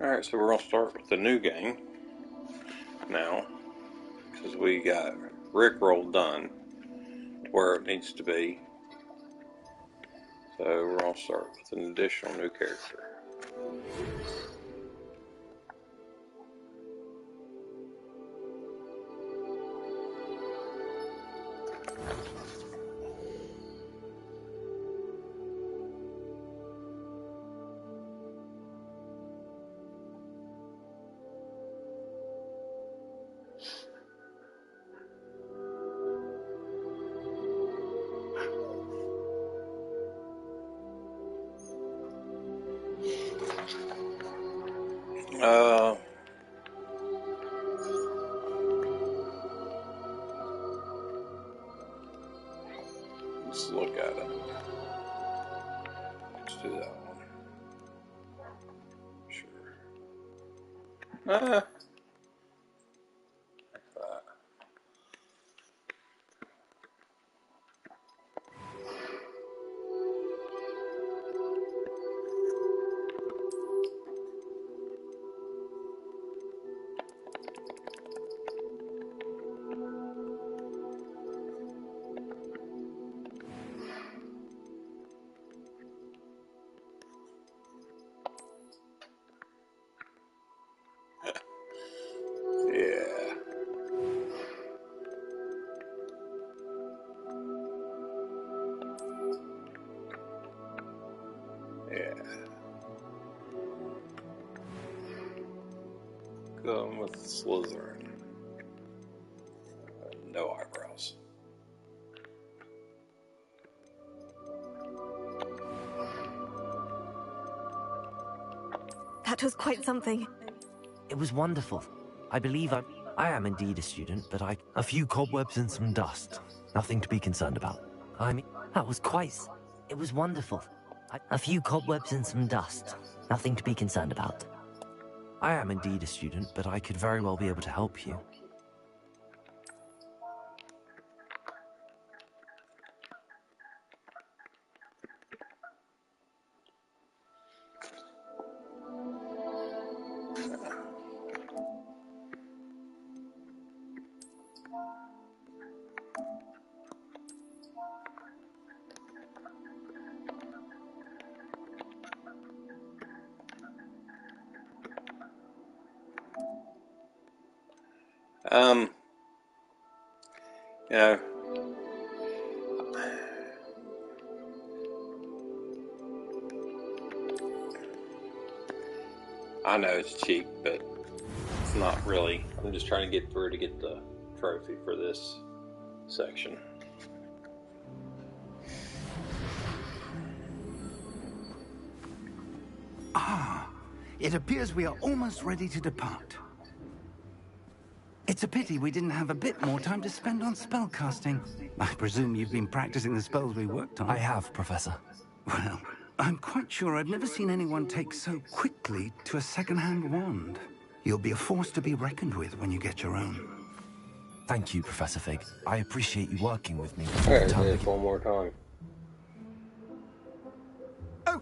Alright, so we're going to start with the new game now, because we got Rickroll done to where it needs to be. So we're going to start with an additional new character. Let's look at it. Let's do that one. Sure. Like that. Yeah. Yeah. Going with Slytherin. No eyebrows. That was quite something. It was wonderful. I believe I am indeed a student, but a few cobwebs and some dust. Nothing to be concerned about. I mean, that was quite... It was wonderful. A few cobwebs and some dust. Nothing to be concerned about. I am indeed a student, but I could very well be able to help you. You know, I know it's cheap, but it's not really. I'm just trying to get through to get the trophy for this section. Ah, it appears we are almost ready to depart. It's a pity we didn't have a bit more time to spend on spellcasting. I presume you've been practicing the spells we worked on. I have, Professor. Well, I'm quite sure I've never seen anyone take so quickly to a second-hand wand. You'll be a force to be reckoned with when you get your own. Thank you, Professor Fig. I appreciate you working with me. Alright, do this one more time. Oh,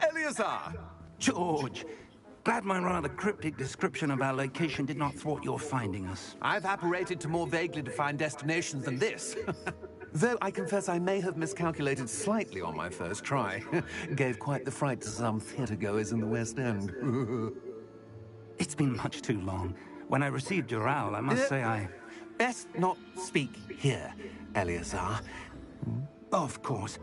Eleazar! George! Glad my rather cryptic description of our location did not thwart your finding us. I've apparated to more vaguely defined destinations than this. Though I confess I may have miscalculated slightly on my first try. Gave quite the fright to some theatre-goers in the West End. It's been much too long. When I received your owl, I must say I... Best not speak here, Eleazar. Of course.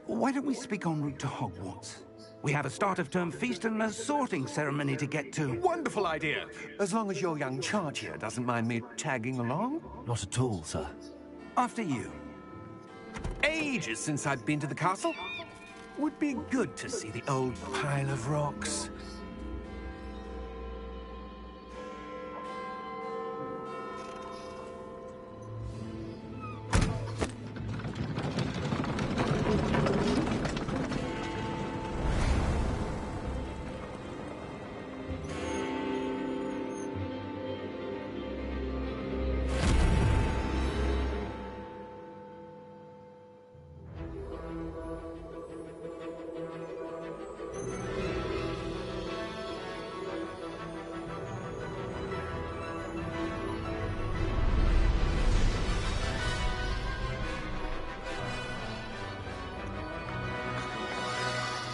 Why don't we speak en route to Hogwarts? We have a start-of-term feast and a sorting ceremony to get to. Wonderful idea! As long as your young charge here doesn't mind me tagging along. Not at all, sir. After you. Ages since I'd been to the castle. Would be good to see the old pile of rocks.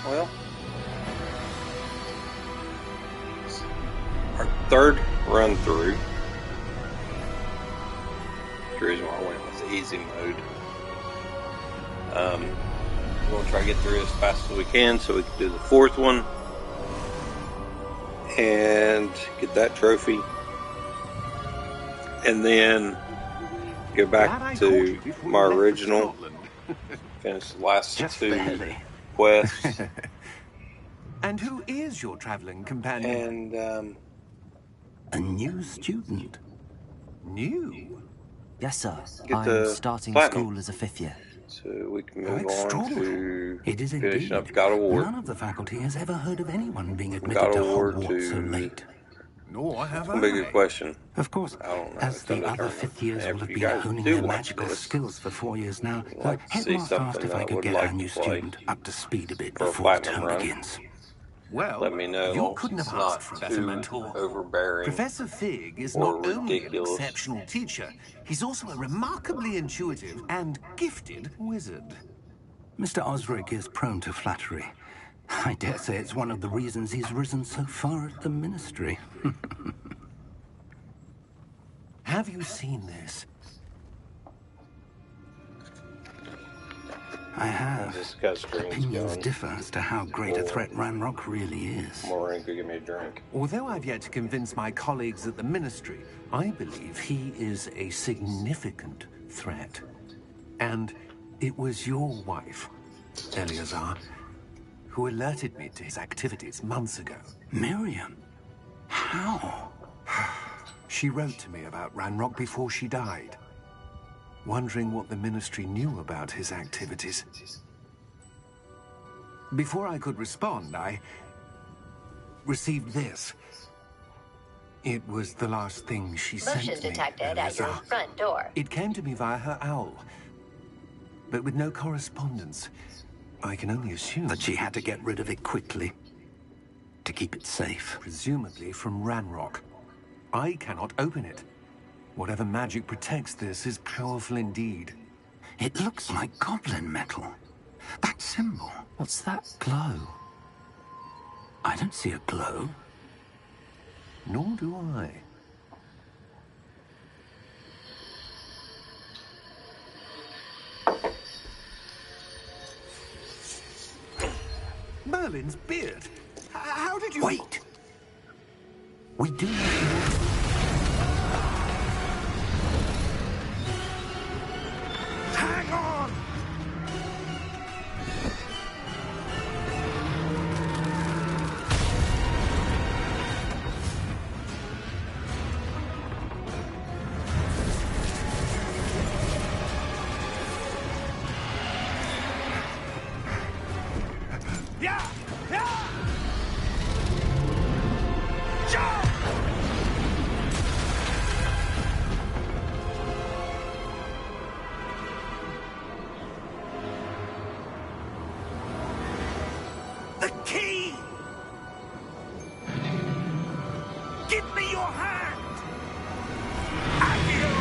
Well, our third run through. The reason why I went with easy mode. We're going to try to get through as fast as we can so we can do the fourth one and get that trophy. And then go back to my original, finish the last two quests. And who is your traveling companion? And A new student. New? Yes, sir. Get I'm the starting platinum. school as a 5th year. so we can How move on extraordinary. to It is finishing indeed. up God of War. None of the faculty has ever heard of anyone being God admitted to of War Hogwarts so to- late. Nor have It's going to be a good question. Of course, I don't know. as It's the gonna other determine 5th years if will have you been guys honing do their watch magical this. skills for 4 years now, I'd the like to see headmaster asked something if I that could would get like our new to play student up to speed a bit for a before the platinum term run. begins. Well, Let me know. you couldn't have It's not asked for a better too mentor. overbearing. Professor Fig is or not only an ridiculous. exceptional teacher, he's also a remarkably intuitive and gifted wizard. Mr. Osric is prone to flattery. I dare say it's one of the reasons he's risen so far at the ministry. Have you seen this? I have. Just got screens Opinions going. differ as to how great a threat Ranrock really is. Maureen could give me a drink. Although I've yet to convince my colleagues at the Ministry, I believe he is a significant threat. And it was your wife, Eleazar, who alerted me to his activities months ago. Miriam? How? She wrote to me about Ranrock before she died, wondering what the Ministry knew about his activities. Before I could respond, I received this. It was the last thing she sent me. Motion detected at your Eleazar. front door. It came to me via her owl, but with no correspondence. I can only assume That she had to get rid of it quickly. To keep it safe. presumably from Ranrock. I cannot open it. Whatever magic protects this is powerful indeed. It looks like goblin metal. That symbol. What's that glow? I don't see a glow. Nor do I. Merlin's beard. How did you... Wait! We do have Hang on! Yeah! Yeah! Jump! The key! Give me your hand! Accio!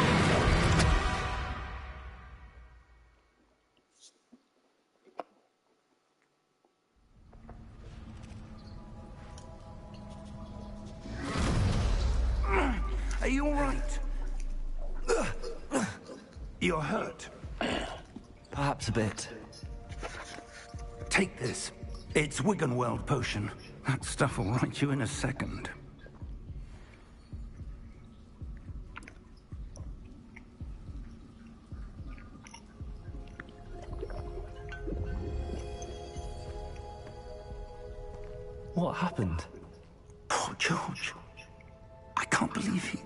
Are you all right? You're hurt. Perhaps a bit. Take this. It's Wiggenweld potion. That stuff will right you in a second. What happened? Poor George. I can't believe he...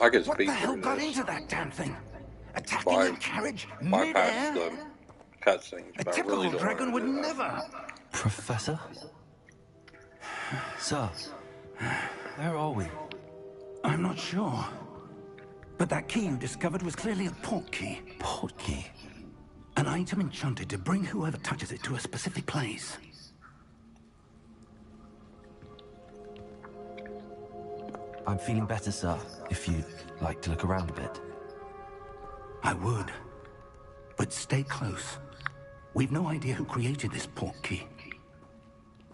I could What speak the hell through got this. into that damn thing? Attacking Why- a carriage Bypass mid-air? the cutscenes, A but I typical really don't dragon want would to do that. never. Professor? Sir, where are we? I'm not sure. But that key you discovered was clearly a port key. Port key. An item enchanted to bring whoever touches it to a specific place. I'm feeling better, sir, if you'd like to look around a bit. I would. But stay close. We've no idea who created this portkey.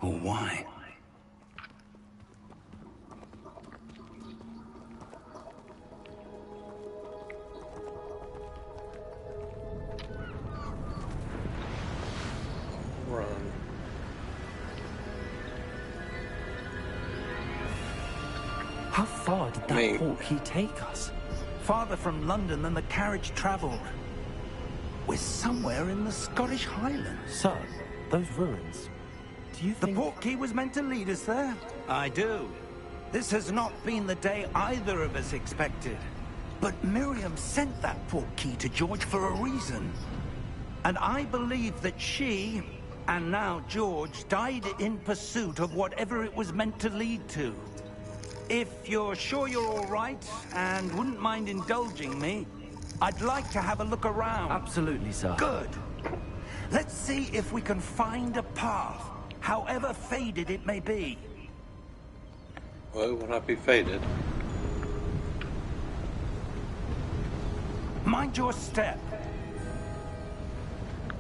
Or why. Run. How far did that portkey take us? Farther from London than the carriage traveled. We're somewhere in the Scottish Highlands. Sir, those ruins. Do you The think... portkey was meant to lead us there? I do. This has not been the day either of us expected. But Miriam sent that portkey to George for a reason. And I believe that she, and now George, died in pursuit of whatever it was meant to lead to. If you're sure you're all right, and wouldn't mind indulging me, I'd like to have a look around. Absolutely, sir. Good. Let's see if we can find a path, however faded it may be. Well, it will not be faded. Mind your step.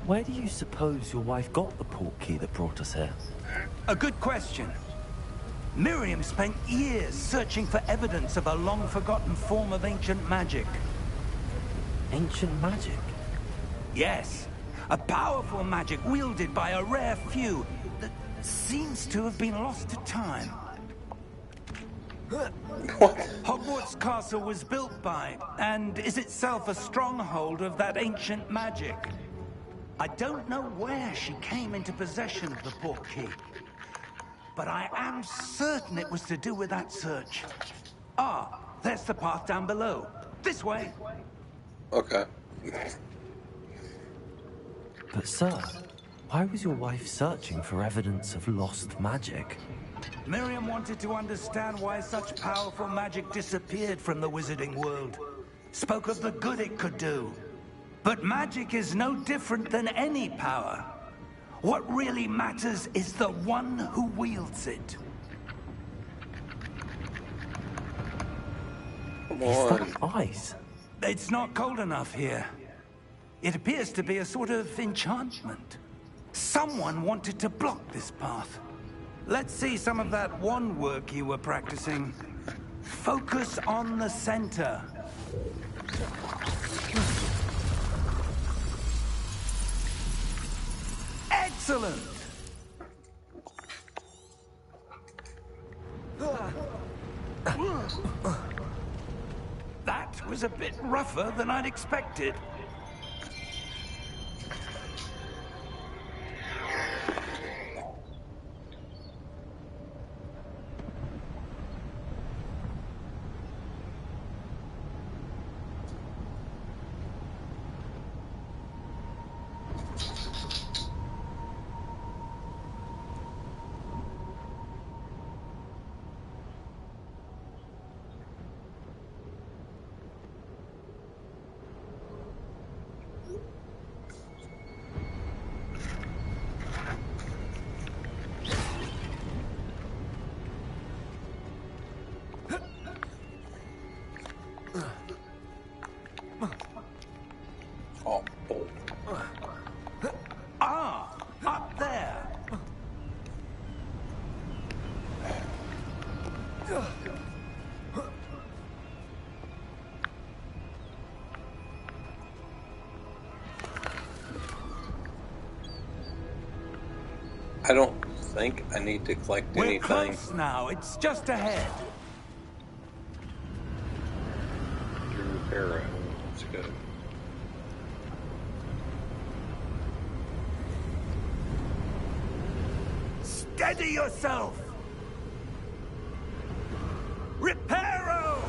Where do you suppose your wife got the portkey that brought us here? A good question. Miriam spent years searching for evidence of a long-forgotten form of ancient magic. Ancient magic? Yes, a powerful magic wielded by a rare few that seems to have been lost to time. What? Hogwarts Castle was built by, and is itself a stronghold of that ancient magic. I don't know where she came into possession of the portkey, but I am certain it was to do with that search. Ah, there's the path down below. This way. Okay. But sir, why was your wife searching for evidence of lost magic? Miriam wanted to understand why such powerful magic disappeared from the wizarding world. Spoke of the good it could do. But magic is no different than any power. What really matters is the one who wields it. Come Is on. that ice? It's not cold enough here. It appears to be a sort of enchantment. Someone wanted to block this path. Let's see some of that wand work you were practicing. Focus on the center. Excellent! That was a bit rougher than I'd expected. Oh, boy. Ah, up there. I don't think I need to collect We're anything. close now. It's just ahead. Drew arrow. Let's go. Steady yourself. Reparo!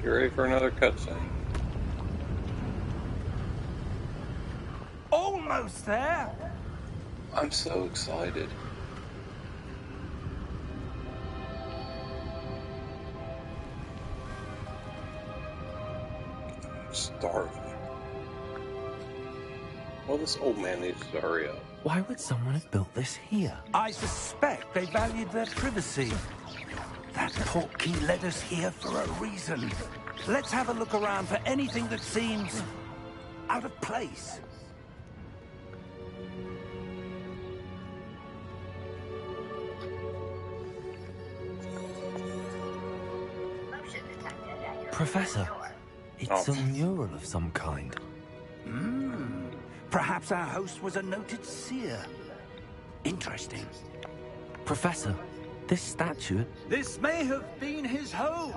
You ready for another cutscene? Almost there. I'm so excited. Starving. Well, this old man needs to hurry up. Why would someone have built this here? I suspect they valued their privacy. That portkey led us here for a reason. Let's have a look around for anything that seems out of place. Professor, it's a mural of some kind. Perhaps our host was a noted seer. Interesting. Professor, this statue... This may have been his home.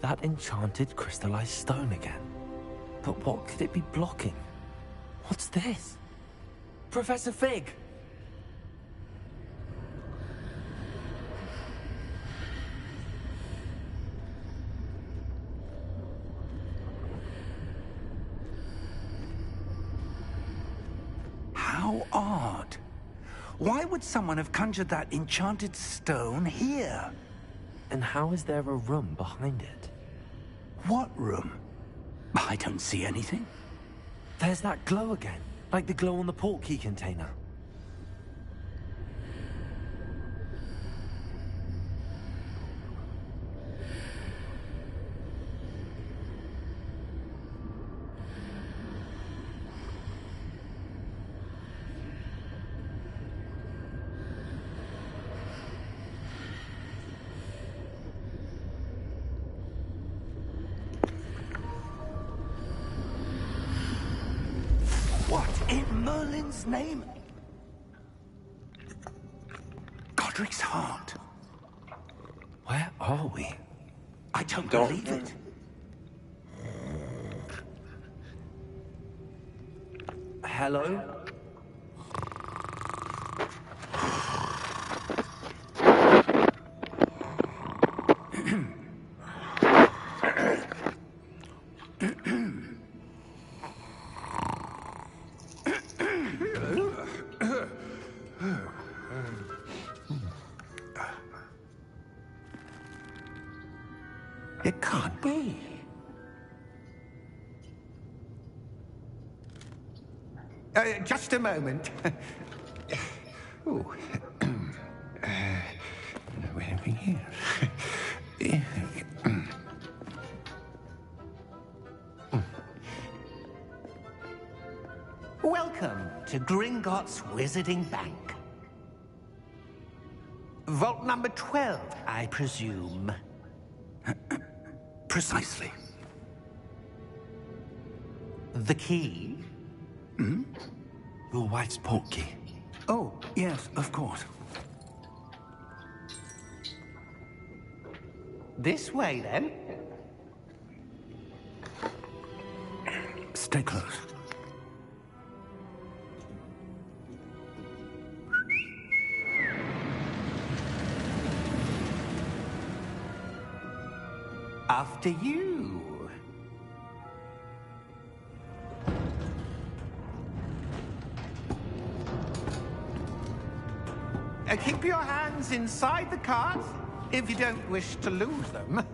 That enchanted crystallized stone again. But what could it be blocking? What's this? Professor Fig! How odd. Why would someone have conjured that enchanted stone here? And how is there a room behind it? What room? I don't see anything. There's that glow again, like the glow on the portkey container. What in Merlin's name? Godric's heart. Where are we? I don't believe it. Hello? It can't be. Just a moment. Oh. Where are we here? Welcome to Gringotts Wizarding Bank. Vault number 12, I presume. Precisely. The key? Your wife's portkey. Oh, yes, of course. This way, then. Stay close. After you. Keep your hands inside the cart if you don't wish to lose them.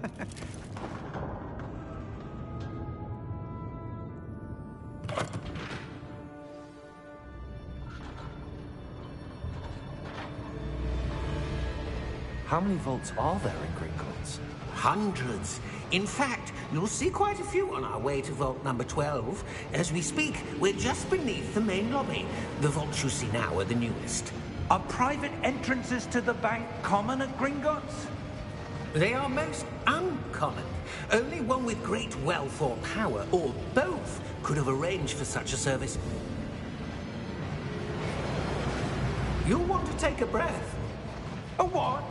How many vaults are there in Gringotts? Hundreds. In fact, you'll see quite a few on our way to vault number 12. As we speak, we're just beneath the main lobby. The vaults you see now are the newest. Are private entrances to the bank common at Gringotts? They are most uncommon. Only one with great wealth or power, or both, could have arranged for such a service. You'll want to take a breath. A what?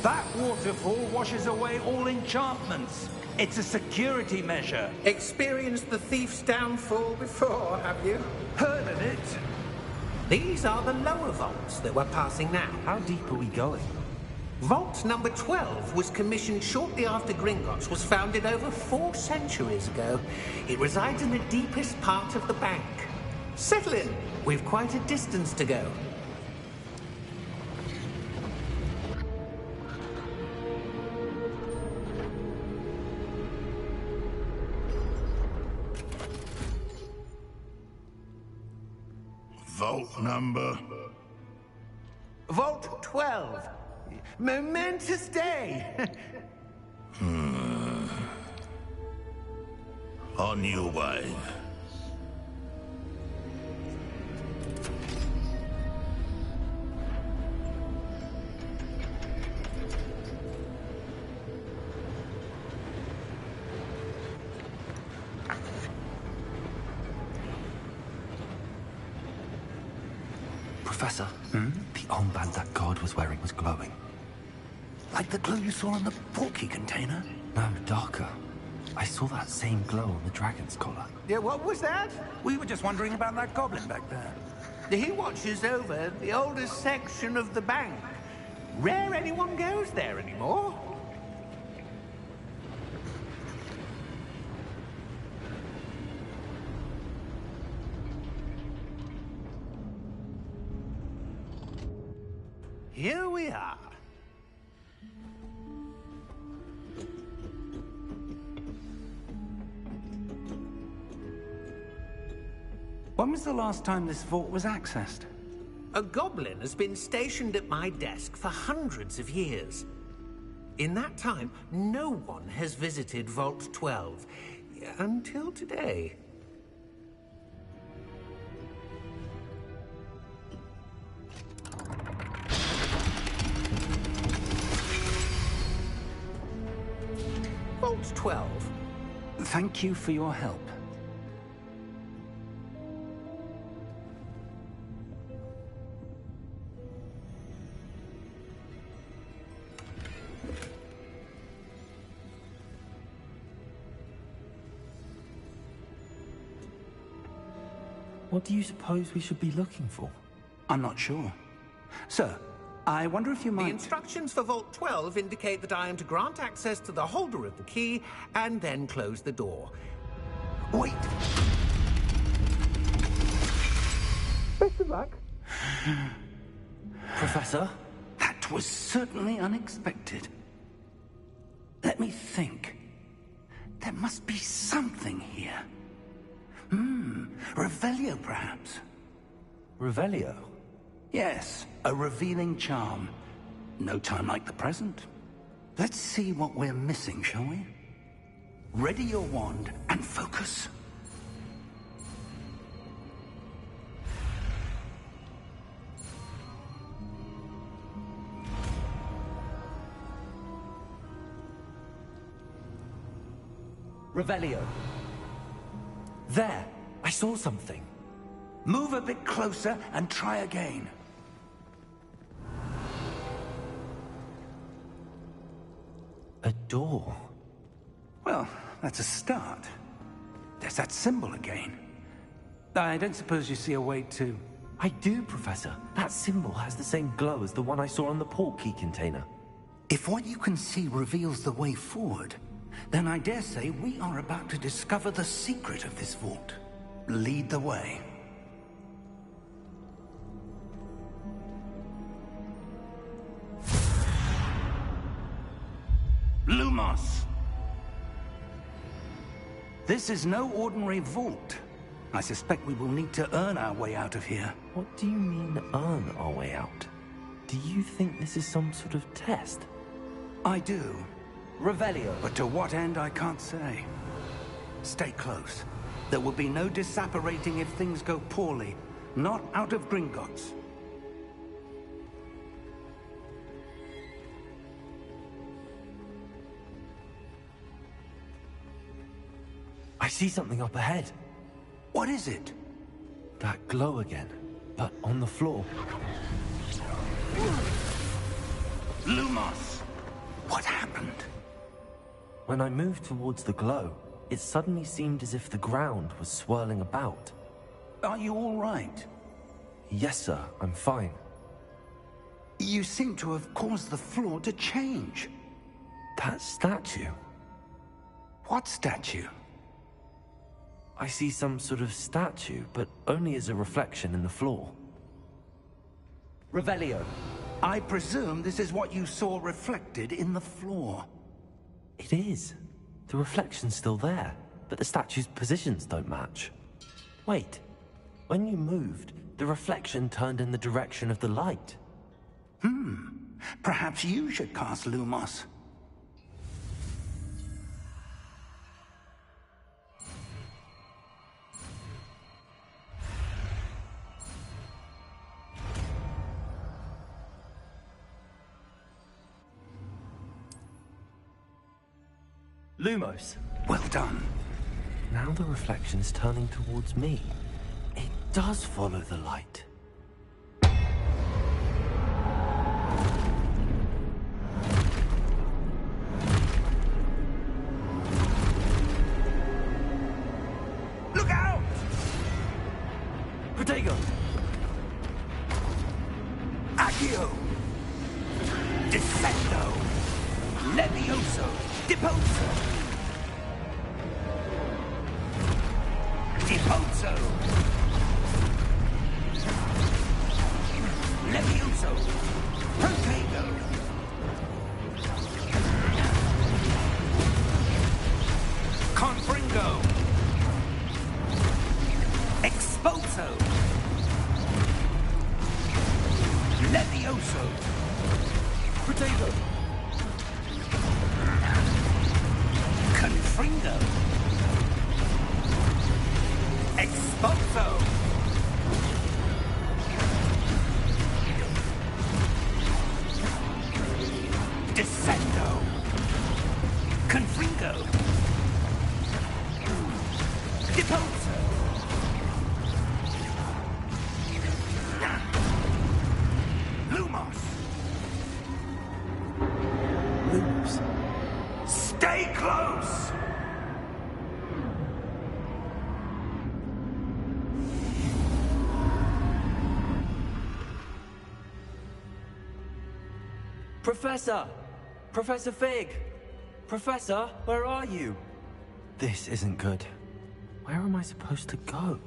That waterfall washes away all enchantments. It's a security measure. Experienced the thief's downfall before, have you? Heard of it? These are the lower vaults that we're passing now. How deep are we going? Vault number 12 was commissioned shortly after Gringotts was founded over 4 centuries ago. It resides in the deepest part of the bank. Settle in. We've quite a distance to go. Vault number? Vault 12. Momentous day. On your way. Professor, the armband that guard was wearing was glowing. Like the glow you saw on the porky container? No, darker. I saw that same glow on the dragon's collar. Yeah, what was that? We were just wondering about that goblin back there. He watches over the oldest section of the bank. Rare anyone goes there anymore. Here we are. When was the last time this vault was accessed? A goblin has been stationed at my desk for hundreds of years. In that time, no one has visited Vault 12. Until today. Vault 12. Thank you for your help. What do you suppose we should be looking for? I'm not sure. Sir, I wonder if you The might... instructions for Vault 12 indicate that I am to grant access to the holder of the key and then close the door. Wait! Best of luck. Professor? That was certainly unexpected. Let me think. There must be something here. Revelio, perhaps? Revelio? Yes, a revealing charm. No time like the present. Let's see what we're missing, shall we? Ready your wand and focus. Revelio. There! I saw something. Move a bit closer and try again. A door. Well, that's a start. There's that symbol again. I don't suppose you see a way to... I do, Professor. That symbol has the same glow as the one I saw on the port key container. If what you can see reveals the way forward, then I dare say we are about to discover the secret of this vault. Lead the way. Lumos! This is no ordinary vault. I suspect we will need to earn our way out of here. What do you mean, earn our way out? Do you think this is some sort of test? I do. Revelio. But to what end, I can't say. Stay close. There will be no disapparating if things go poorly. Not out of Gringotts. I see something up ahead. What is it? That glow again, but on the floor. Lumos! What happened? When I moved towards the glow, it suddenly seemed as if the ground was swirling about. Are you all right? Yes, sir, I'm fine. You seem to have caused the floor to change. That statue? What statue? I see some sort of statue, but only as a reflection in the floor. Revelio, I presume this is what you saw reflected in the floor. It is. The reflection's still there, but the statue's positions don't match. Wait, when you moved, the reflection turned in the direction of the light. Perhaps you should cast Lumos. Lumos. Well done. Now the reflection is turning towards me. It does follow the light. Look out! Protego! Accio! Descendo! Levioso! Deposo! Deposo! Levioso! Protego! Confringo! Exposo! Levioso! Protego! Confringo! Exposo! Descendo! Confringo! Deposo! Lumos! Lumos. Stay close! Professor! Professor Fig! Professor, where are you? This isn't good. Where am I supposed to go?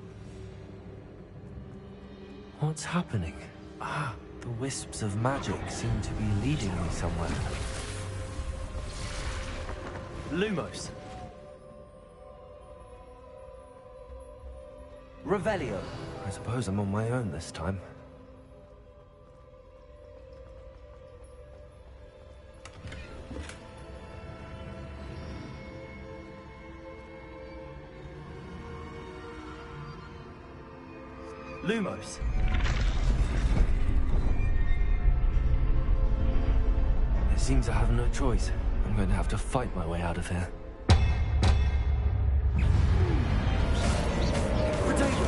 What's happening? Ah, the wisps of magic seem to be leading me somewhere. Lumos. Revelio. I suppose I'm on my own this time. Lumos. It seems I have no choice. I'm going to have to fight my way out of here. Potato!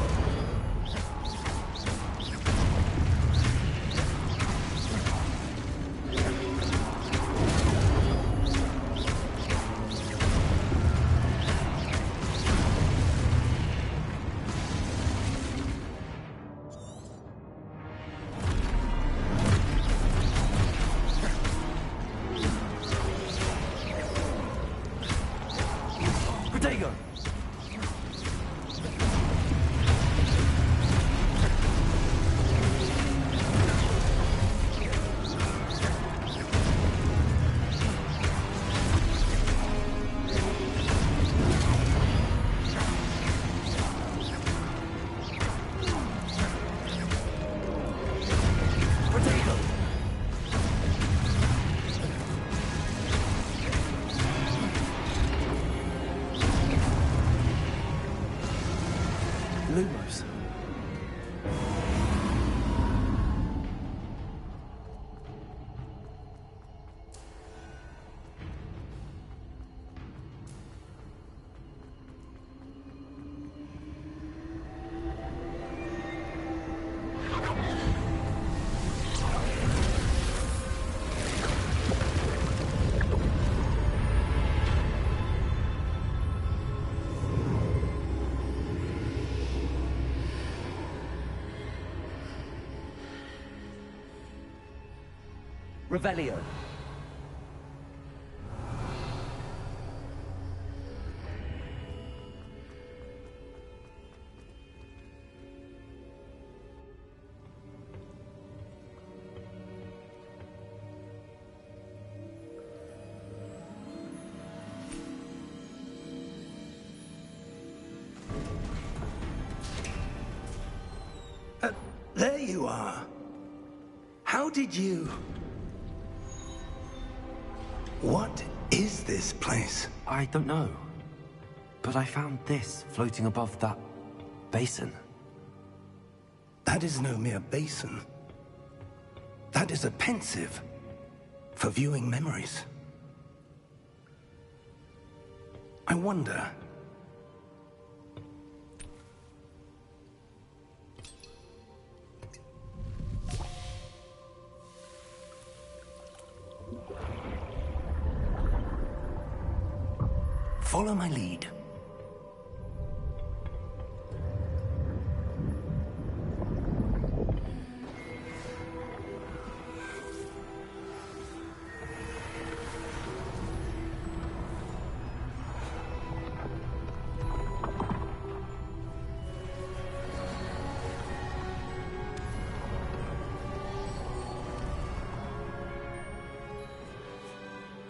Potato! Potato! Lumos. Revelio. There you are. How did you... What is this place? I don't know. But I found this floating above that basin. That is no mere basin. That is a pensive for viewing memories. I wonder... Follow my lead.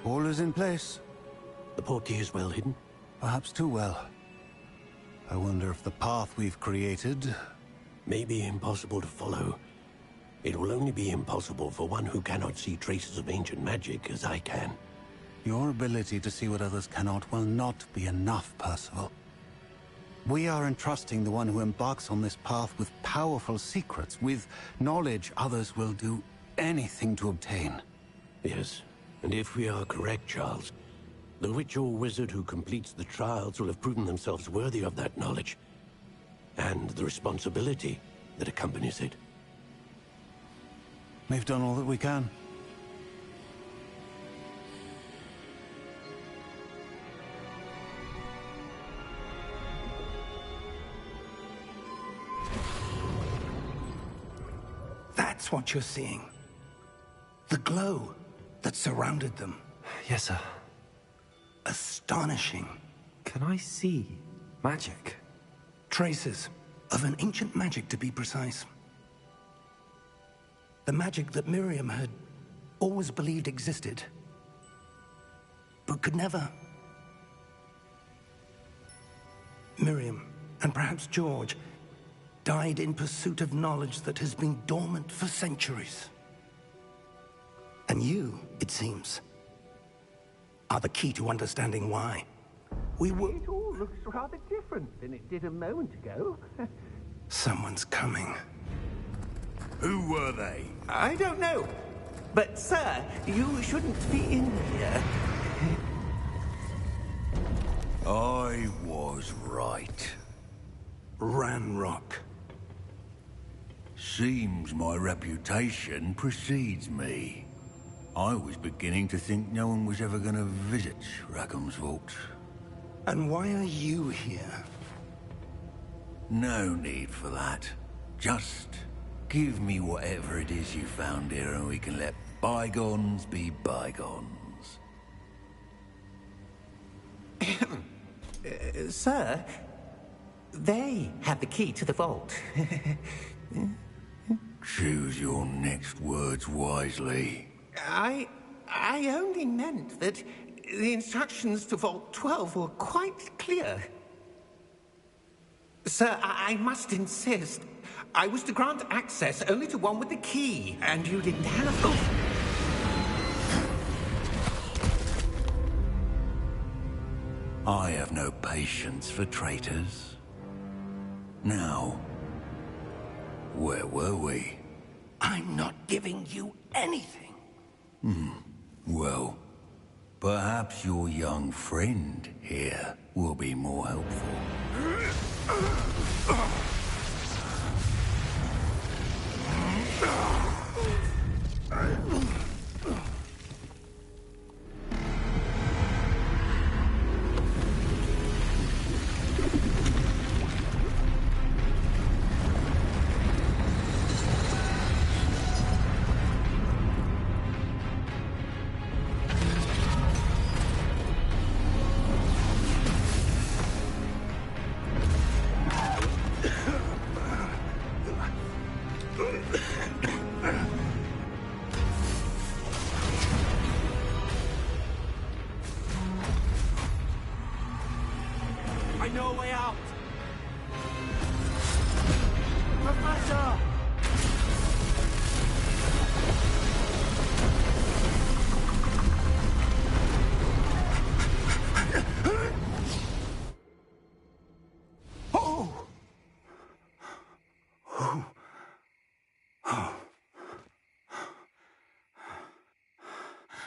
All is in place. The portkey is well hidden? Perhaps too well. I wonder if the path we've created... May be impossible to follow. It will only be impossible for one who cannot see traces of ancient magic as I can. Your ability to see what others cannot will not be enough, Percival. We are entrusting the one who embarks on this path with powerful secrets, with knowledge others will do anything to obtain. Yes, and if we are correct, Charles, the witch or wizard who completes the trials will have proven themselves worthy of that knowledge, and the responsibility that accompanies it. We've done all that we can. That's what you're seeing. The glow that surrounded them. Yes, sir. Astonishing. Can I see magic? Traces of an ancient magic, to be precise. The magic that Miriam had always believed existed, but could never. Miriam, and perhaps George, died in pursuit of knowledge that has been dormant for centuries. And you, it seems, are the key to understanding why. It all looks rather different than it did a moment ago. Someone's coming. Who were they? I don't know. But, sir, you shouldn't be in here. I was right. Ranrock. Seems my reputation precedes me. I was beginning to think no one was ever going to visit Rackham's vault. And why are you here? No need for that. Just give me whatever it is you found here and we can let bygones be bygones. Sir, they have the key to the vault. Choose your next words wisely. I only meant that the instructions to Vault 12 were quite clear. Sir, I must insist. I was to grant access only to one with the key, and you didn't have... Oh. I have no patience for traitors. Now, where were we? I'm not giving you anything. Well, perhaps your young friend here will be more helpful. no way out! Professor! Oh! Oh. Oh.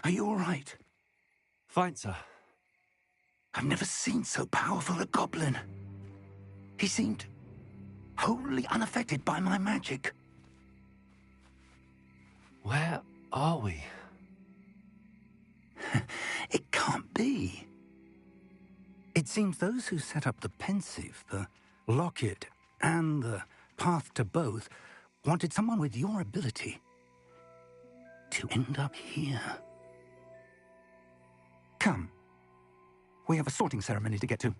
Are you all right? Fine, sir. I've never seen so powerful a goblin. He seemed wholly unaffected by my magic. Where are we? It can't be. It seems those who set up the pensive, the locket, and the path to both wanted someone with your ability to end up here. Come. We have a sorting ceremony to get to.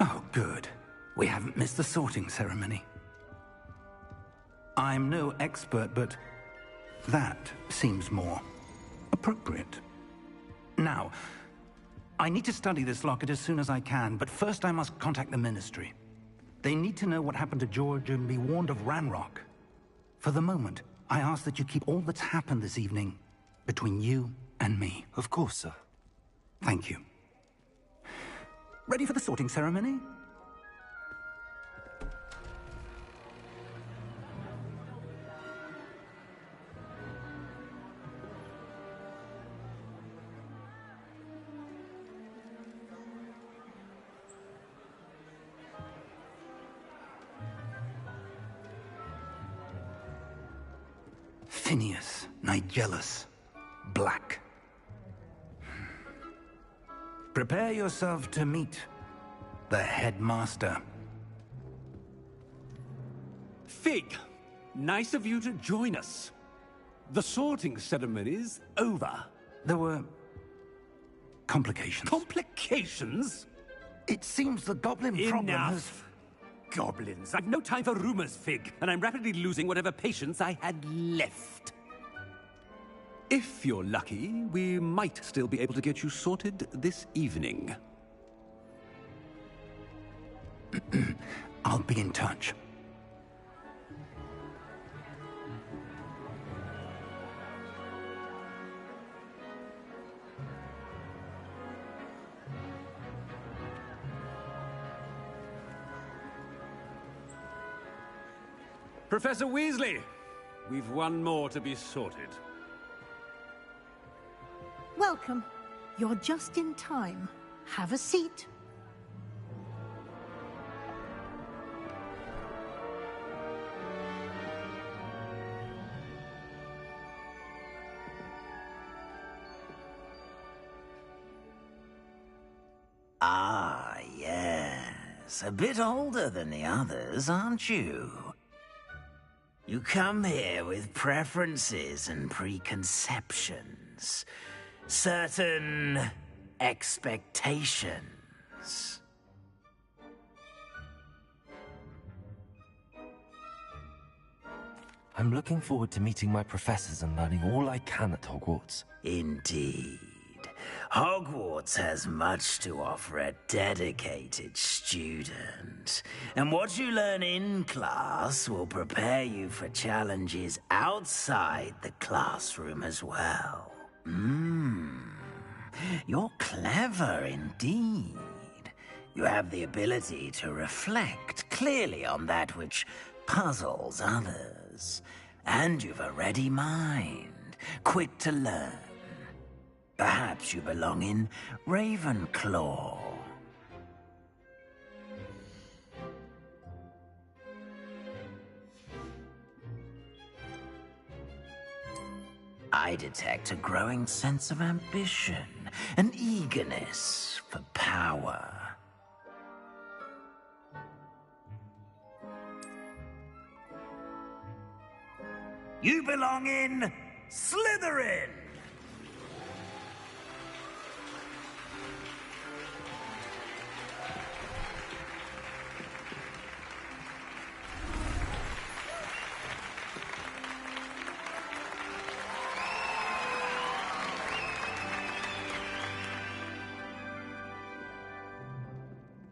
Oh, good. We haven't missed the sorting ceremony. I'm no expert, but that seems more appropriate. Now, I need to study this locket as soon as I can, but first I must contact the Ministry. They need to know what happened to George and be warned of Ranrock. For the moment, I ask that you keep all that's happened this evening between you and me. Of course, sir. Thank you. Ready for the sorting ceremony? Phineas, Nigellus, Black. Prepare yourself to meet the headmaster. Fig, nice of you to join us. The sorting ceremony's over. There were complications. Complications? It seems the goblin problem has... Enough! Goblins. I've no time for rumors, Fig, and I'm rapidly losing whatever patience I had left. If you're lucky, we might still be able to get you sorted this evening. I'll be in touch. Professor Weasley, we've one more to be sorted. Welcome. You're just in time. Have a seat. Ah, yes. A bit older than the others, aren't you? You come here with preferences and preconceptions. Certain expectations. I'm looking forward to meeting my professors and learning all I can at Hogwarts. Indeed. Hogwarts has much to offer a dedicated student, and what you learn in class will prepare you for challenges outside the classroom as well. You're clever indeed. You have the ability to reflect clearly on that which puzzles others, and you've a ready mind, quick to learn. Perhaps you belong in Ravenclaw. I detect a growing sense of ambition, an eagerness for power. You belong in Slytherin!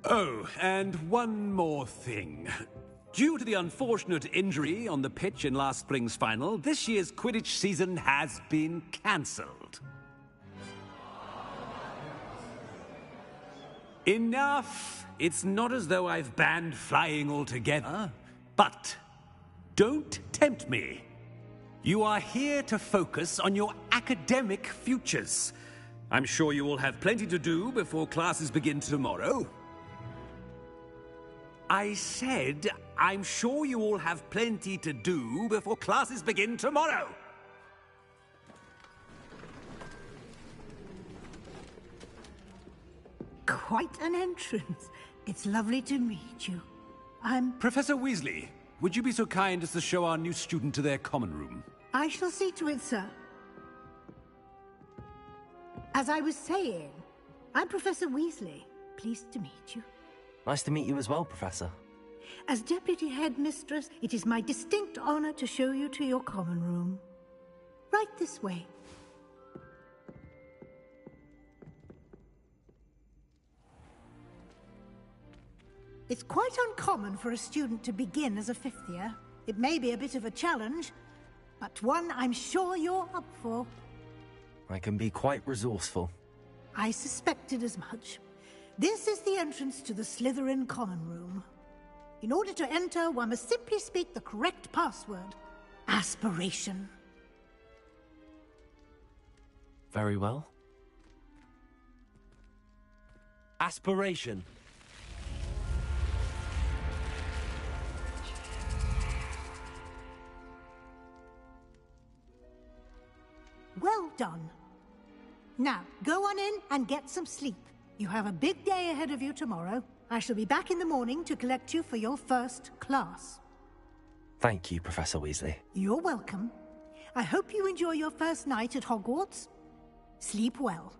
Oh, and one more thing. Due to the unfortunate injury on the pitch in last spring's final, this year's Quidditch season has been cancelled. Enough! It's not as though I've banned flying altogether. But don't tempt me. You are here to focus on your academic futures. I'm sure you will have plenty to do before classes begin tomorrow. I said, I'm sure you all have plenty to do before classes begin tomorrow. Quite an entrance. It's lovely to meet you. Professor Weasley, would you be so kind as to show our new student to their common room? I shall see to it, sir. As I was saying, I'm Professor Weasley. Pleased to meet you. Nice to meet you as well, Professor. As Deputy Headmistress, it is my distinct honor to show you to your common room. Right this way. It's quite uncommon for a student to begin as a fifth year. It may be a bit of a challenge, but one I'm sure you're up for. I can be quite resourceful. I suspected as much. This is the entrance to the Slytherin common room. In order to enter, one must simply speak the correct password. Aspiration. Very well. Aspiration. Well done. Now, go on in and get some sleep. You have a big day ahead of you tomorrow. I shall be back in the morning to collect you for your first class. Thank you, Professor Weasley. You're welcome. I hope you enjoy your first night at Hogwarts. Sleep well.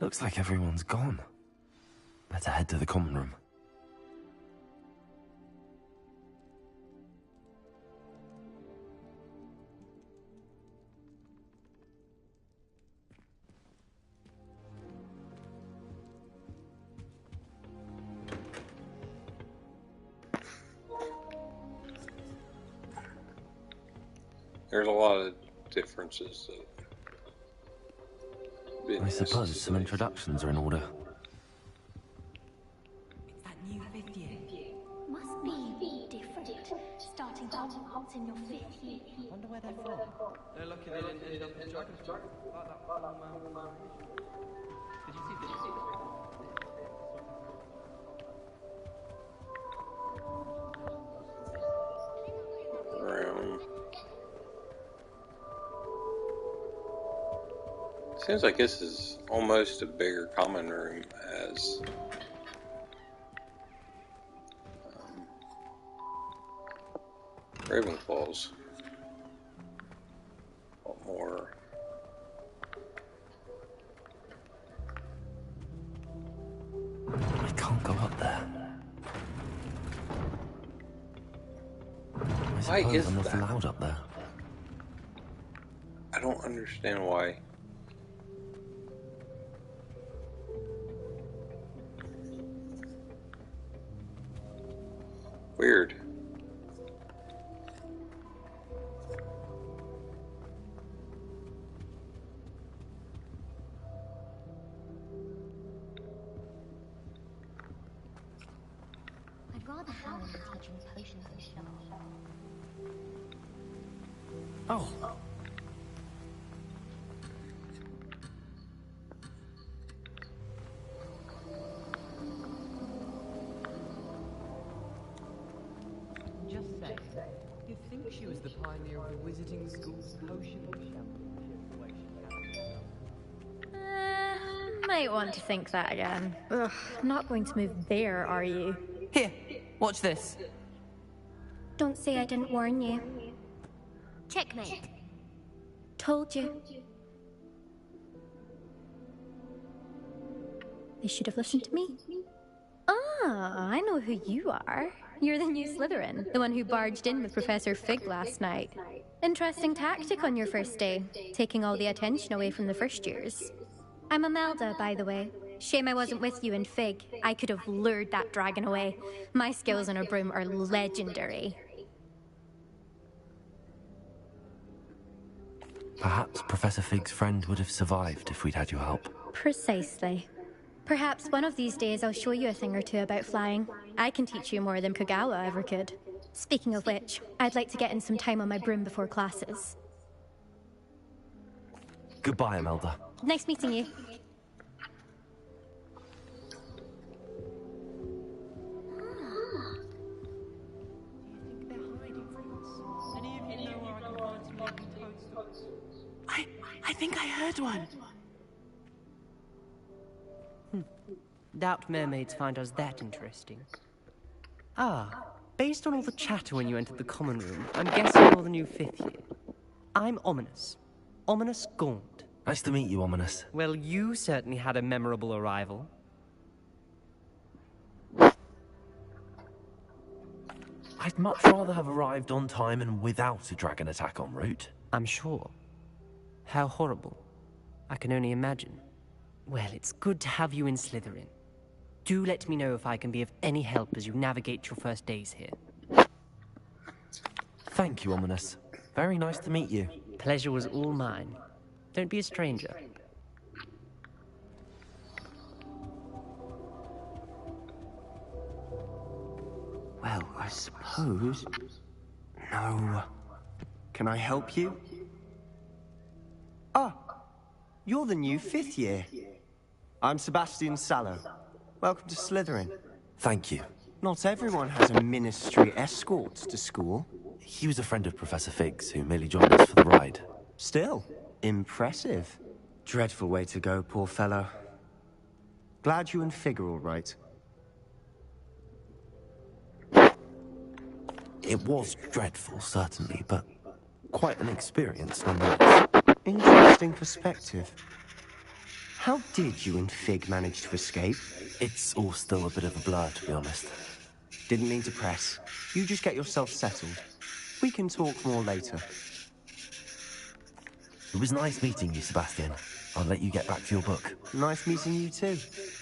Looks like everyone's gone. Better head to the common room. There's a lot of differences. I suppose some introductions are in order. It's that new fifth year. Must be different. Starting Hogwarts in your fifth year. Wonder where they're from. They're lucky they didn't end up in Dragon's Did you see this? Room. Seems like this is almost a bigger common room as Ravenclaw's. more. I can't go up there. Why is I'm not that? allowed up there. I don't understand why. Weird. I'd rather Helen than teaching potions and stuff. Oh. Just say, you think she was the pioneer of the Wizarding School's potion championship, the way she carried herself? Might want to think that again. Ugh, not going to move there, are you? Here, watch this. Don't say I didn't warn you. Checkmate. Told you. They should have listened to me. Ah, I know who you are. You're the new Slytherin, the one who barged in with Professor Fig last night. Interesting tactic on your first day, taking all the attention away from the first years. I'm Imelda, by the way. Shame I wasn't with you in Fig. I could have lured that dragon away. My skills on a broom are legendary. Perhaps Professor Fig's friend would have survived if we'd had your help. Precisely. Perhaps one of these days I'll show you a thing or two about flying. I can teach you more than Kogawa ever could. Speaking of which, I'd like to get in some time on my broom before classes. Goodbye, Imelda. Nice meeting you. I think I heard one. Doubt mermaids find us that interesting. Ah, based on all the chatter when you entered the common room, I'm guessing you're the new 5th year. I'm Ominous. Ominous Gaunt. Nice to meet you, Ominous. Well, you certainly had a memorable arrival. I'd much rather have arrived on time and without a dragon attack en route. I'm sure. How horrible. I can only imagine. Well, it's good to have you in Slytherin. Do let me know if I can be of any help as you navigate your first days here. Thank you, Ominous. Very nice to meet you. Pleasure was all mine. Don't be a stranger. Well, I suppose... No. Can I help you? Ah, you're the new 5th year. I'm Sebastian Sallow. Welcome to Slytherin. Thank you. Not everyone has a ministry escort to school. He was a friend of Professor Fig's who merely joined us for the ride. Still, impressive. Dreadful way to go, poor fellow. Glad you and Fig are all right. It was dreadful, certainly, but quite an experience nonetheless. Interesting perspective. How did you and Fig manage to escape? It's all still a bit of a blur, to be honest. Didn't mean to press. You just get yourself settled. We can talk more later. It was nice meeting you, Sebastian. I'll let you get back to your book. Nice meeting you too.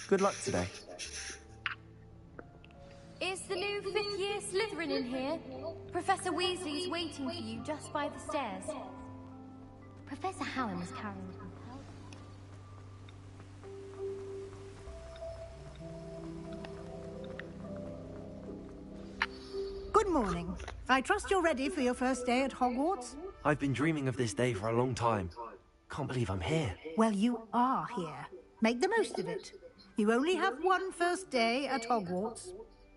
Good luck today. Is the new 5th year Slytherin in here? Professor Weasley's waiting for you just by the stairs. Professor Hallam is carrying him. Good morning. I trust you're ready for your first day at Hogwarts? I've been dreaming of this day for a long time. Can't believe I'm here. Well, you are here. Make the most of it. You only have one first day at Hogwarts.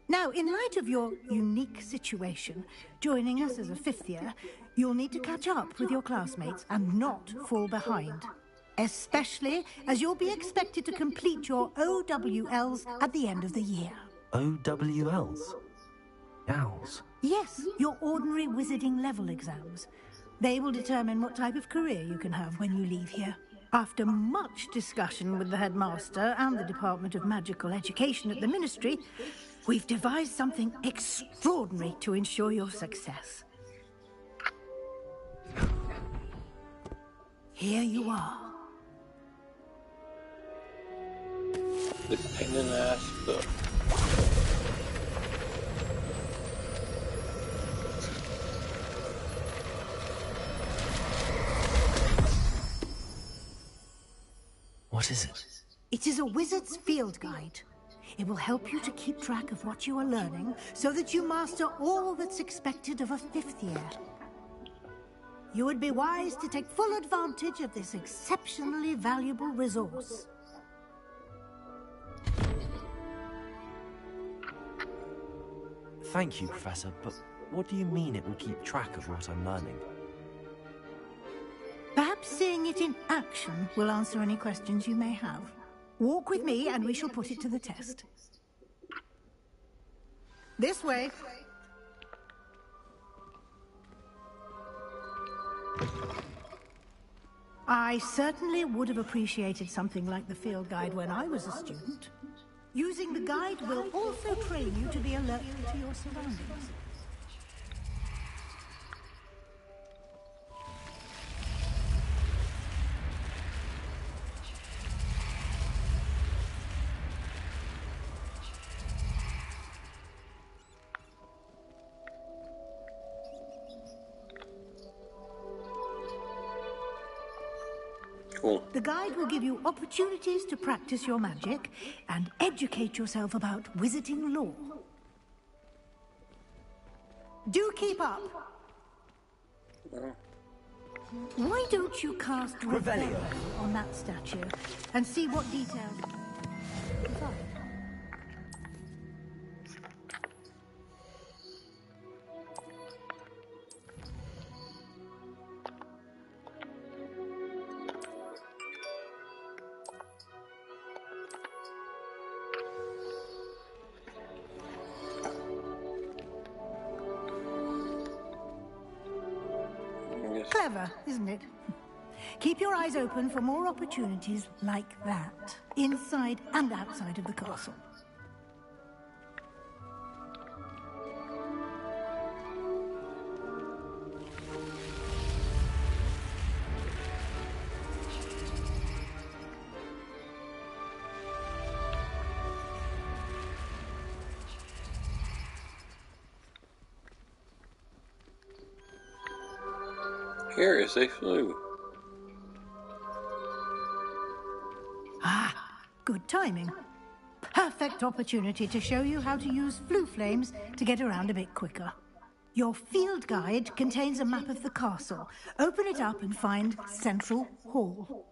Now, in light of your unique situation, joining us as a 5th year, you'll need to catch up with your classmates and not fall behind. Especially as you'll be expected to complete your OWLs at the end of the year. OWLs? Owls? Yes, your ordinary wizarding level exams. They will determine what type of career you can have when you leave here. After much discussion with the headmaster and the Department of Magical Education at the Ministry, we've devised something extraordinary to ensure your success. Here you are. The pain in the ass book. What is it? It is a wizard's field guide. It will help you to keep track of what you are learning so that you master all that's expected of a 5th year. You would be wise to take full advantage of this exceptionally valuable resource. Thank you, Professor, but what do you mean it will keep track of what I'm learning? Perhaps seeing it in action will answer any questions you may have. Walk with me and we shall put it to the test. This way. I certainly would have appreciated something like the field guide when I was a student. Using the guide will also train you to be alert to your surroundings. Cool. The guide will give you opportunities to practice your magic and educate yourself about wizarding lore. Do keep up. Why don't you cast Revelio on that statue and see what details provide? Clever, isn't it? Keep your eyes open for more opportunities like that, inside and outside of the castle. Here is a flue. Ah, good timing. Perfect opportunity to show you how to use flue flames to get around a bit quicker. Your field guide contains a map of the castle. Open it up and find Central Hall.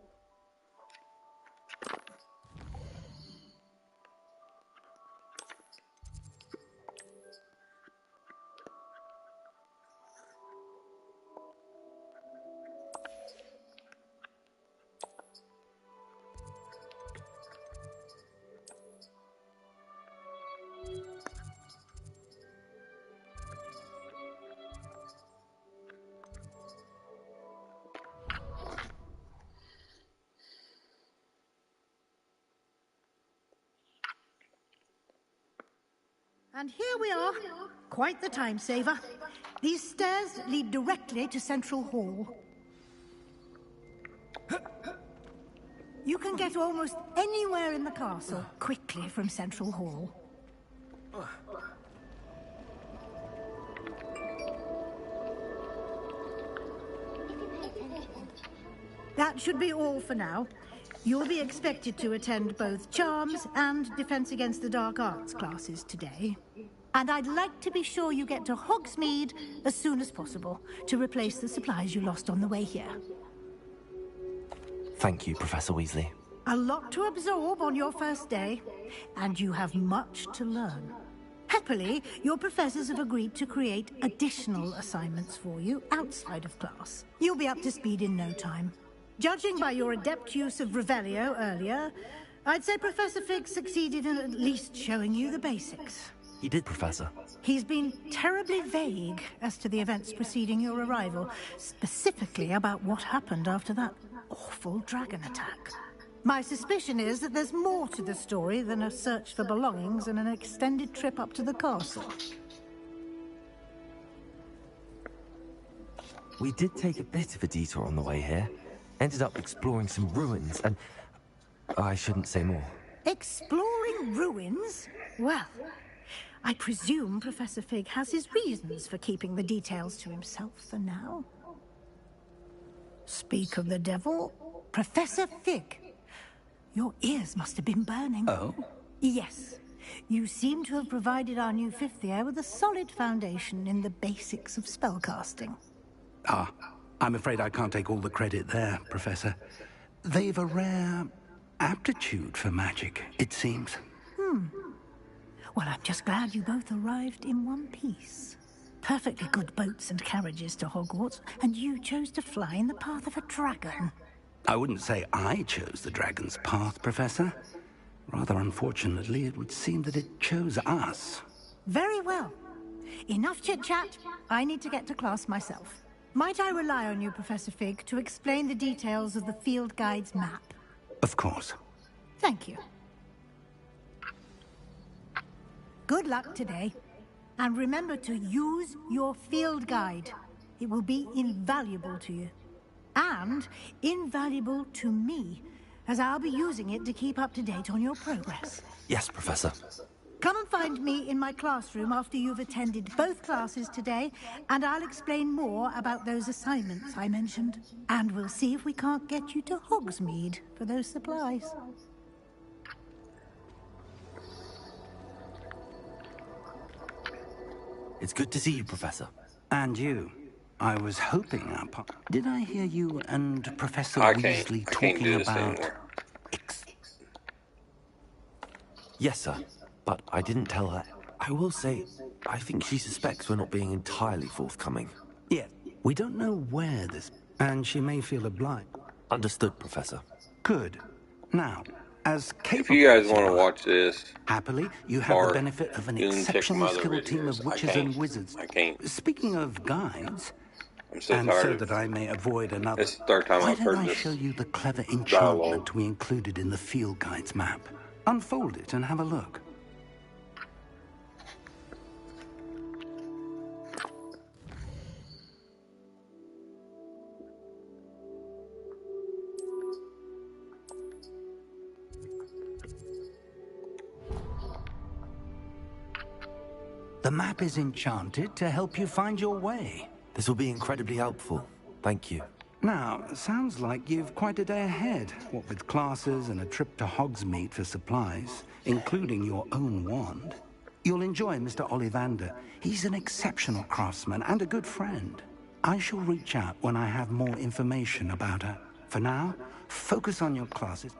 And here we are. Quite the time saver. These stairs lead directly to Central Hall. You can get almost anywhere in the castle quickly from Central Hall. That should be all for now. You'll be expected to attend both Charms and Defense Against the Dark Arts classes today. And I'd like to be sure you get to Hogsmeade as soon as possible to replace the supplies you lost on the way here. Thank you, Professor Weasley. A lot to absorb on your first day, and you have much to learn. Happily, your professors have agreed to create additional assignments for you outside of class. You'll be up to speed in no time. Judging by your adept use of Revelio earlier, I'd say Professor Fig succeeded in at least showing you the basics. He did, Professor. He's been terribly vague as to the events preceding your arrival, specifically about what happened after that awful dragon attack. My suspicion is that there's more to the story than a search for belongings and an extended trip up to the castle. We did take a bit of a detour on the way here. Ended up exploring some ruins and... I shouldn't say more. Exploring ruins? Well, I presume Professor Fig has his reasons for keeping the details to himself for now. Speak of the devil, Professor Fig. Your ears must have been burning. Oh? Yes. You seem to have provided our new fifth year with a solid foundation in the basics of spellcasting. Ah, I'm afraid I can't take all the credit there, Professor. They've a rare aptitude for magic, it seems. Well, I'm just glad you both arrived in one piece. Perfectly good boats and carriages to Hogwarts, and you chose to fly in the path of a dragon. I wouldn't say I chose the dragon's path, Professor. Rather unfortunately, it would seem that it chose us. Very well. Enough chit-chat. I need to get to class myself. Might I rely on you, Professor Fig, to explain the details of the field guide's map? Of course. Thank you. Good luck today. And remember to use your field guide. It will be invaluable to you. And invaluable to me, as I'll be using it to keep up to date on your progress. Yes, Professor. Come and find me in my classroom after you've attended both classes today, and I'll explain more about those assignments I mentioned. And we'll see if we can't get you to Hogsmeade for those supplies. It's good to see you, Professor. And you. I was hoping Did I hear you and Professor Weasley talking about... Yes, sir. But I didn't tell her. I will say, I think she suspects we're not being entirely forthcoming. Yeah, we don't know where this... And she may feel obliged. Understood, Professor. Good. Now, as capable... If you guys want to watch this... Happily, you have the benefit of an exceptionally skilled team of witches and wizards. I can't. Speaking of guides... I'm so and tired so of that I may avoid another... It's the third time Why I've heard don't I this show you the clever enchantment dialogue. we included in the field guide's map? Unfold it and have a look. The map is enchanted to help you find your way. This will be incredibly helpful. Thank you. Now, sounds like you've quite a day ahead. What with classes and a trip to Hogsmeade for supplies, including your own wand. You'll enjoy Mr. Ollivander. He's an exceptional craftsman and a good friend. I shall reach out when I have more information about her. For now, focus on your classes.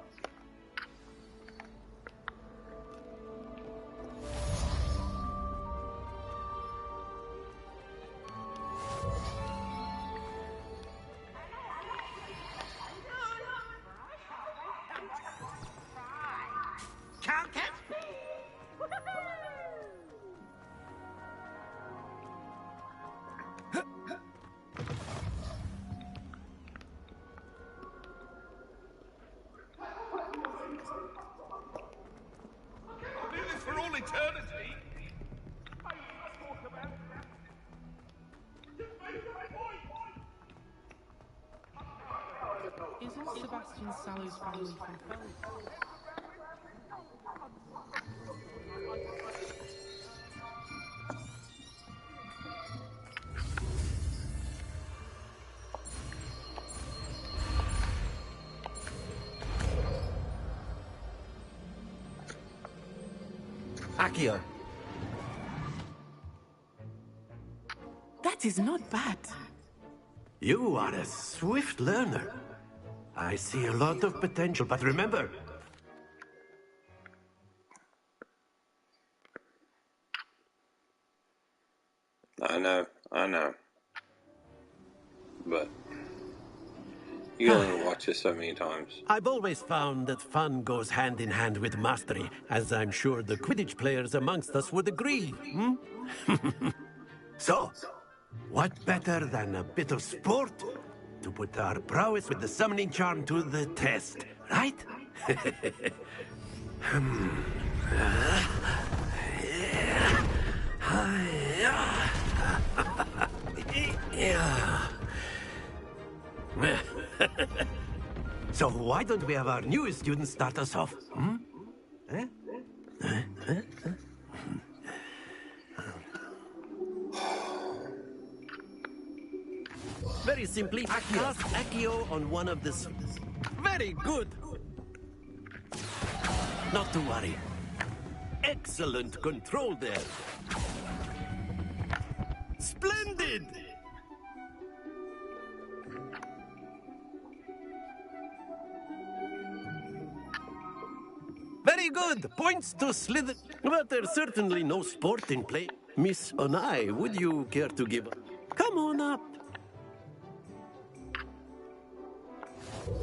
For all eternity. Isn't Sebastian Sallow's family from Belgium? Accio. That is not bad. You are a swift learner. I see a lot of potential, but remember... I know. But You only watch this so many times. I've always found that fun goes hand in hand with mastery, as I'm sure the Quidditch players amongst us would agree. So, what better than a bit of sport to put our prowess with the summoning charm to the test, right? So why don't we have our newest student start us off? Very simply, cast Accio on one of the... Very good! Not to worry. Excellent control there. Splendid! Very good. Points to Slither. But there's certainly no sport in play. Miss Onai, would you care to give... Come on up.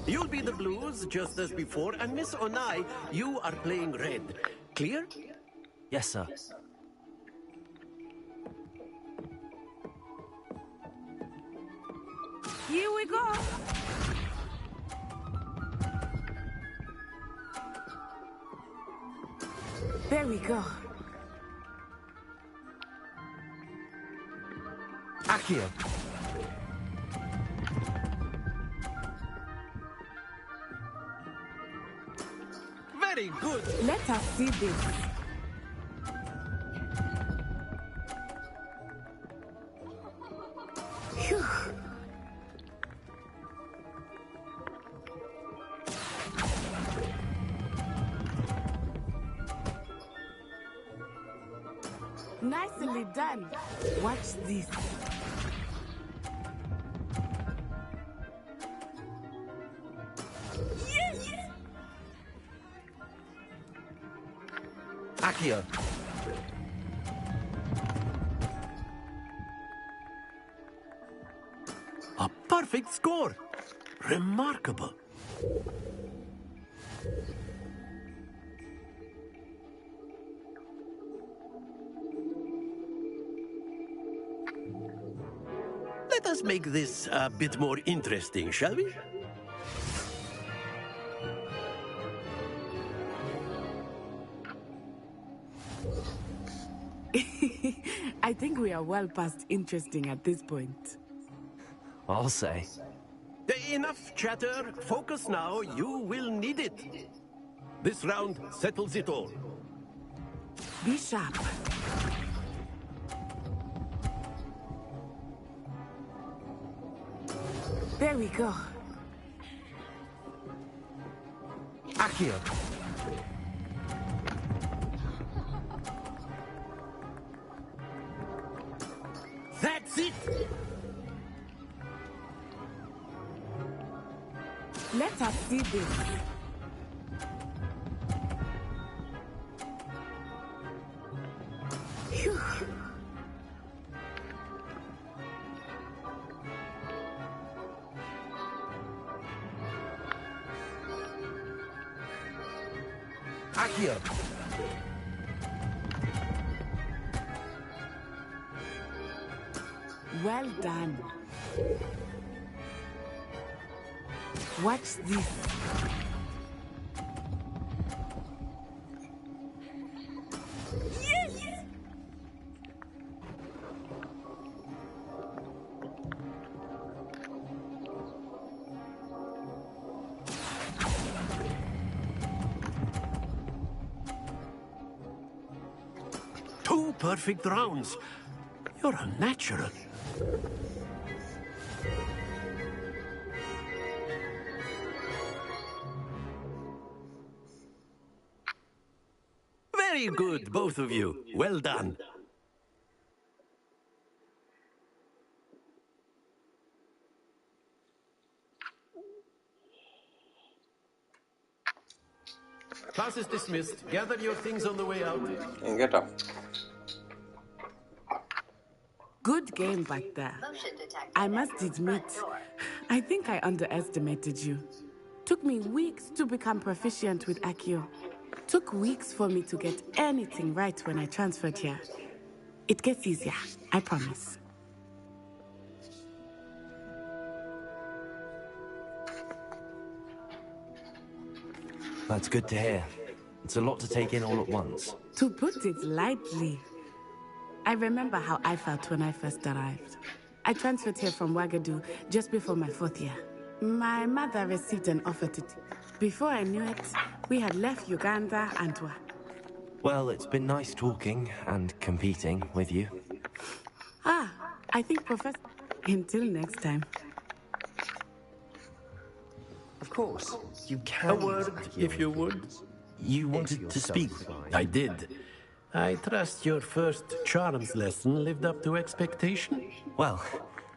You'll be the blues, just as before, and Miss Onai, you are playing red. Clear? Yes, sir. Here we go. There we go. Accio. Very good. Let us see this. Phew. Nicely done. Watch this. Yes! Accio. A perfect score. Remarkable. Let us make this a bit more interesting, shall we? I think we are well past interesting at this point. I'll say. Enough chatter. Focus now. You will need it. This round settles it all. Be sharp. There we go. Accio. That's it! Let us see this. Phew. Accio. Well done. Watch this. Yes! Two perfect rounds. You're a natural. Very good, both of you. Well done. Class is dismissed. Gather your things on the way out. And get up. Good game back there. I must admit, I think I underestimated you. Took me weeks to become proficient with Accio. Took weeks for me to get anything right when I transferred here. It gets easier, I promise. That's good to hear. It's a lot to take in all at once. To put it lightly, I remember how I felt when I first arrived. I transferred here from Wagadu just before my 4th year. My mother received an offer to... Before I knew it, we had left Uganda and were... Well, it's been nice talking and competing with you. I think Professor... Until next time. Of course, you can. A word, if you would. You wanted to speak. I did. I trust your first charms lesson lived up to expectation? Well,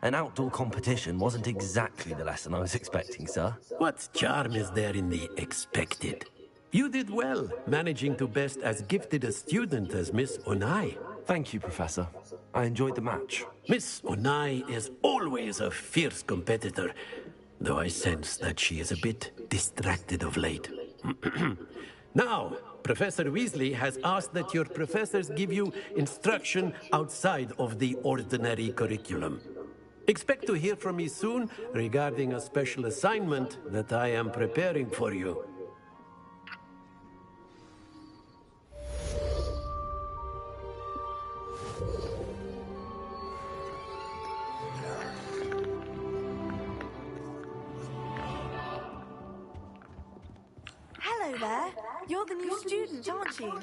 an outdoor competition wasn't exactly the lesson I was expecting, sir. What charm is there in the expected? You did well, managing to best as gifted a student as Miss Onai. Thank you, Professor. I enjoyed the match. Miss Onai is always a fierce competitor, though I sense that she is a bit distracted of late. Now, Professor Weasley has asked that your professors give you instruction outside of the ordinary curriculum. Expect to hear from me soon regarding a special assignment that I am preparing for you. Hello there. You're the new student, aren't you?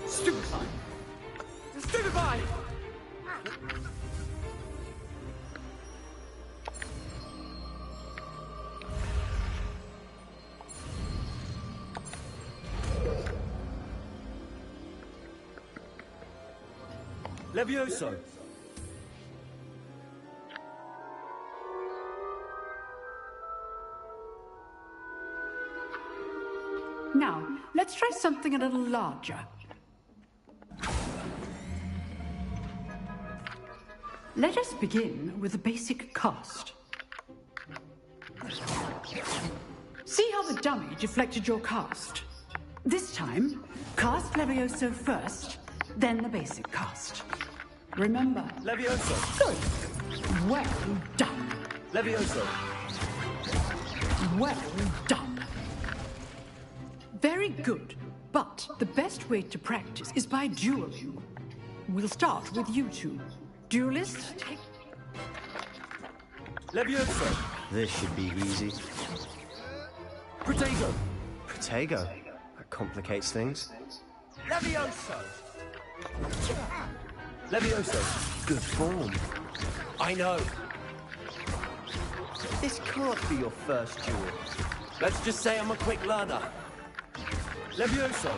Stupefy! Stupefy! Levioso! Now, let's try something a little larger. Let us begin with the basic cast. See how the dummy deflected your cast? This time, cast Levioso first, then the basic cast. Remember. Levioso! Good. Well done. Levioso! Well done. Very good. But the best way to practice is by dueling. We'll start with you two. Duelists, take... Levioso! This should be easy. Protego! Protego? That complicates things. Levioso! Levioso! Good form. I know. This can't be your first duel. Let's just say I'm a quick learner. Levioso!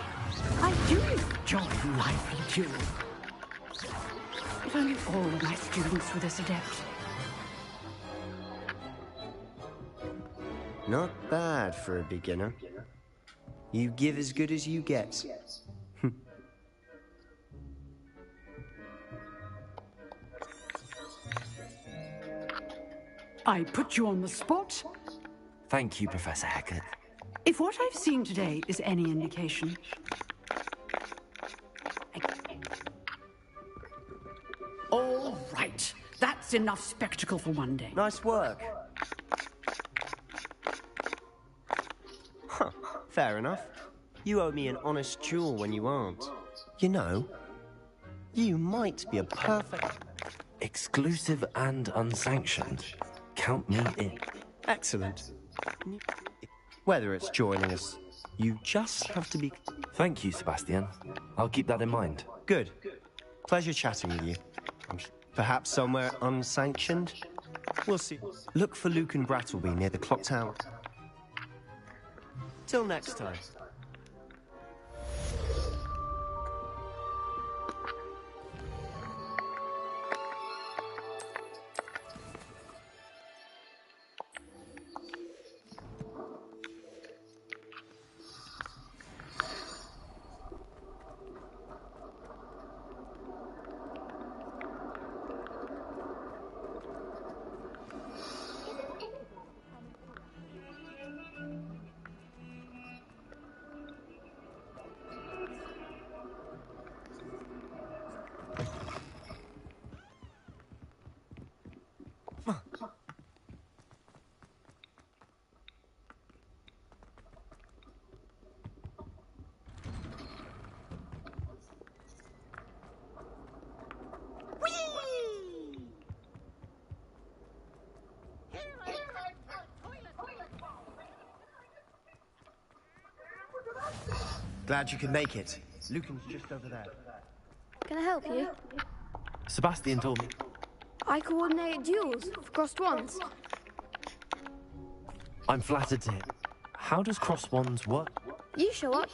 I do enjoy lively duel. If only all of my students were this adept. Not bad for a beginner. You give as good as you get. I put you on the spot. Thank you, Professor Hackett. If what I've seen today is any indication... All right. That's enough spectacle for one day. Nice work. Huh. Fair enough. You owe me an honest duel when you aren't. You know, you might be a perfect... Exclusive and unsanctioned. Count me in. Excellent. Whether it's joining us You just have to be... Thank you, Sebastian. I'll keep that in mind. Good. Pleasure chatting with you. Perhaps somewhere unsanctioned? We'll see. Look for Luke and Brattleby near the clock tower. Till next time. Glad you could make it. Lucan's just over there. Can I help you? Sebastian told me. I coordinate duels for crossed wands. I'm flattered to hear. How does cross wands work? You show up,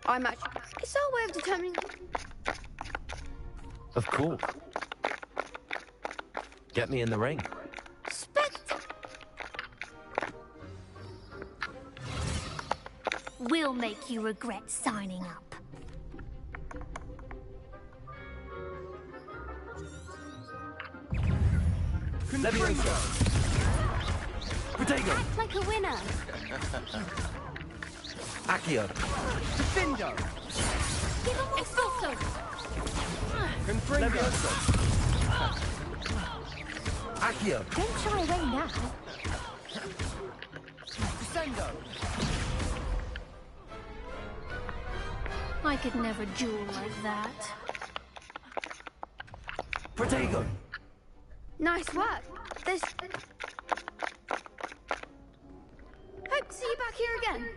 I match. It's our way of determining... Of course. Get me in the ring. We'll make you regret signing up. Levioso! Protego! Act like a winner! Accio! Defendo! Give him Expulso! Levioso! Accio! Don't shy away now. Descendo! I could never duel like that. Protego! Nice work. This... Hope to see you back here again.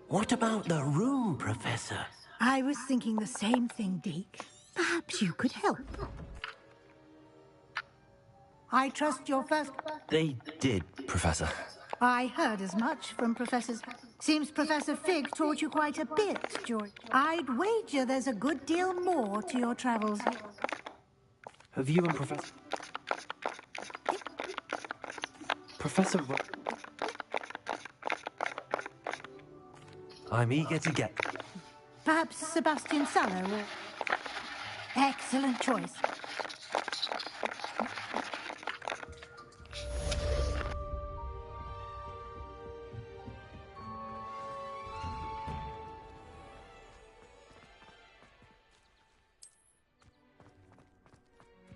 What about the room, Professor? I was thinking the same thing, Deke. Perhaps you could help. I trust your first... They did, Professor. I heard as much from Professors. Seems Professor Fig taught you quite a bit, George. I'd wager there's a good deal more to your travels. Have you and Professor... Professor... I'm eager to get... Perhaps Sebastian Sallow or... Excellent choice.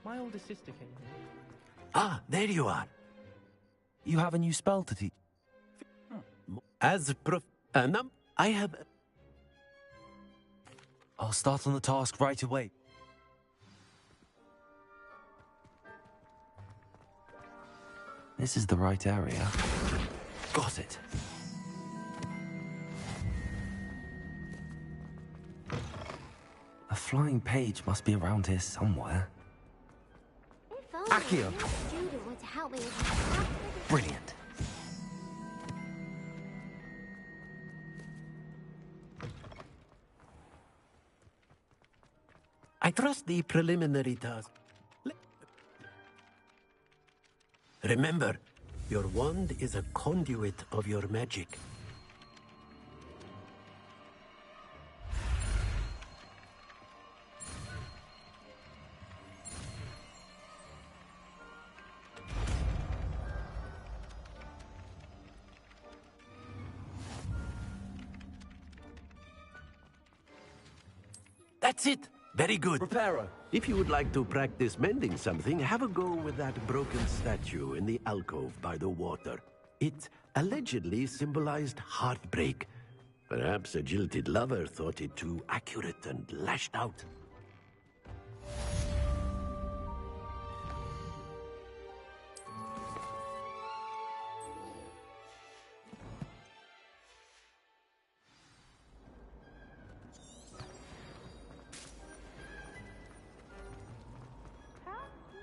My older sister came here. Ah, there you are. You have a new spell to teach. As I have... I'll start on the task right away. This is the right area. Got it. flying page must be around here somewhere. If only Accio. a student were to help me with Brilliant. I trust the preliminary task. Remember, your wand is a conduit of your magic. That's it! Very good. Reparo. If you would like to practice mending something, have a go with that broken statue in the alcove by the water. It allegedly symbolized heartbreak. Perhaps a jilted lover thought it too accurate and lashed out.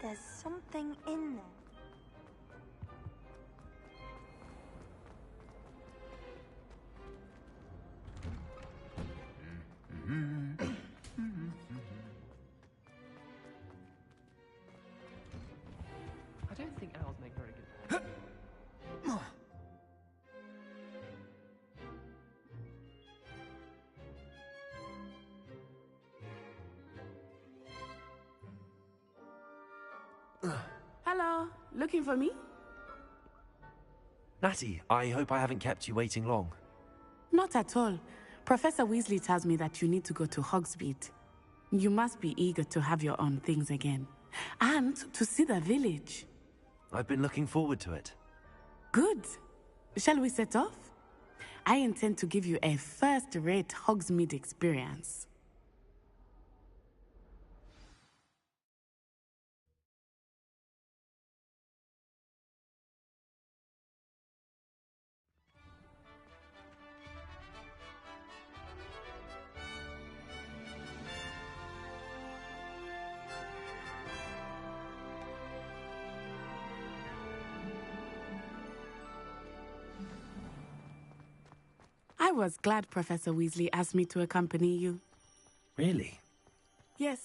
There's something in there. I don't think owls make very good. Hello, looking for me? Natty, I hope I haven't kept you waiting long. Not at all. Professor Weasley tells me that you need to go to Hogsmeade. You must be eager to have your own things again. And to see the village. I've been looking forward to it. Good. Shall we set off? I intend to give you a first-rate Hogsmeade experience. I was glad Professor Weasley asked me to accompany you. Really? Yes,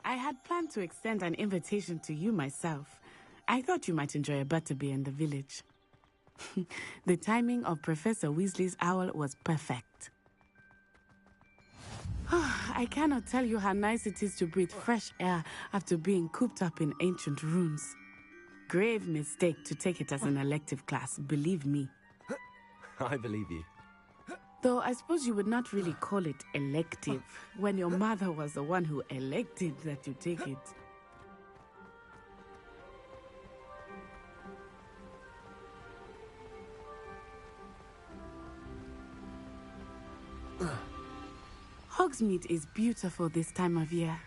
I had planned to extend an invitation to you myself. I thought you might enjoy a butterbeer in the village. The timing of Professor Weasley's owl was perfect. I cannot tell you how nice it is to breathe fresh air after being cooped up in ancient ruins. Grave mistake to take it as an elective class, believe me. I believe you. Though I suppose you would not really call it elective when your mother was the one who elected that you take it. Hogsmeade is beautiful this time of year.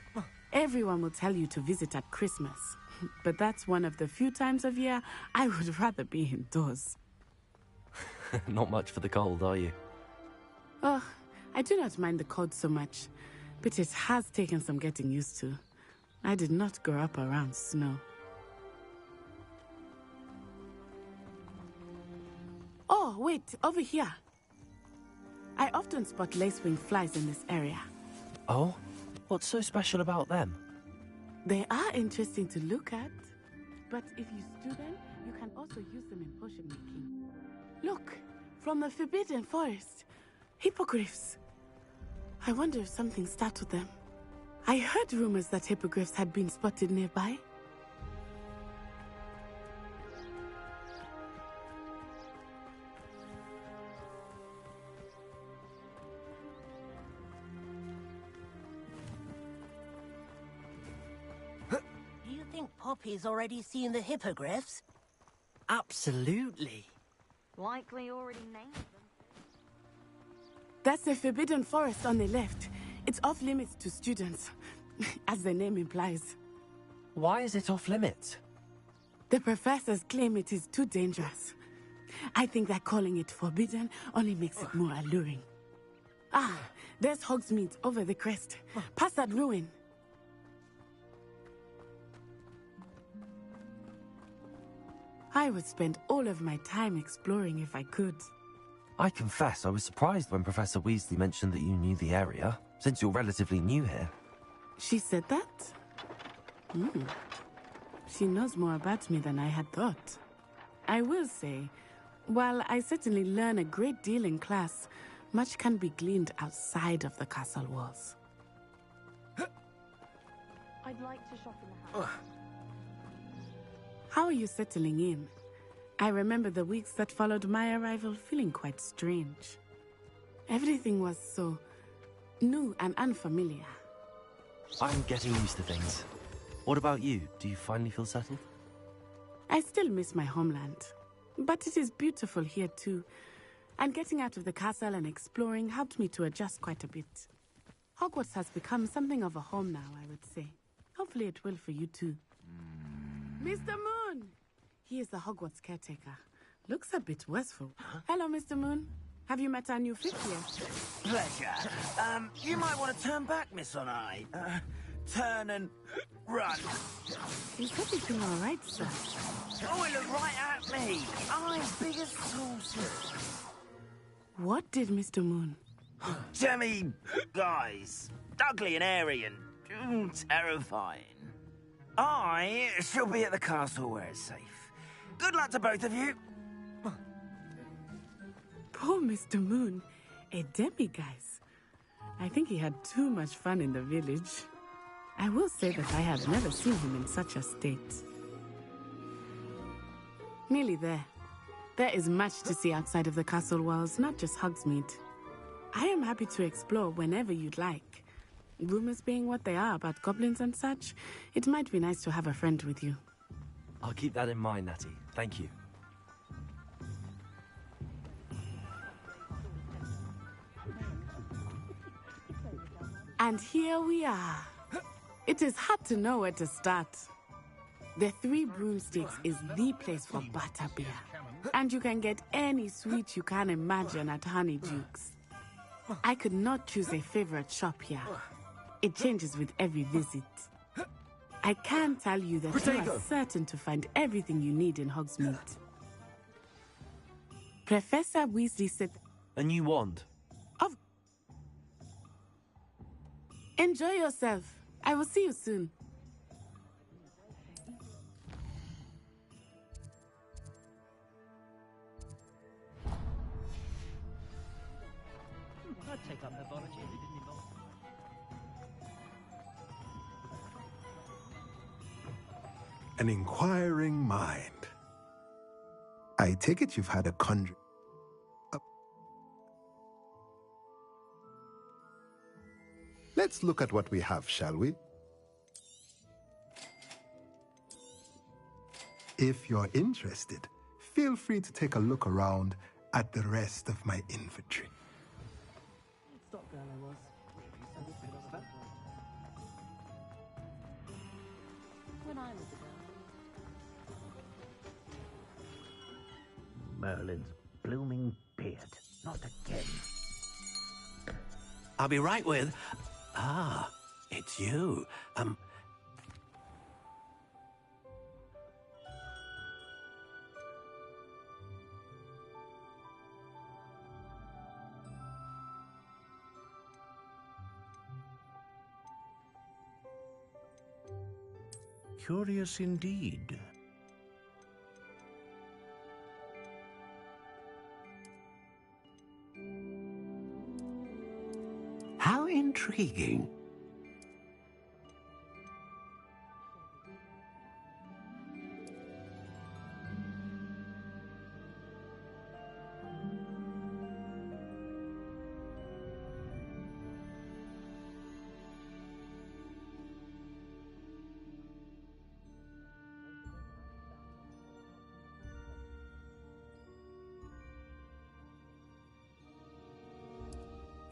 Everyone will tell you to visit at Christmas, but that's one of the few times of year I would rather be indoors. Not much for the cold, are you? Oh, I do not mind the cold so much, but it has taken some getting used to. I did not grow up around snow. Oh, wait, over here. I often spot lacewing flies in this area. Oh? What's so special about them? They are interesting to look at, but if you stew them, you can also use them in potion making. Look, from the Forbidden Forest. Hippogriffs. I wonder if something startled them. I heard rumors that hippogriffs had been spotted nearby. Do you think Poppy's already seen the hippogriffs? Absolutely. Likely already named them. That's the Forbidden Forest on the left. It's off limits to students, as the name implies. Why is it off limits? The professors claim it is too dangerous. I think that calling it forbidden only makes it more alluring. Ah, there's Hogsmeade over the crest. Past that ruin. I would spend all of my time exploring if I could. I confess I was surprised when Professor Weasley mentioned that you knew the area, since you're relatively new here. She said that? She knows more about me than I had thought. I will say, while I certainly learn a great deal in class, much can be gleaned outside of the castle walls. I'd like to shop in the house. How are you settling in? I remember the weeks that followed my arrival feeling quite strange. Everything was so new and unfamiliar. I'm getting used to things. What about you? Do you finally feel settled? I still miss my homeland, but it is beautiful here too. And getting out of the castle and exploring helped me to adjust quite a bit. Hogwarts has become something of a home now, I would say. Hopefully it will for you too. Mr. Moon! He is the Hogwarts caretaker. Looks a bit wistful. Hello, Mr. Moon. Have you met our new fifth year? Pleasure. You might want to turn back, Miss Onai. Turn and run. Is everything all right, sir? Oh, it looked right at me. Eyes big as saucers. What did Mr. Moon? Demi guys. Ugly and airy and terrifying. I shall be at the castle where it's safe. Good luck to both of you. Poor Mr. Moon. A demiguise. I think he had too much fun in the village. I will say that I have never seen him in such a state. Nearly there. There is much to see outside of the castle walls, not just Hogsmeade. I am happy to explore whenever you'd like. Rumors being what they are about goblins and such, it might be nice to have a friend with you. I'll keep that in mind, Natty. Thank you. And here we are. It is hard to know where to start. The Three Broomsticks is the place for butterbeer. And you can get any sweet you can imagine at Honeydukes. I could not choose a favorite shop here. It changes with every visit. I can tell you that you are certain to find everything you need in Hogsmeade. Professor Weasley said... A new wand. Enjoy yourself. I will see you soon. I'd take up herbology if it didn't involve. An inquiring mind. I take it you've had a conjure. Let's look at what we have, shall we? If you're interested, feel free to take a look around at the rest of my inventory. Stop girl I was. When I was a girl. Merlin's blooming beard. Not again. I'll be right with... Ah, it's you. Curious indeed. How intriguing.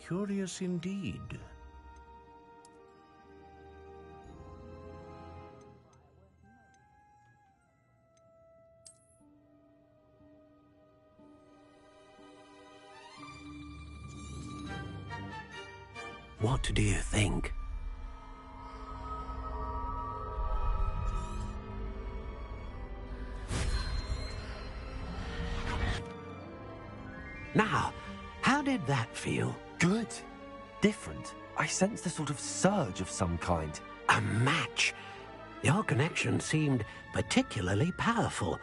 Curious indeed. What do you think? Now, how did that feel? Good. Different. I sensed a sort of surge of some kind. A match. Your connection seemed particularly powerful.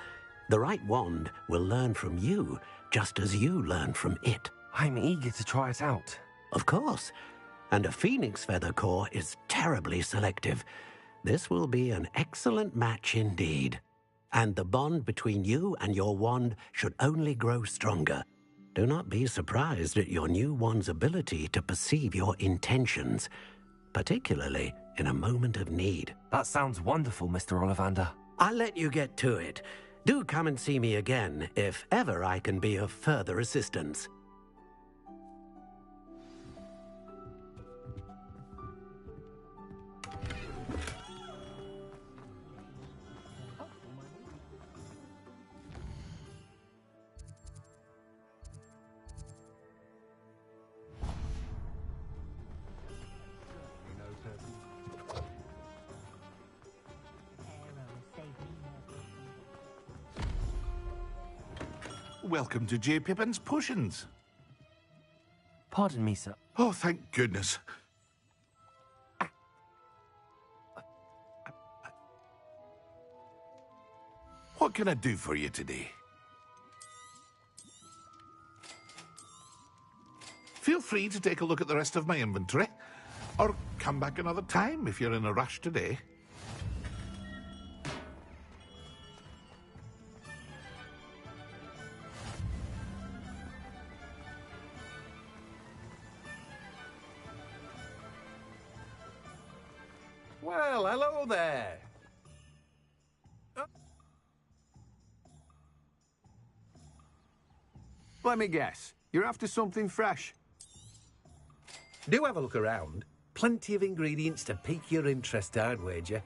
The right wand will learn from you, just as you learn from it. I'm eager to try it out. Of course. And a phoenix feather core is terribly selective. This will be an excellent match indeed. And the bond between you and your wand should only grow stronger. Do not be surprised at your new wand's ability to perceive your intentions, particularly in a moment of need. That sounds wonderful, Mr. Ollivander. I'll let you get to it. Do come and see me again if ever I can be of further assistance. Welcome to J. Pippin's Potions. Pardon me, sir. Oh, thank goodness. What can I do for you today? Feel free to take a look at the rest of my inventory, or come back another time if you're in a rush today. Well, hello there. Let me guess. You're after something fresh. Do have a look around. Plenty of ingredients to pique your interest, I'd wager.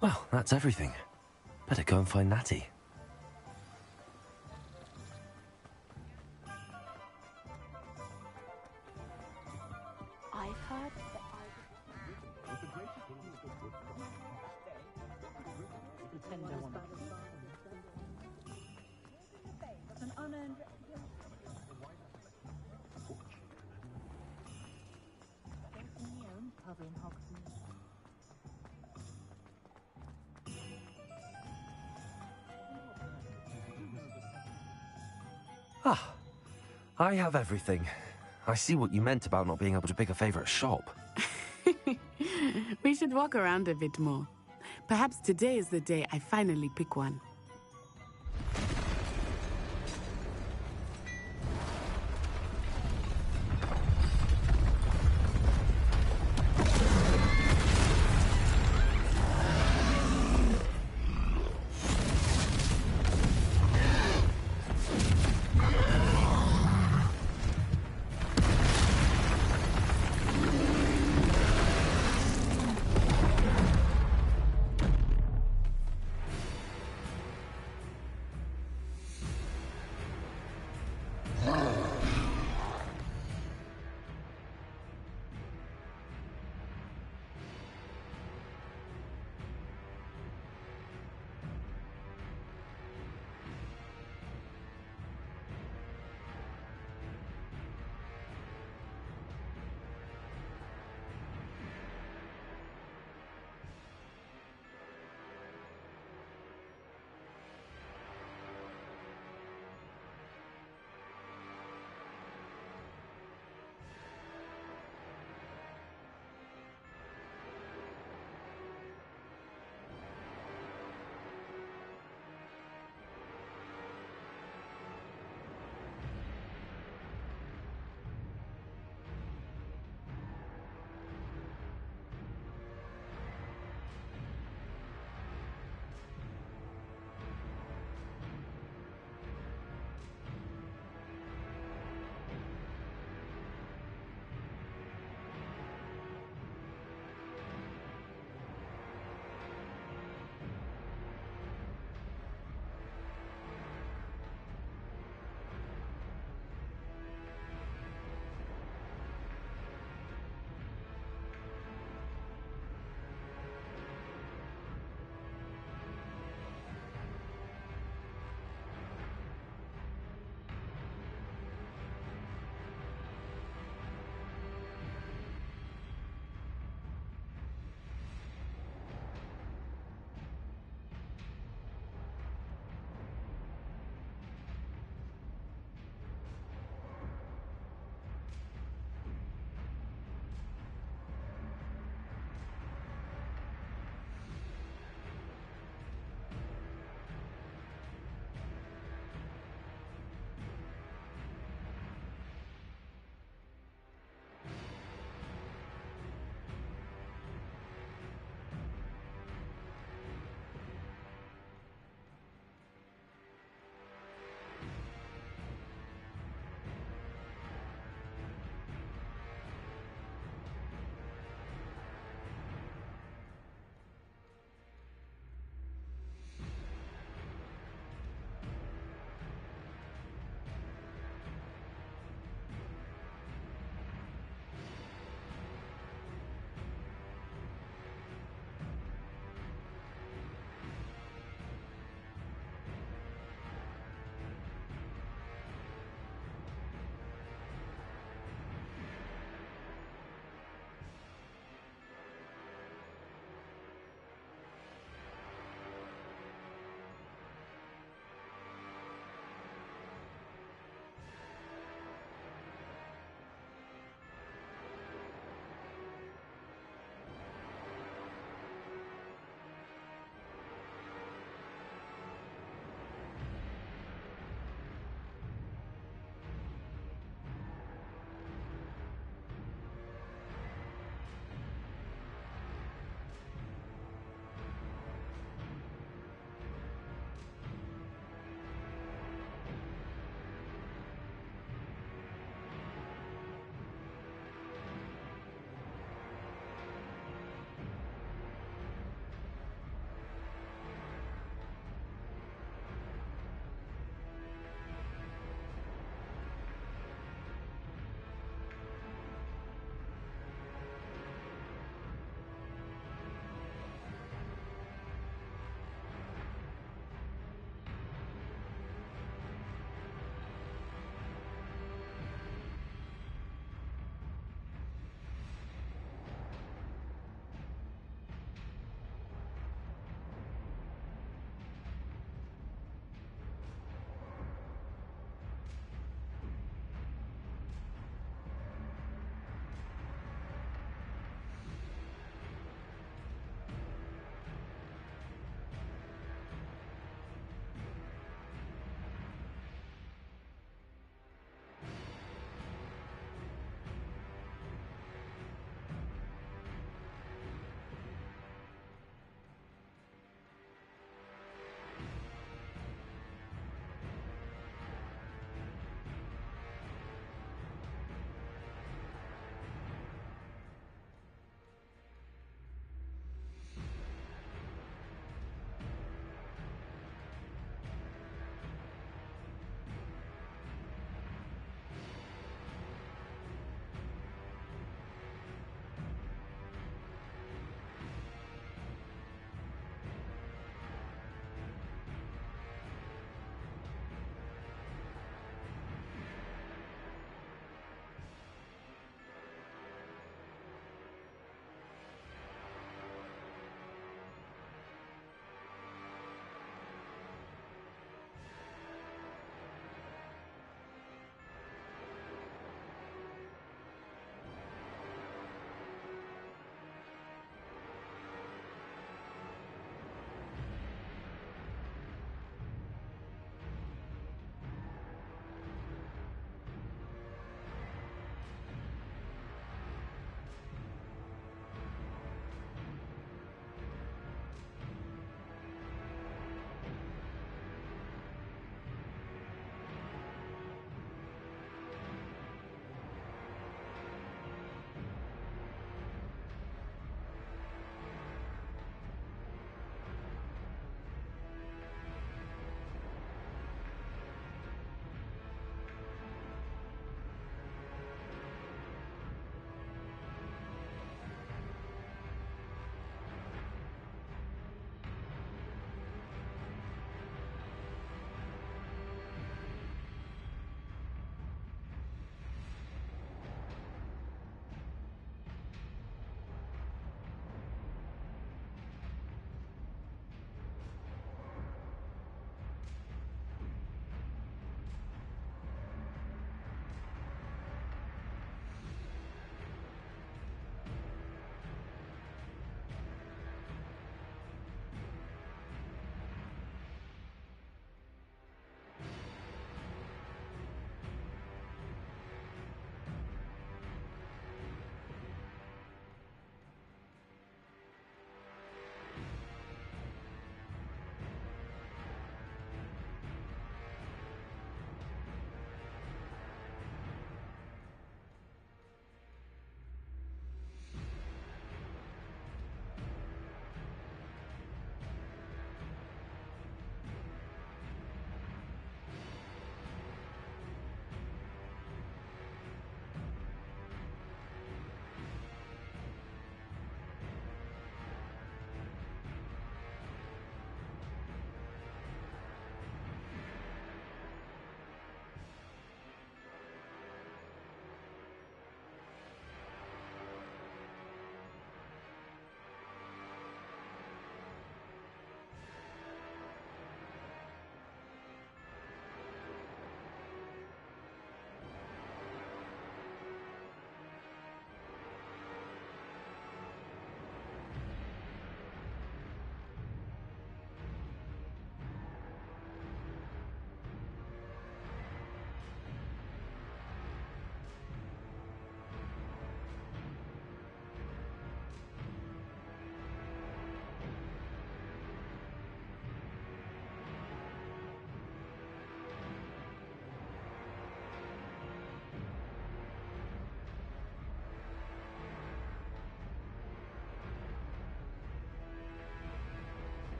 Well, that's everything. Better go and find Natty. I've heard An unearned Ah, I have everything. I see what you meant about not being able to pick a favorite shop. We should walk around a bit more. Perhaps today is the day I finally pick one.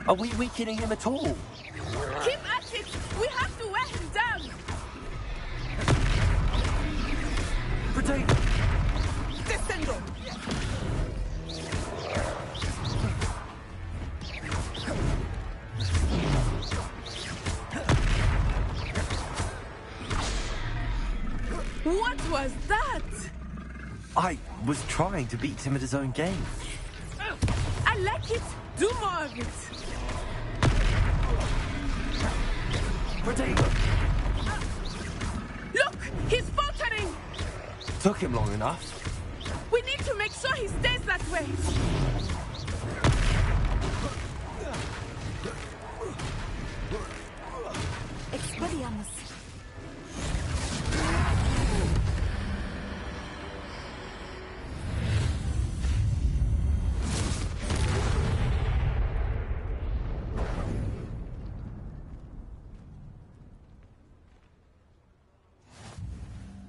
Are we weakening him at all? Keep at it! We have to wear him down! Potato! Descendo! What was that? I was trying to beat him at his own game. I like it. Do more of it. Potato! Look! He's faltering! Took him long enough. We need to make sure he stays that way. Expelliarmus.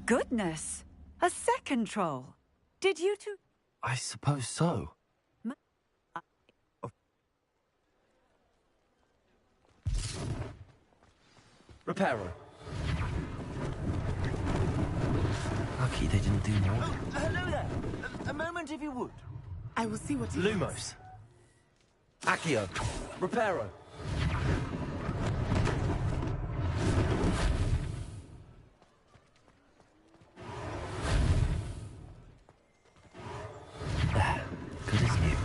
Goodness! A second troll. Did you two... I suppose so. Reparo. Lucky they didn't do more. Hello there. A moment if you would. I will see what he Lumos. Accio. Reparo. Good as new.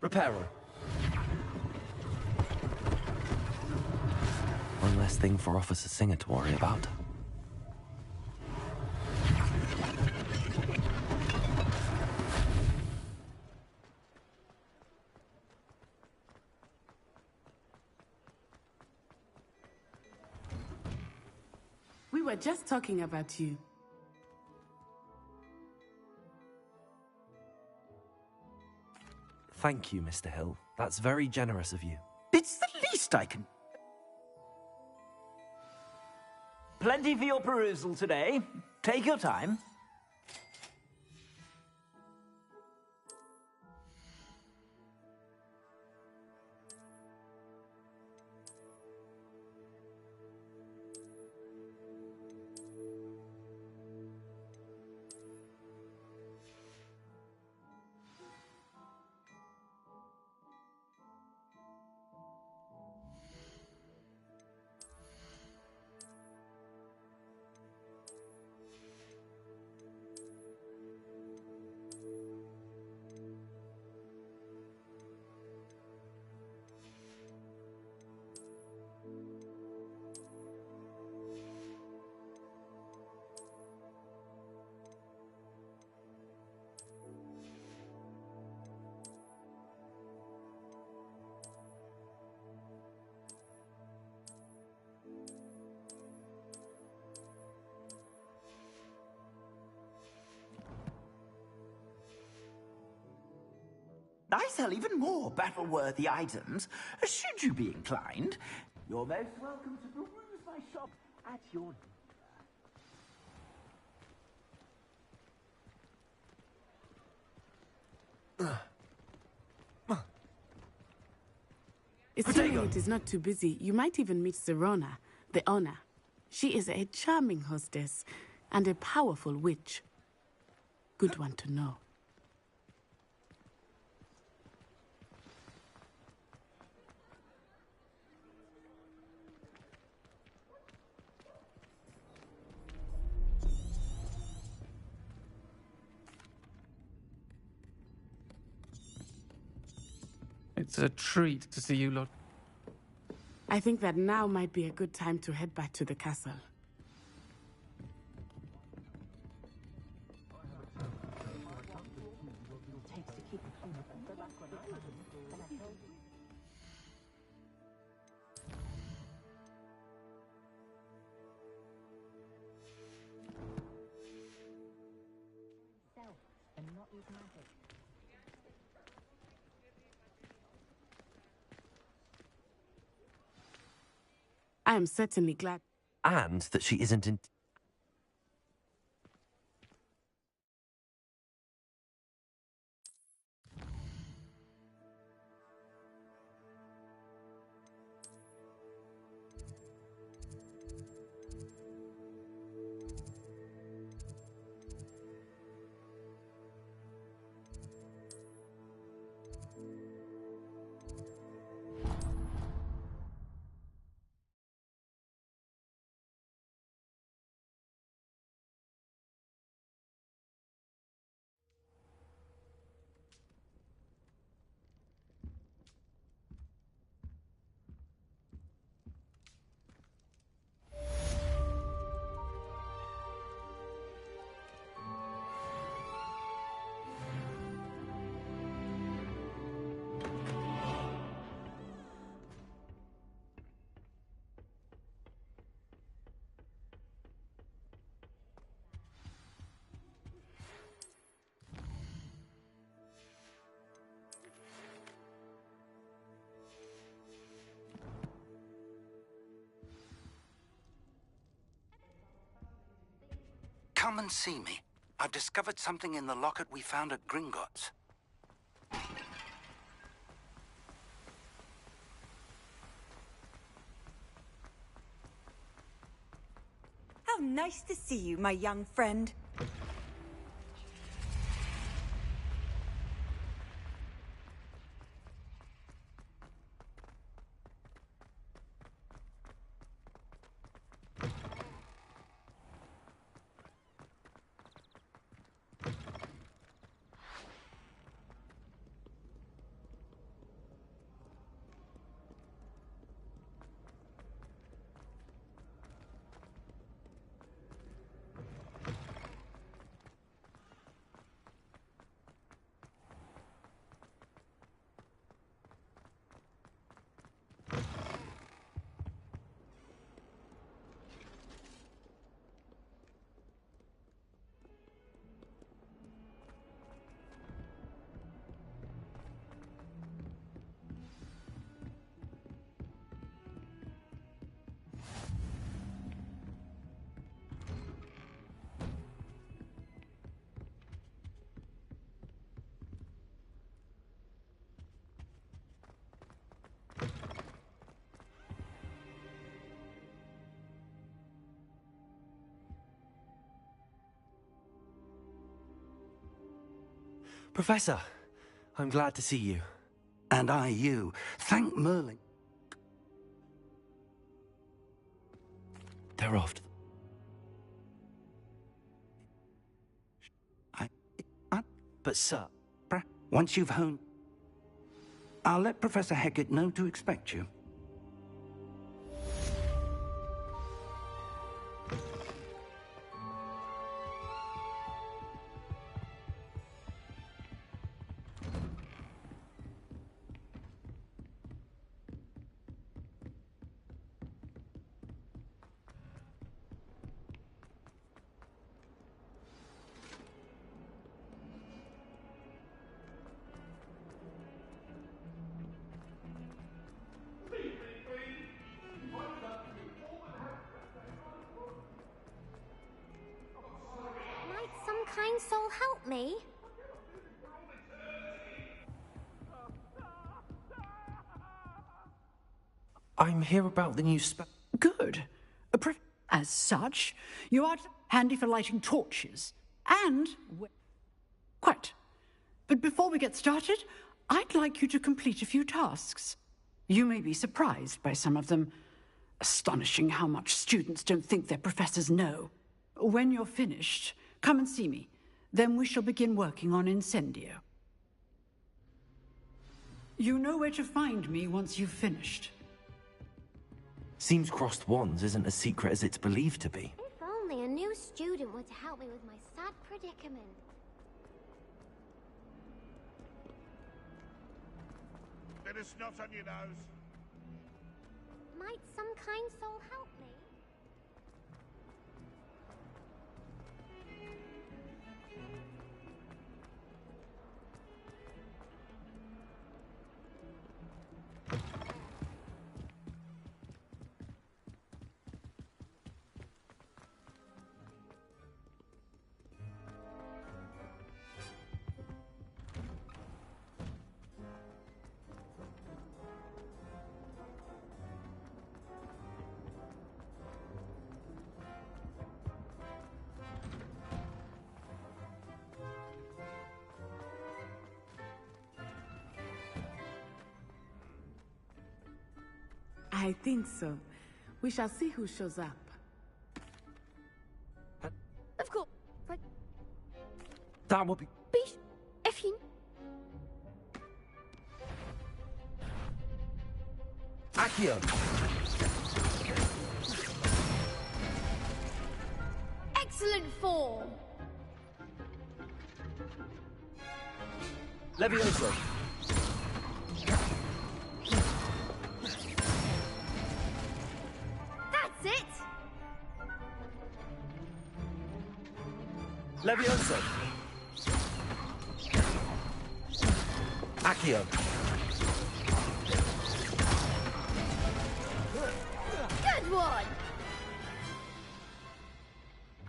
Reparo. One less thing for Officer Singer to worry about. We were just talking about you. Thank you, Mr. Hill. That's very generous of you. It's the least I can... Plenty for your perusal today. Take your time. I sell even more battle-worthy items, should you be inclined. You're most welcome to peruse my shop at your Assuming it is not too busy, you might even meet Serona, the owner. She is a charming hostess and a powerful witch. Good one to know. It's a treat to see you lot. I think that now might be a good time to head back to the castle. I am certainly glad. And that she isn't in... Come and see me. I've discovered something in the locket we found at Gringotts. How nice to see you, my young friend. Professor, I'm glad to see you. And I you. Thank Merlin. They're off. But sir, once you've honed... I'll let Professor Hecat know to expect you. Might some kind soul help me? I'm here about the new Good. As such, you are handy for lighting torches. And... Quite. But before we get started, I'd like you to complete a few tasks. You may be surprised by some of them. Astonishing how much students don't think their professors know. When you're finished, come and see me. Then we shall begin working on Incendio. You know where to find me once you've finished. Seems crossed wands isn't as secret as it's believed to be. If only a new student were to help me with my sad predicament. Bit of snot on your nose. Might some kind soul help me? I think so. We shall see who shows up. Of course. But That would be... if you... Accio! Excellent form! Levioso! That's it! Levioso! Accio! Good one!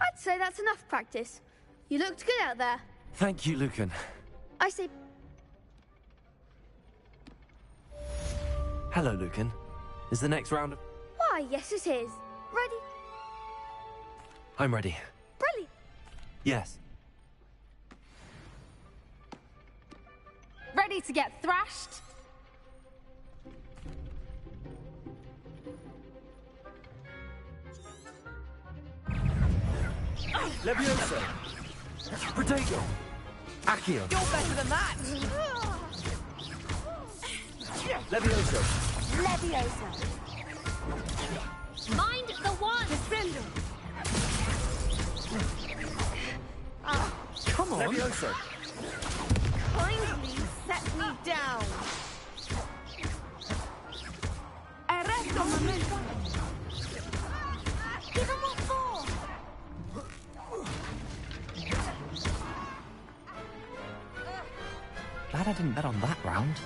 I'd say that's enough practice. You looked good out there. Thank you, Lucan. I say... Hello, Lucan. Is the next round of... Why, yes it is. Ready? I'm ready. Brilliant! Yes. Ready to get thrashed? Levioso! Protego! Accio! You're better than that! Levioso! Leviosa! Mind the one! Defender! Come on! Levioso! Kindly set me down! Arresto momento! Give him what for! Glad I didn't bet on that round.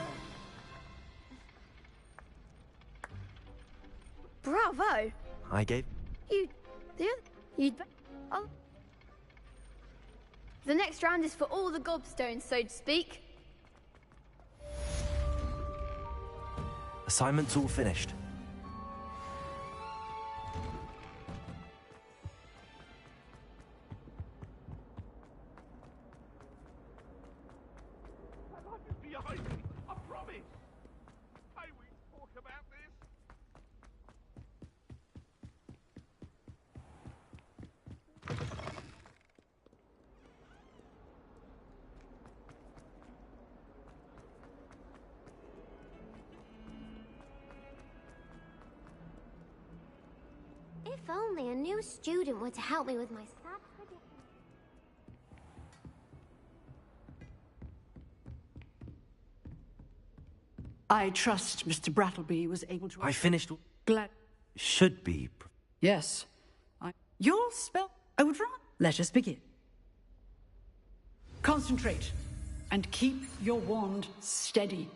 Bravo! I gave... Oh. The next round is for all the gobstones, so to speak. Assignment's all finished. Behind me, I promise. May we talk about this? If only a new student were to help me with my sad predicament. I trust Mr. Brattleby was able to... I finished... Glad... Should be... Yes. You'll spell... I would rather... Let us begin. Concentrate. And keep your wand steady.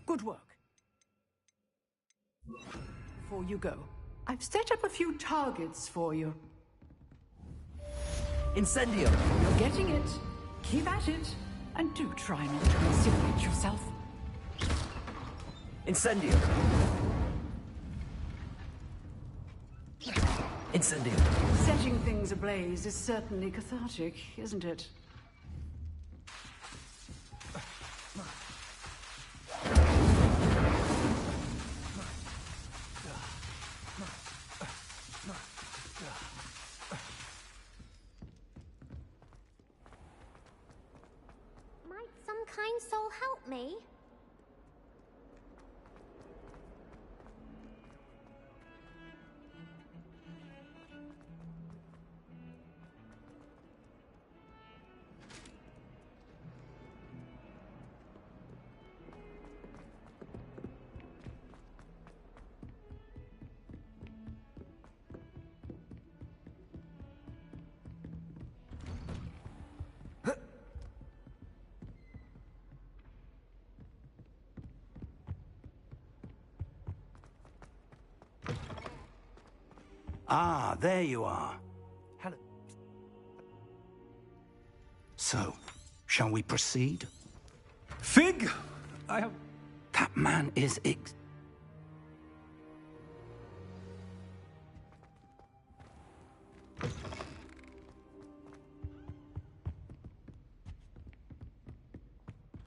Good work. Before you go, I've set up a few targets for you. Incendio! You're getting it. Keep at it. And do try not to incinerate yourself. Incendio! Incendio! Setting things ablaze is certainly cathartic, isn't it? Might some kind soul help me? Ah, there you are. Hello. So, shall we proceed? Fig! I have... That man is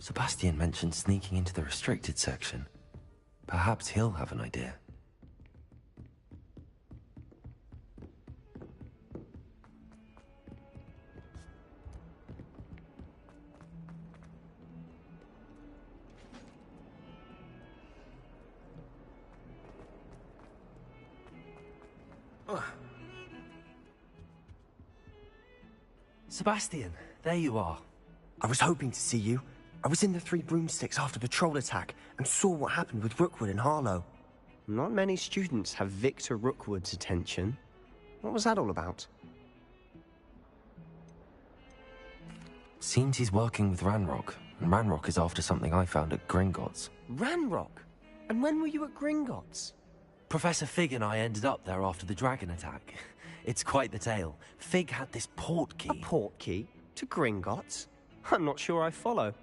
Sebastian mentioned sneaking into the restricted section. Perhaps he'll have an idea. Sebastian, there you are. I was hoping to see you. I was in the Three Broomsticks after the troll attack and saw what happened with Rookwood and Harlow. Not many students have Victor Rookwood's attention. What was that all about? Seems he's working with Ranrock, and Ranrock is after something I found at Gringotts. Ranrock? And when were you at Gringotts? Professor Fig and I ended up there after the dragon attack. It's quite the tale. Fig had this port key. A port key? To Gringotts? I'm not sure I follow.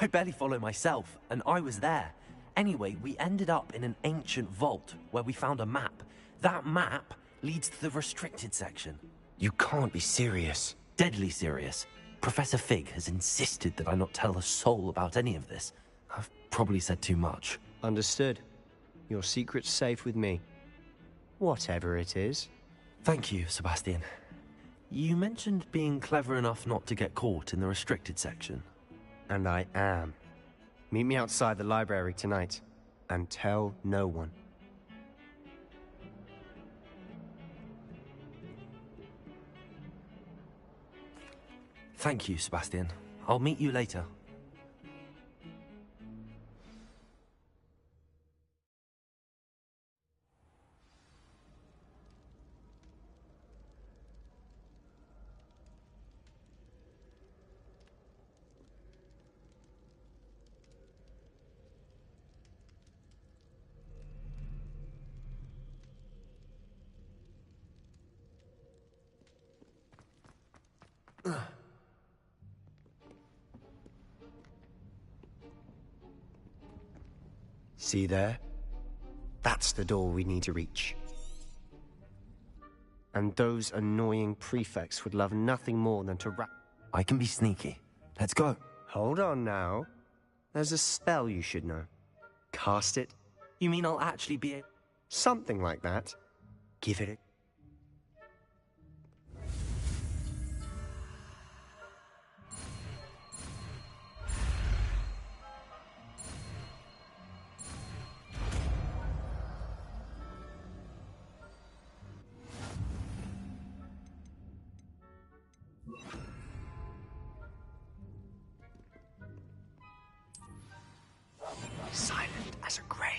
I barely follow myself, and I was there. Anyway, we ended up in an ancient vault where we found a map. That map leads to the restricted section. You can't be serious. Deadly serious. Professor Fig has insisted that I not tell a soul about any of this. I've probably said too much. Understood. Your secret's safe with me. Whatever it is. Thank you, Sebastian. You mentioned being clever enough not to get caught in the restricted section. And I am. Meet me outside the library tonight, and tell no one. Thank you, Sebastian. I'll meet you later. See there? That's the door we need to reach. And those annoying prefects would love nothing more than to I can be sneaky. Let's go. Hold on now. There's a spell you should know. Cast it. You mean I'll actually be able... Something like that. Give it a... Silent as a grave.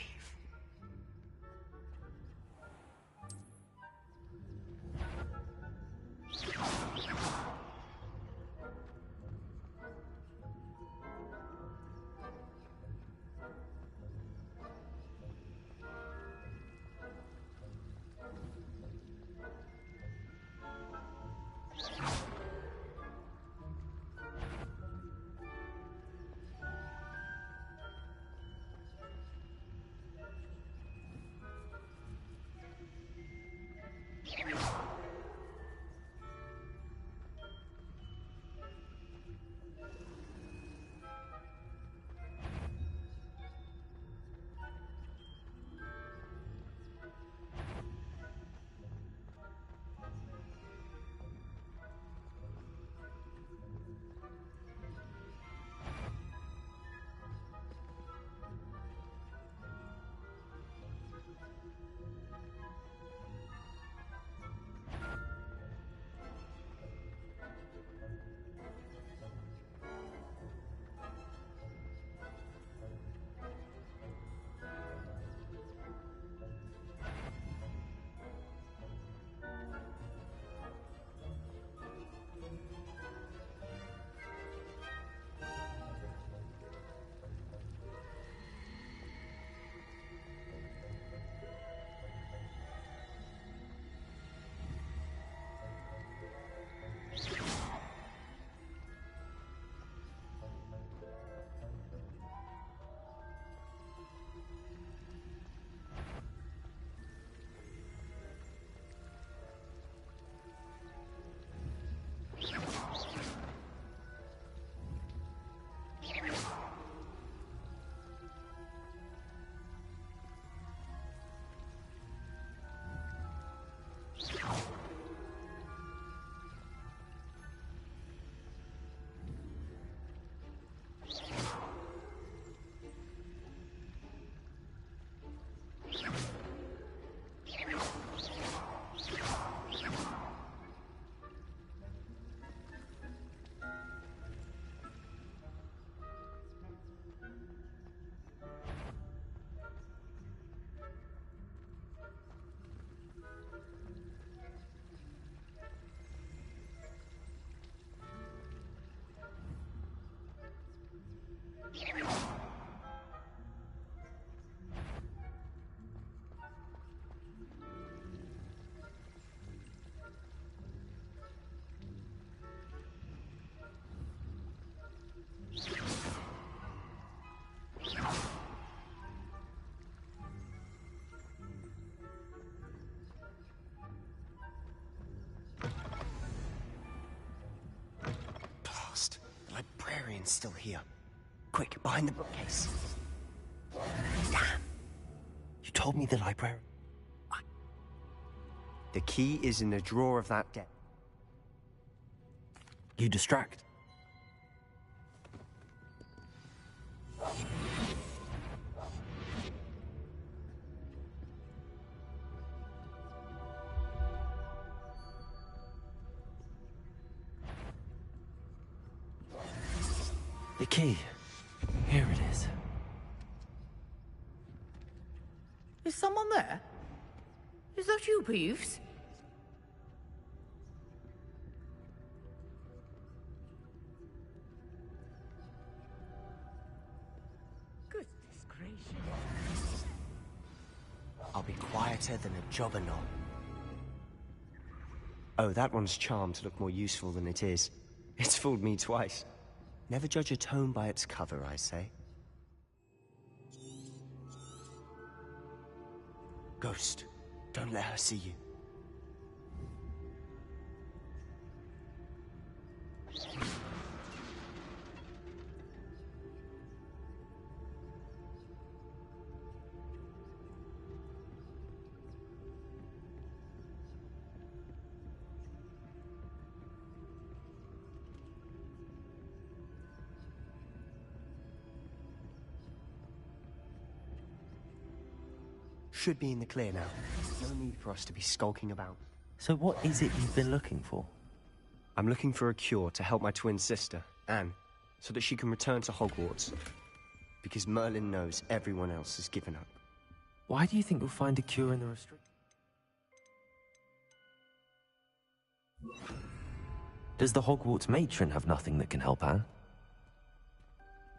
librarian's still here. Quick, behind the bookcase. Damn. You told me the librarian... The key is in the drawer of that desk. You distract. The key. Here it is. Is someone there? Is that you, Peeves? Goodness gracious. I'll be quieter than a jobberknoll. Oh, that one's charmed to look more useful than it is. It's fooled me twice. Never judge a tome by its cover, I say. Ghost, don't let her see you. Should be in the clear now. No need for us to be skulking about. So what is it you've been looking for? I'm looking for a cure to help my twin sister, Anne, so that she can return to Hogwarts. Because Merlin knows everyone else has given up. Why do you think you'll find a cure in the restrict? Does the Hogwarts matron have nothing that can help Anne?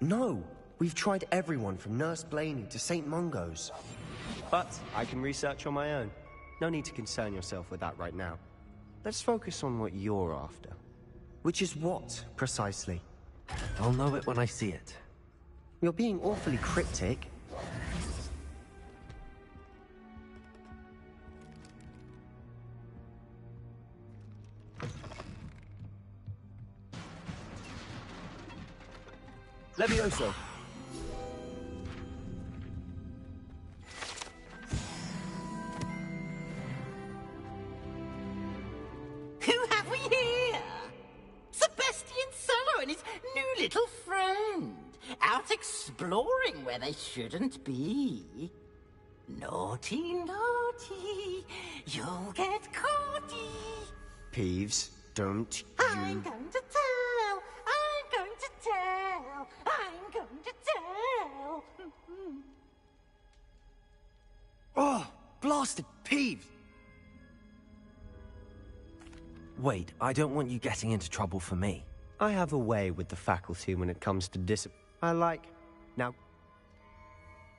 No! We've tried everyone from Nurse Blaney to St. Mungo's. But I can research on my own. No need to concern yourself with that right now. Let's focus on what you're after. Which is what, precisely? I'll know it when I see it. You're being awfully cryptic. Levioso! Who have we here? Sebastian Solo and his new little friend. Out exploring where they shouldn't be. Naughty, naughty. You'll get caughty. Peeves, don't I'm going to tell. I'm going to tell. I'm going to tell. Oh, blasted Peeves! Wait, I don't want you getting into trouble for me. I have a way with the faculty when it comes to discipline.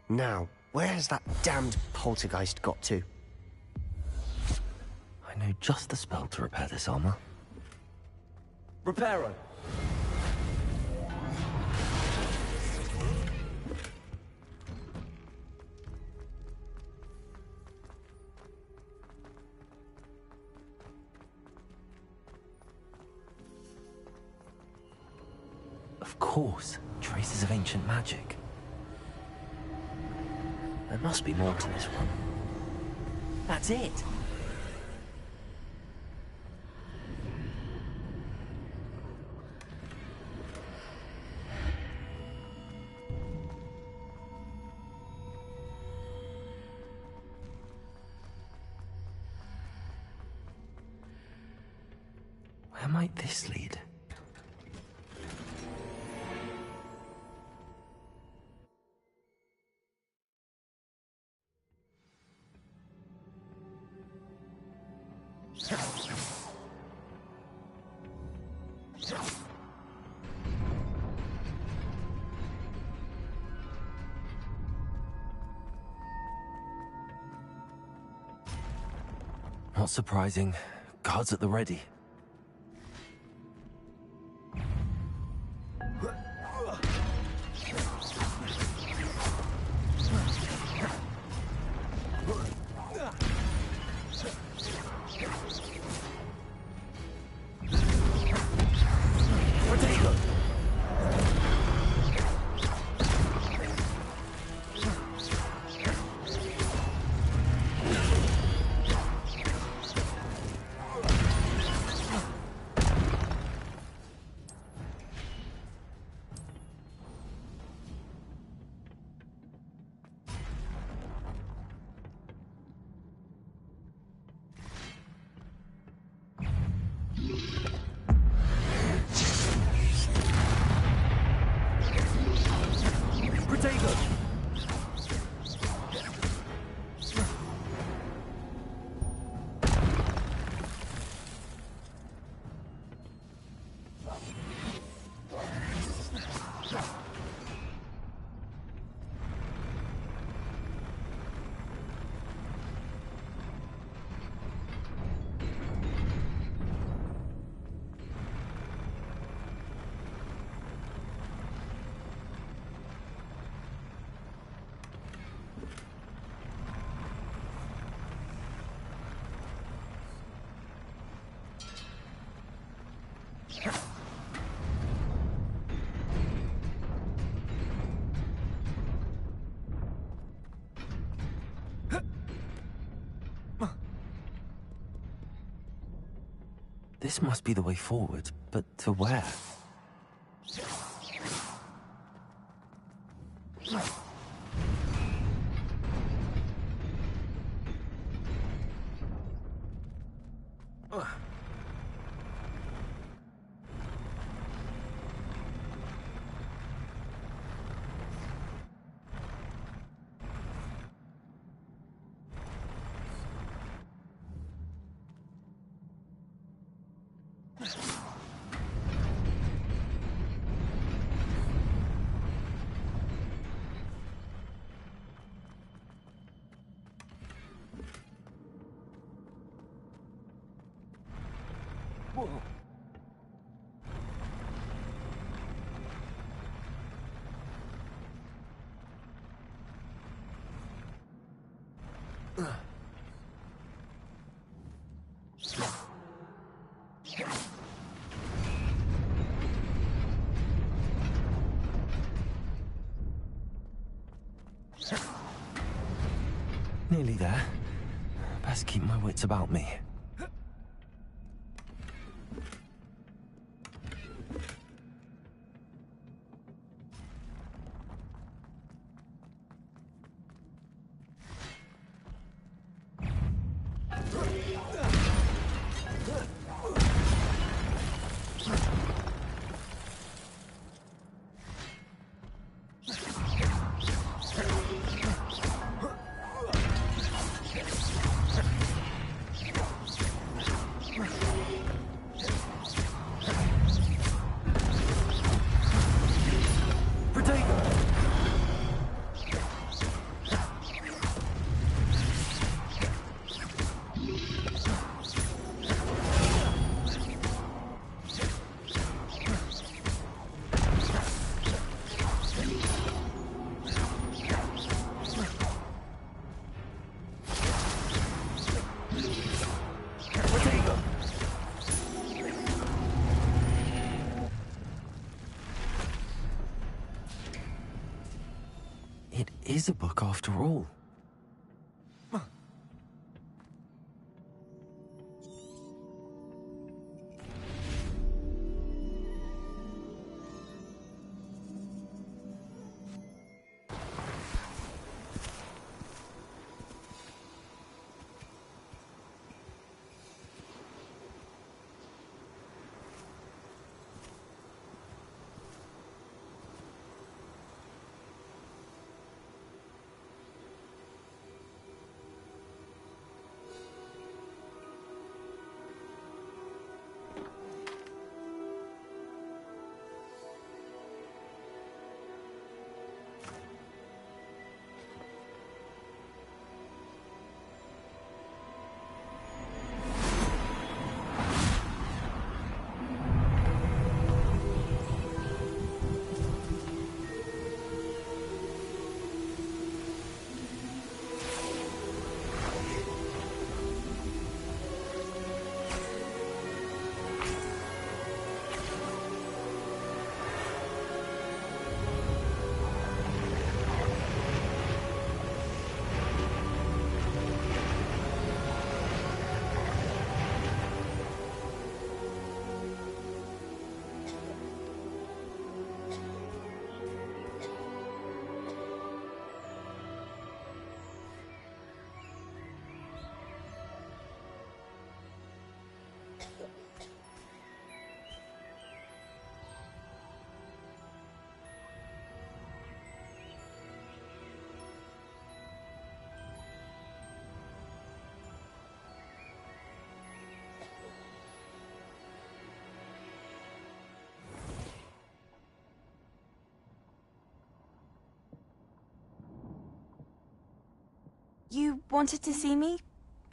Now, where's that damned poltergeist got to? I know just the spell to repair this armor. Reparo! Of course, traces of ancient magic. There must be more to this one. That's it! Where might this lead? Not surprising. Guards at the ready. This must be the way forward, but to where? Whoa. Nearly there. Best keep my wits about me. It is a book after all. You wanted to see me?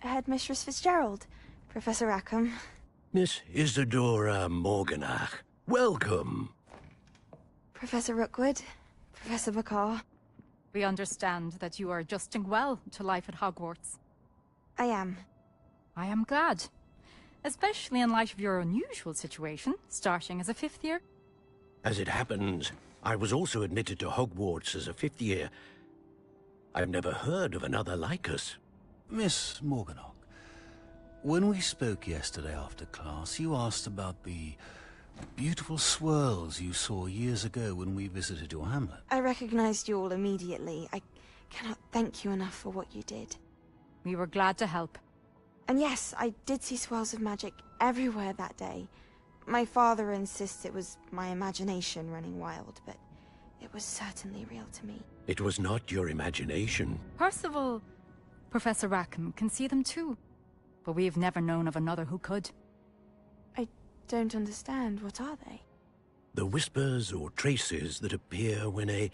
Headmistress Fitzgerald, Professor Rackham. Miss Isadora Morganach, welcome. Professor Rookwood, Professor Bakar. We understand that you are adjusting well to life at Hogwarts. I am. I am glad. Especially in light of your unusual situation, starting as a 5th year. As it happens, I was also admitted to Hogwarts as a 5th year. I've never heard of another like us. Miss Morganach, when we spoke yesterday after class, you asked about the beautiful swirls you saw years ago when we visited your hamlet. I recognized you all immediately. I cannot thank you enough for what you did. We were glad to help. And yes, I did see swirls of magic everywhere that day. My father insists it was my imagination running wild, but it was certainly real to me. It was not your imagination. Percival, Professor Rackham can see them too. But we've never known of another who could. I don't understand. What are they? The whispers or traces that appear when a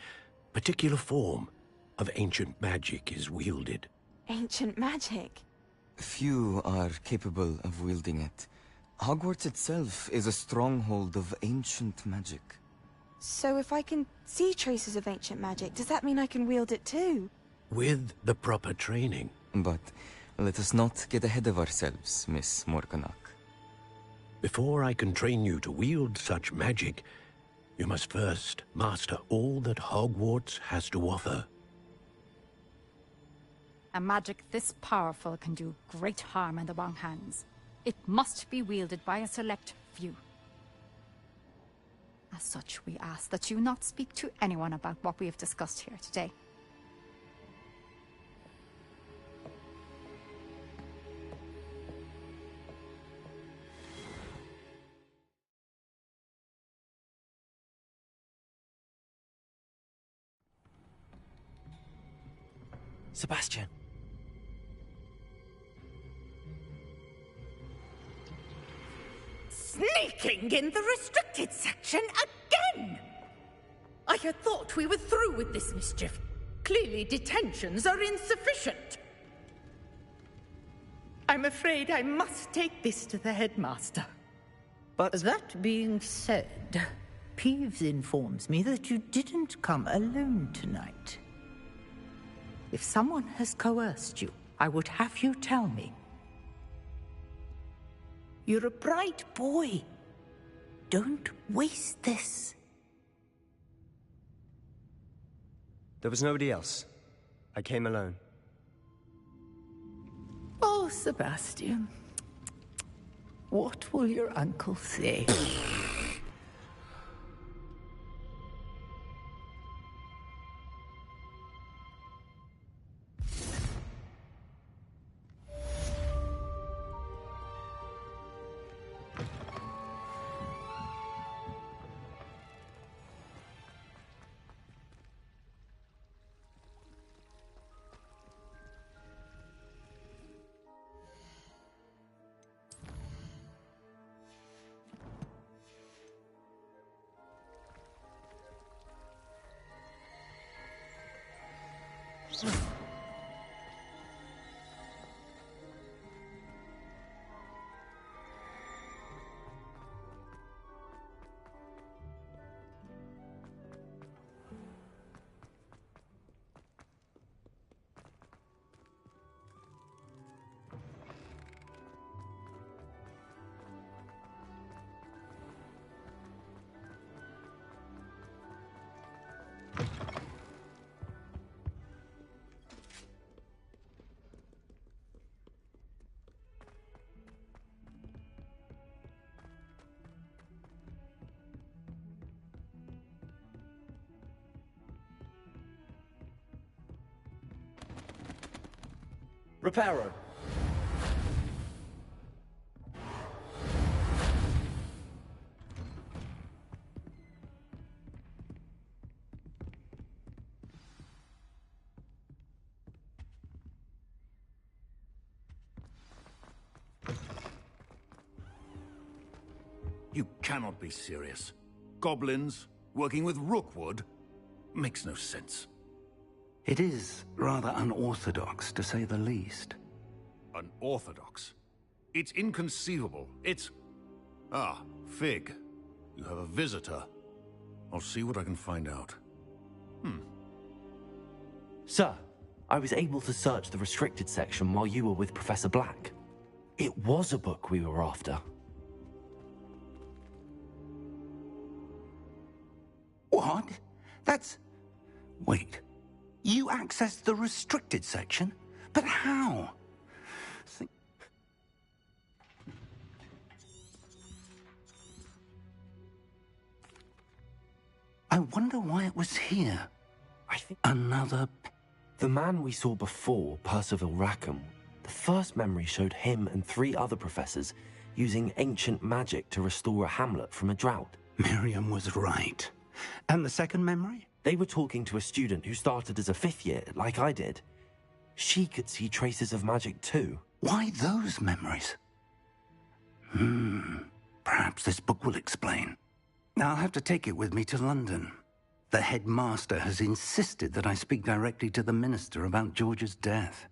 particular form of ancient magic is wielded. Ancient magic? Few are capable of wielding it. Hogwarts itself is a stronghold of ancient magic. So if I can see traces of ancient magic, does that mean I can wield it too? With the proper training. But let us not get ahead of ourselves, Miss Morganach. Before I can train you to wield such magic, you must first master all that Hogwarts has to offer. A magic this powerful can do great harm in the wrong hands. It must be wielded by a select few. As such, we ask that you not speak to anyone about what we have discussed here today. Sebastian. Sneaking in the restricted section again! I had thought we were through with this mischief. Clearly detentions are insufficient. I'm afraid I must take this to the headmaster. But that being said, Peeves informs me that you didn't come alone tonight. If someone has coerced you, I would have you tell me. You're a bright boy. Don't waste this. There was nobody else. I came alone. Oh, Sebastian. What will your uncle say? Reparo. You cannot be serious. Goblins working with Rookwood makes no sense. It is rather unorthodox, to say the least. Unorthodox? It's inconceivable. It's... Ah, Fig. You have a visitor. I'll see what I can find out. Sir, I was able to search the restricted section while you were with Professor Black. It was a book we were after. What? That's... Wait. You accessed the restricted section? But how? I wonder why it was here. I think... Another... The man we saw before, Percival Rackham, the first memory showed him and 3 other professors using ancient magic to restore a hamlet from a drought. Miriam was right. And the second memory? They were talking to a student who started as a 5th year, like I did. She could see traces of magic too. Why those memories? Perhaps this book will explain. I'll have to take it with me to London. The headmaster has insisted that I speak directly to the minister about George's death.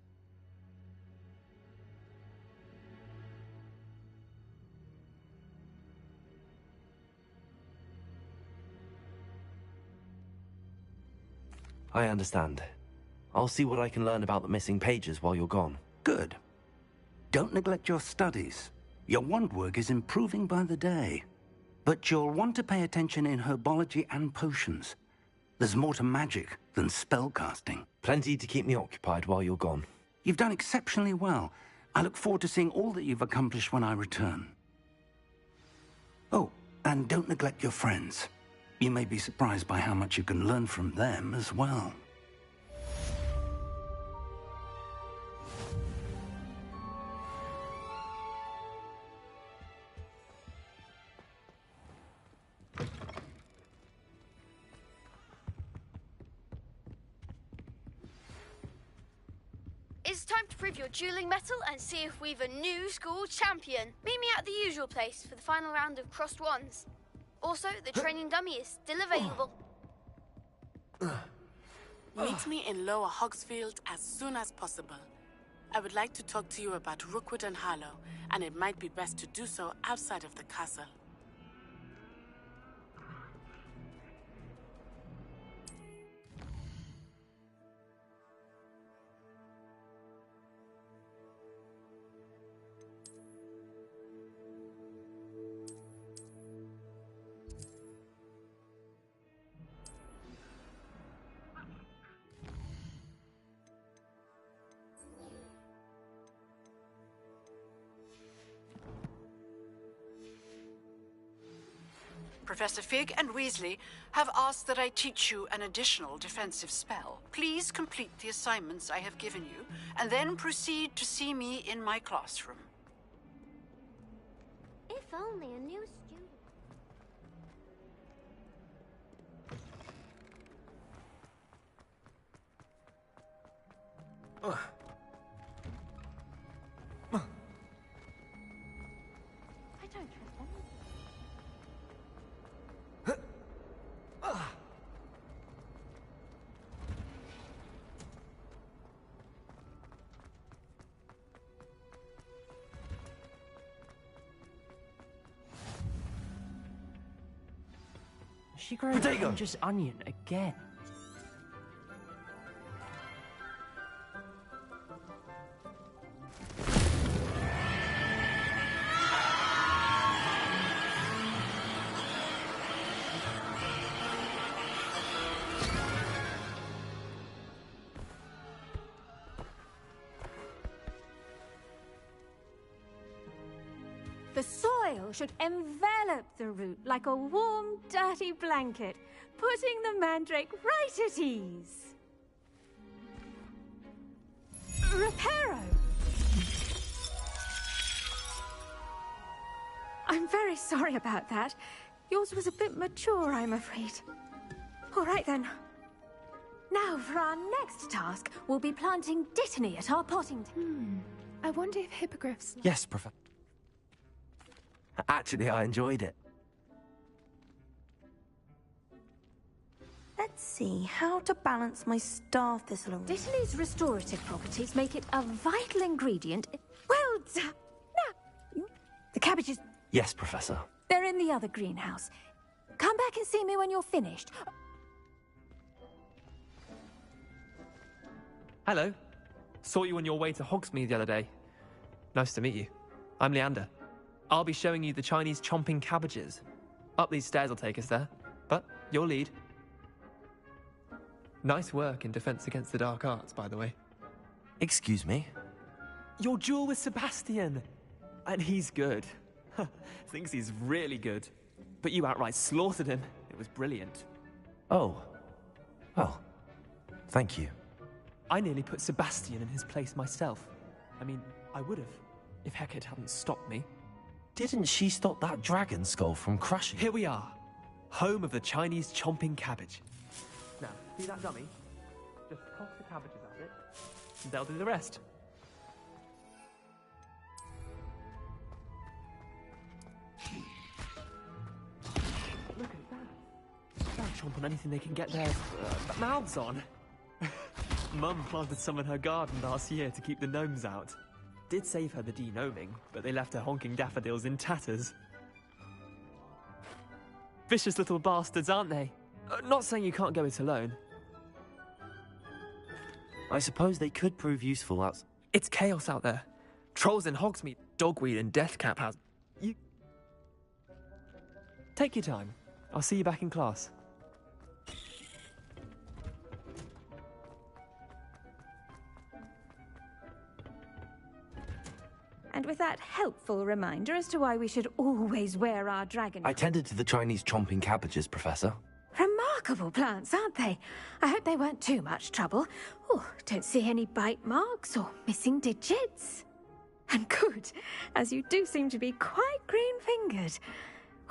I understand. I'll see what I can learn about the missing pages while you're gone. Good. Don't neglect your studies. Your wand work is improving by the day. But you'll want to pay attention in herbology and potions. There's more to magic than spellcasting. Plenty to keep me occupied while you're gone. You've done exceptionally well. I look forward to seeing all that you've accomplished when I return. Oh, and don't neglect your friends. You may be surprised by how much you can learn from them as well. It's time to prove your dueling mettle and see if we've a new school champion. Meet me at the usual place for the final round of crossed wands. Also, the training dummy is still available. Meet me in Lower Hogsfield as soon as possible. I would like to talk to you about Rookwood and Harlow, and it might be best to do so outside of the castle. Professor Fig and Weasley have asked that I teach you an additional defensive spell. Please complete the assignments I have given you, and then proceed to see me in my classroom. If only a new student. I don't trust them. She grew just onion again. The soil should envelop the root like a warm, dirty blanket, putting the mandrake right at ease. Reparo! I'm very sorry about that. Yours was a bit mature, I'm afraid. All right, then. Now, for our next task, we'll be planting Dittany at our potting. I wonder if hippogriffs... Yes, Professor. Actually, I enjoyed it. Let's see, how to balance my star thistle around. Dittany's restorative properties make it a vital ingredient. Well done! Now, the cabbages, Yes, Professor. they're in the other greenhouse. Come back and see me when you're finished. Hello. Saw you on your way to Hogsmeade the other day. Nice to meet you. I'm Leander. I'll be showing you the Chinese chomping cabbages. Up these stairs will take us there, but your lead. Nice work in Defense Against the Dark Arts, by the way. Excuse me? Your duel with Sebastian! And he's good. Thinks he's really good. But you outright slaughtered him. It was brilliant. Oh. Well, thank you. I nearly put Sebastian in his place myself. I mean, I would have, if Hecate hadn't stopped me. Didn't she stop that dragon skull from crushing? Here we are, home of the Chinese chomping cabbage. Now, see that dummy? Just toss the cabbages at it, and they'll do the rest. Look at that. They'll chomp on anything they can get their mouths on. Mum planted some in her garden last year to keep the gnomes out. Did save her the de-gnoming, but they left her honking daffodils in tatters. Vicious little bastards, aren't they? Not saying you can't go it alone. I suppose they could prove useful as... It's chaos out there. Trolls in Hogsmeade, dogweed and deathcap has... You... Take your time. I'll see you back in class. And with that helpful reminder as to why we should always wear our dragon... I tended to the Chinese chomping cabbages, Professor. Remarkable plants, aren't they? I hope they weren't too much trouble. Oh, don't see any bite marks or missing digits. And good, as you do seem to be quite green-fingered.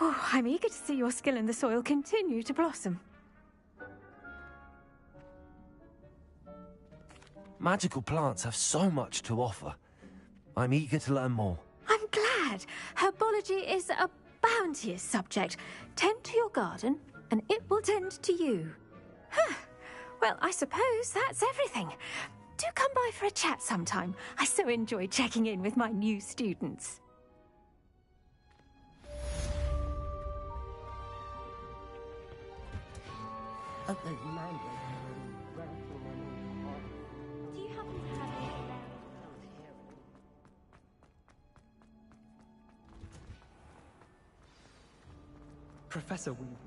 Oh, I'm eager to see your skill in the soil continue to blossom. Magical plants have so much to offer. I'm eager to learn more. I'm glad. Herbology is a bounteous subject. Tend to your garden, and it will tend to you. Huh. Well, I suppose that's everything. Do come by for a chat sometime. I so enjoy checking in with my new students. Do you happen to have any around? Professor Weasley.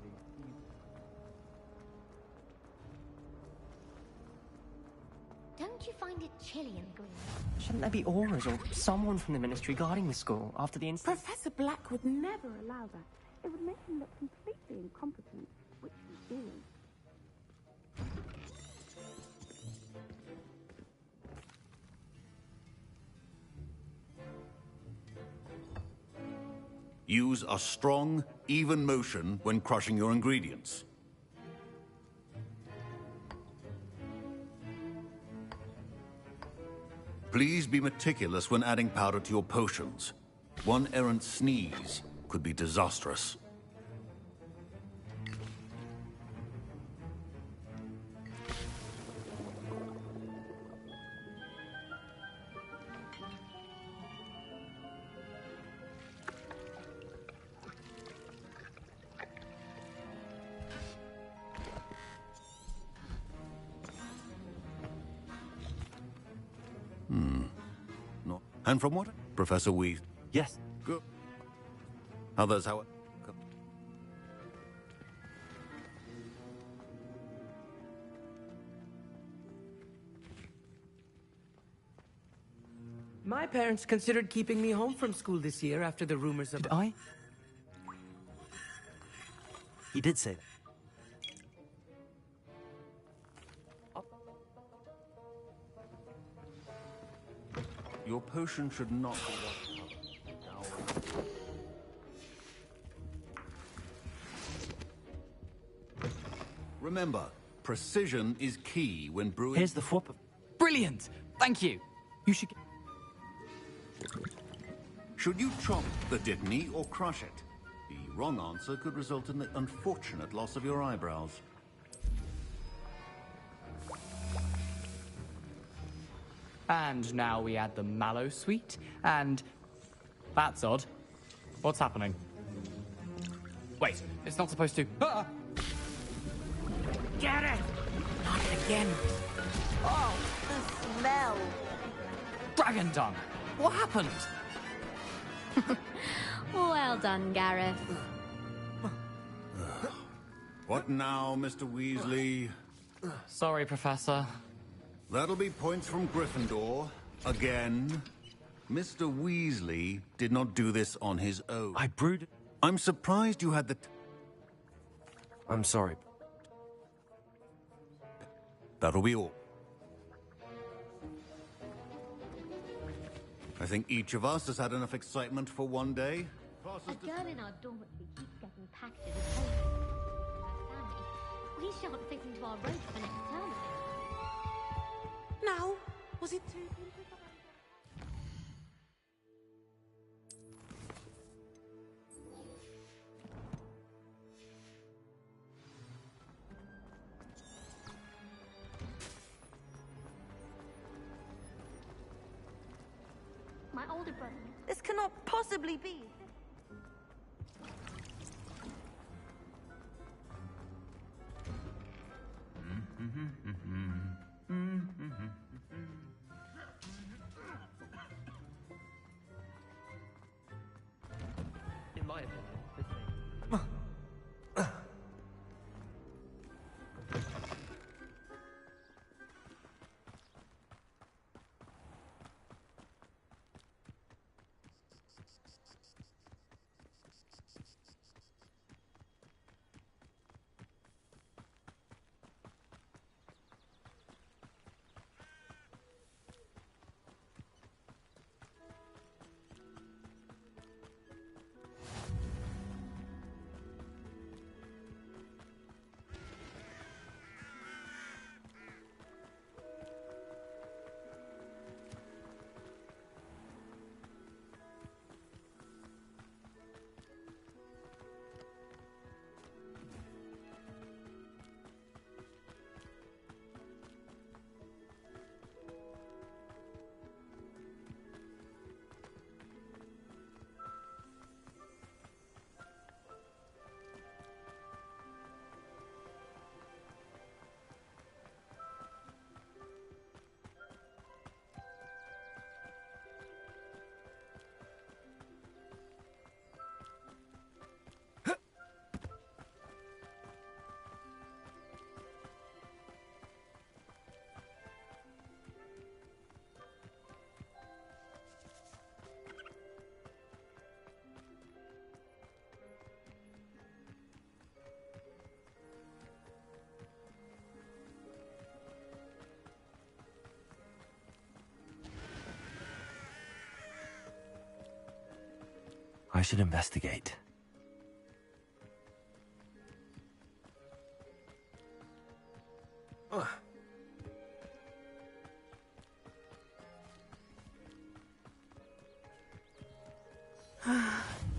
Don't you find it chilly in green? Shouldn't there be auras or someone from the Ministry guarding the school after the incident? Professor Black would never allow that. It would make him look completely incompetent, which he is. Use a strong, even motion when crushing your ingredients. Please be meticulous when adding powder to your potions. One errant sneeze could be disastrous. No. And from what? Professor Weasley. Yes. Good. Others, how? My parents considered keeping me home from school this year after the rumors of... Did I? He did say that. Your potion should not be Remember, precision is key when brewing. Here's the flop. Brilliant! Thank you! You should... Should you chop the dittany or crush it? The wrong answer could result in the unfortunate loss of your eyebrows. And now we add the mallow sweet, and... That's odd. What's happening? Wait, it's not supposed to... Ah! Get it! Not again. Oh, the smell. Dragon dung! What happened? Well done, Gareth. What now, Mr. Weasley? Sorry, Professor. That'll be points from Gryffindor. Again. Mr. Weasley did not do this on his own. I brewed... I'm surprised you had the... I'm sorry. That'll be all. I think each of us has had enough excitement for one day. A girl in our dormitory keeps getting packed as a home. We shan't fit into our road for next term. Now, was it too... My older brother. This cannot possibly be. In my opinion, this I should investigate.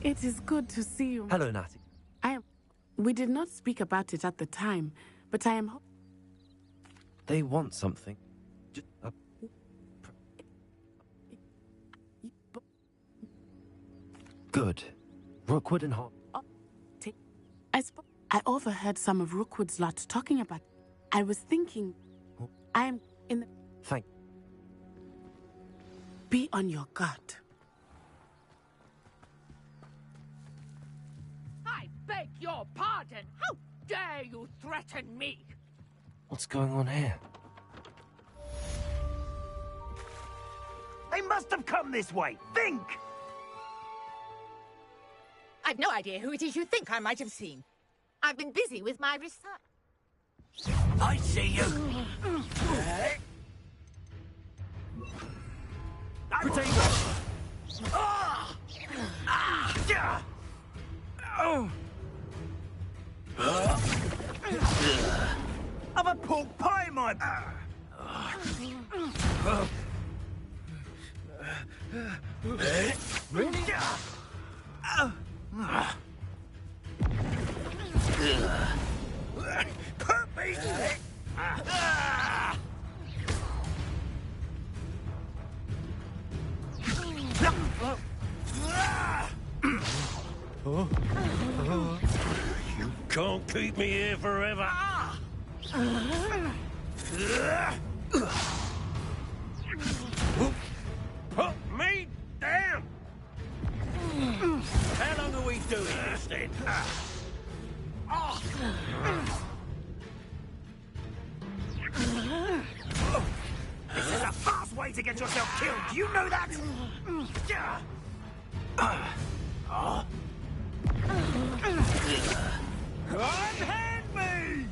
It is good to see you. Hello, Natty. We did not speak about it at the time, but I am... They want something. Good. Rookwood and Hot. I overheard some of Rookwood's lot talking about... I was thinking... I am in the... Thank... Be on your guard. I beg your pardon. How dare you threaten me? What's going on here? They must have come this way. Think! I've no idea who it is you think I might have seen. I've been busy with my research. I see you. Have a pork pie, my... can't keep me here forever. Put me down! How long are we doing this then? This is a fast way to get yourself killed. Do you know that? Unhand me!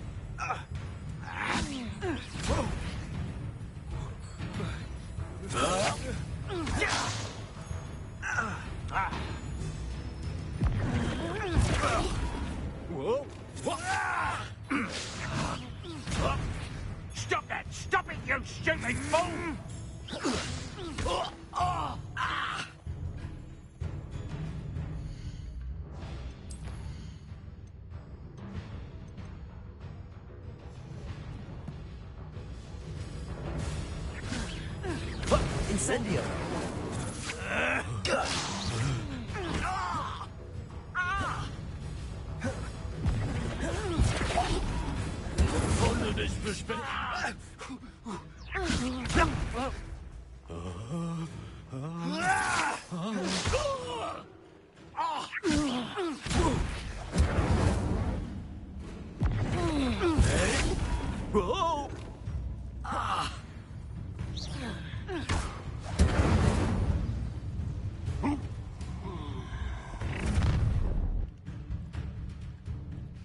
Whoa! Stop that! Stop it, you stupid fool! Incendio! Under this perspective. Whoa!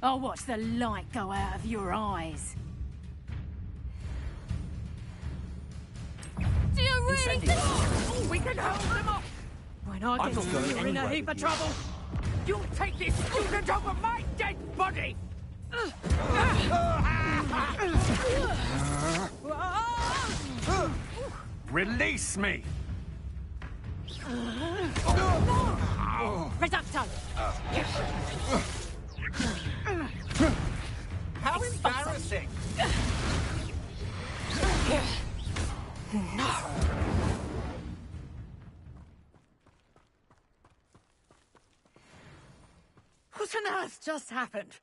I'll watch the light go out of your eyes. Do you really think... Oh, we can hold them off! When I I'm get not to going you, you're in a anywhere heap of with you. trouble. You'll take this student over my dead body! Release me! Reducto! How embarrassing! What on earth just happened?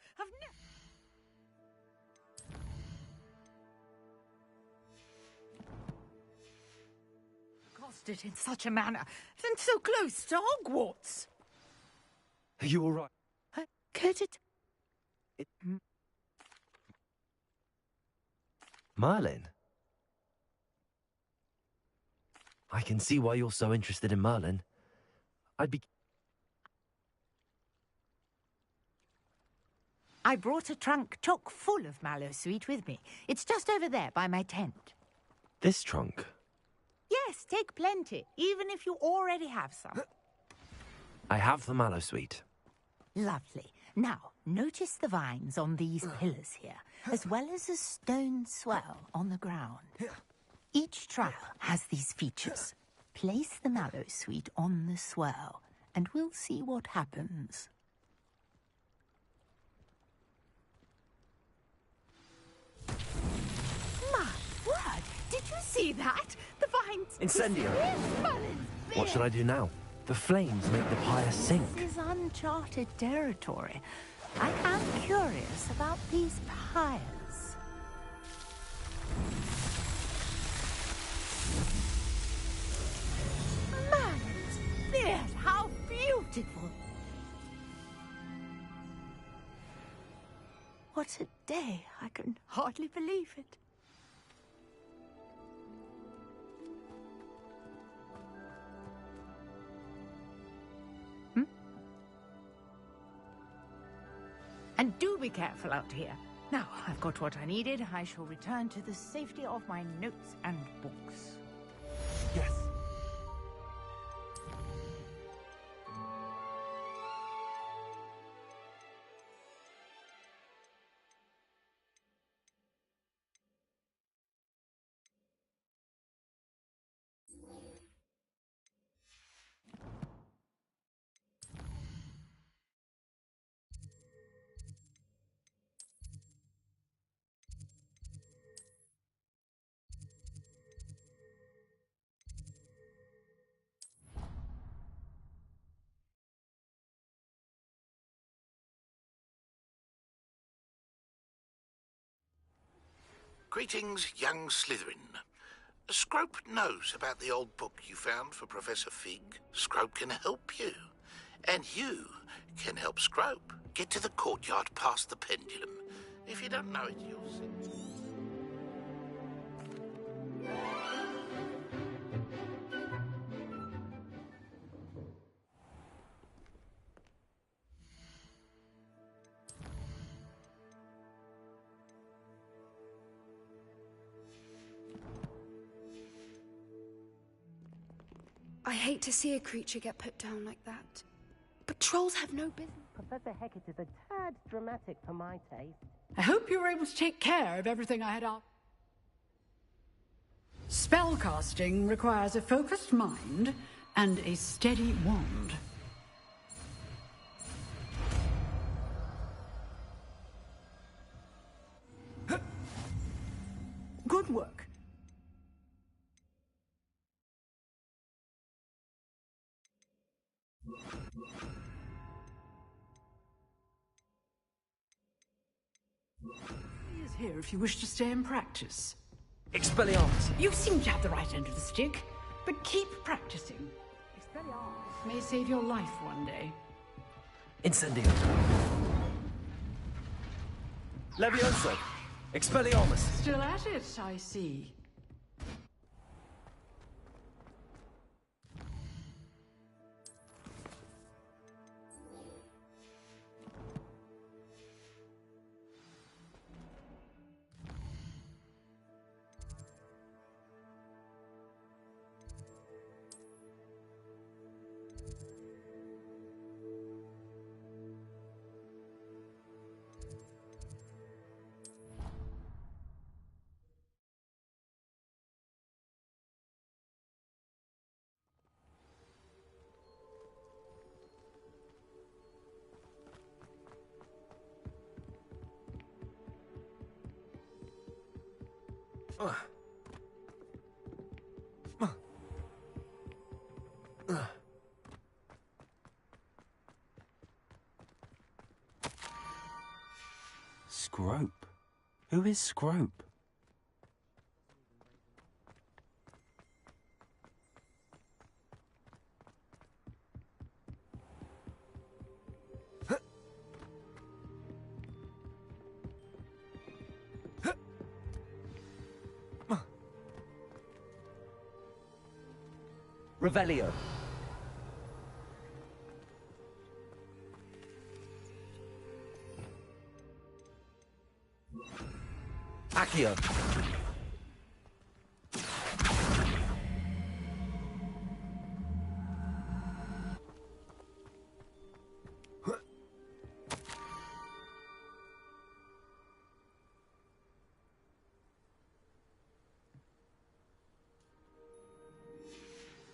I've caused it in such a manner, and so close to Hogwarts. Are you all right? Could it? Merlin? I can see why you're so interested in Merlin. I brought a trunk chock full of mallow sweet with me. It's just over there by my tent. This trunk? Yes, take plenty, even if you already have some. I have the mallow sweet. Lovely. Now, notice the vines on these pillars here, as well as a stone swell on the ground. Each trial has these features. Place the mallow sweet on the swell, and we'll see what happens. My word! Did you see that? The vines... Incendio! Merlin's What should I do now? The flames make the pyre sink. This is uncharted territory. I am curious about these pyres. Merlin's beard! How beautiful! What a day. I can hardly believe it. And do be careful out here. Now, I've got what I needed. I shall return to the safety of my notes and books. Yes. Greetings, young Slytherin. Scrope knows about the old book you found for Professor Fig. Scrope can help you. And you can help Scrope get to the courtyard past the pendulum. If you don't know it, you'll see. I hate to see a creature get put down like that. But trolls have no business. Professor Hecat is a tad dramatic for my taste. I hope you were able to take care of everything I had up. Spellcasting requires a focused mind and a steady wand. Good work. He is here if you wish to stay and practice. Expelliarmus! You seem to have the right end of the stick, but keep practicing. Expelliarmus may save your life one day. Incendio. Levioso! Expelliarmus! Still at it, I see. Scrope? Who is Scrope? Revelio. Accio.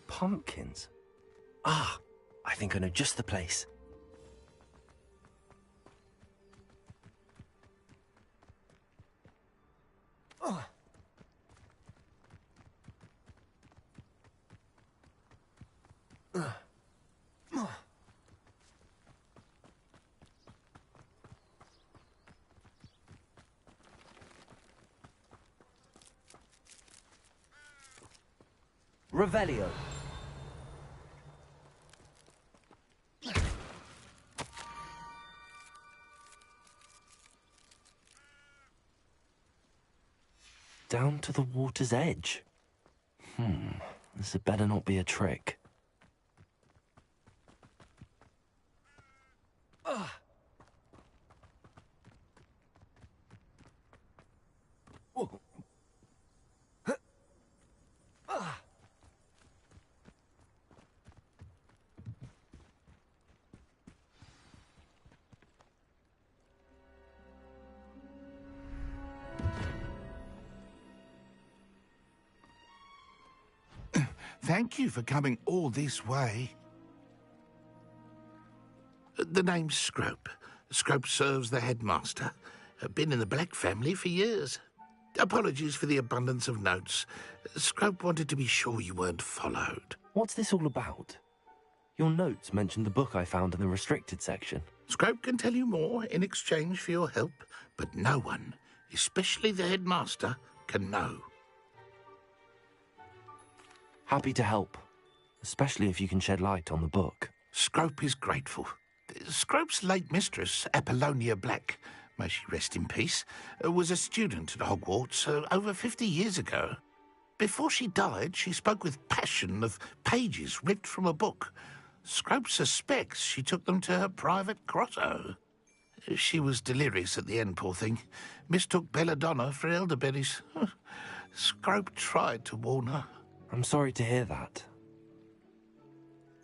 Pumpkins? Ah, I think I know just the place. Revelio. Down to the water's edge. This had better not be a trick. Thank you for coming all this way. The name's Scrope. Scrope serves the headmaster. Been in the Black family for years. Apologies for the abundance of notes. Scrope wanted to be sure you weren't followed. What's this all about? Your notes mentioned the book I found in the restricted section. Scrope can tell you more in exchange for your help, but no one, especially the headmaster, can know. Happy to help, especially if you can shed light on the book. Scrope is grateful. Scrope's late mistress, Apollonia Black, may she rest in peace, was a student at Hogwarts over 50 years ago. Before she died, she spoke with passion of pages ripped from a book. Scrope suspects she took them to her private grotto. She was delirious at the end, poor thing. Mistook belladonna for elderberries. Scrope tried to warn her. I'm sorry to hear that.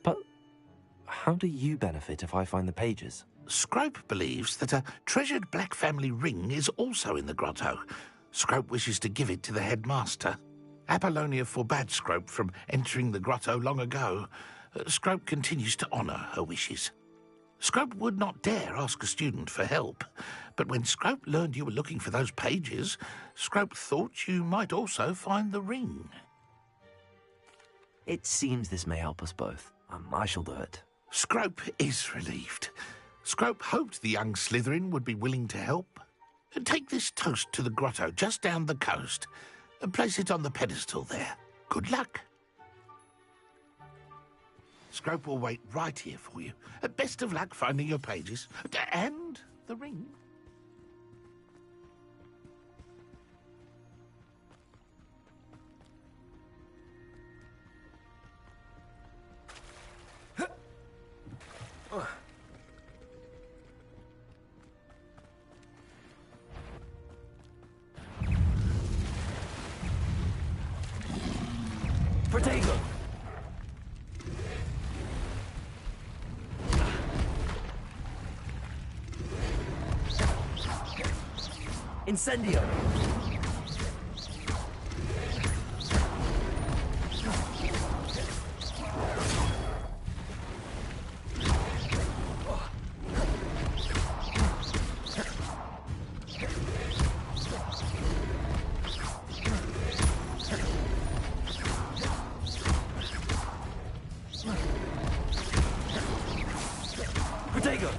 But how do you benefit if I find the pages? Scrope believes that a treasured Black family ring is also in the grotto. Scrope wishes to give it to the headmaster. Apollonia forbade Scrope from entering the grotto long ago. Scrope continues to honour her wishes. Scrope would not dare ask a student for help, but when Scrope learned you were looking for those pages, Scrope thought you might also find the ring. It seems this may help us both. I shall do it. Scrope is relieved. Scrope hoped the young Slytherin would be willing to help. Take this toast to the grotto just down the coast and place it on the pedestal there. Good luck. Scrope will wait right here for you. Best of luck finding your pages. And the ring. Protego! Incendio! Protego!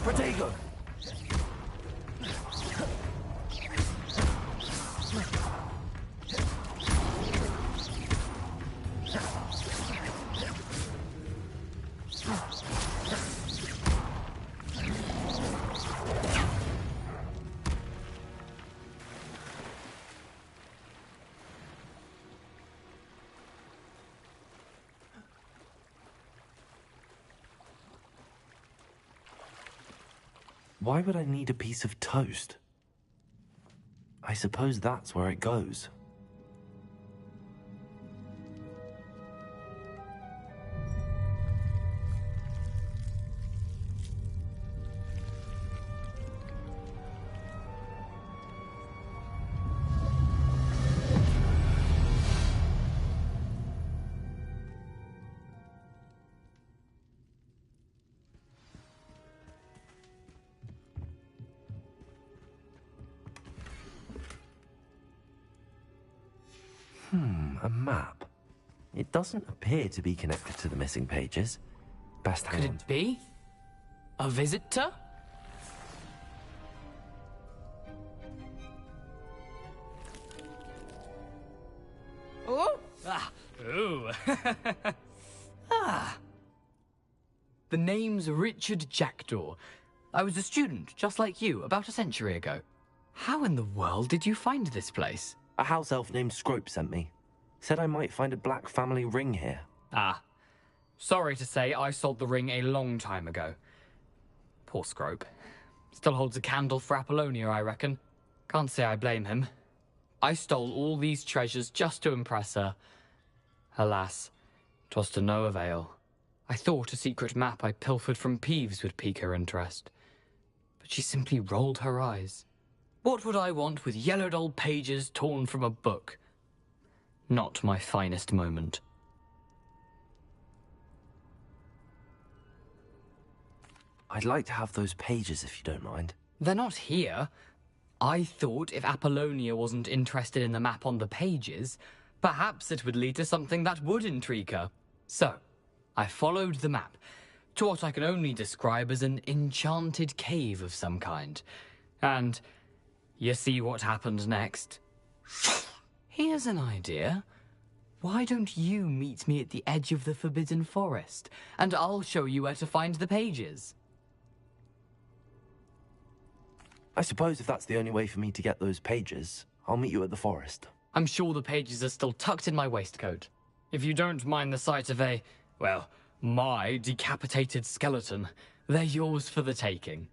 Protego! Why would I need a piece of toast? I suppose that's where it goes. A map. It doesn't appear to be connected to the missing pages. Best hang on. Could it be? A visitor? Oh! Ah! Ooh! Ah! The name's Richard Jackdaw. I was a student, just like you, about a century ago. How in the world did you find this place? A house elf named Scrope sent me. Said I might find a black family ring here. Ah. Sorry to say, I sold the ring a long time ago. Poor Scrope. Still holds a candle for Apollonia, I reckon. Can't say I blame him. I stole all these treasures just to impress her. Alas, 'twas to no avail. I thought a secret map I pilfered from Peeves would pique her interest. But she simply rolled her eyes. What would I want with yellowed old pages torn from a book? Not my finest moment. I'd like to have those pages if you don't mind. They're not here. I thought if Apollonia wasn't interested in the map on the pages, perhaps it would lead to something that would intrigue her. So, I followed the map to what I can only describe as an enchanted cave of some kind. And you see what happened next? Here's an idea. Why don't you meet me at the edge of the Forbidden Forest, and I'll show you where to find the pages? I suppose if that's the only way for me to get those pages, I'll meet you at the forest. I'm sure the pages are still tucked in my waistcoat. If you don't mind the sight of my decapitated skeleton, they're yours for the taking.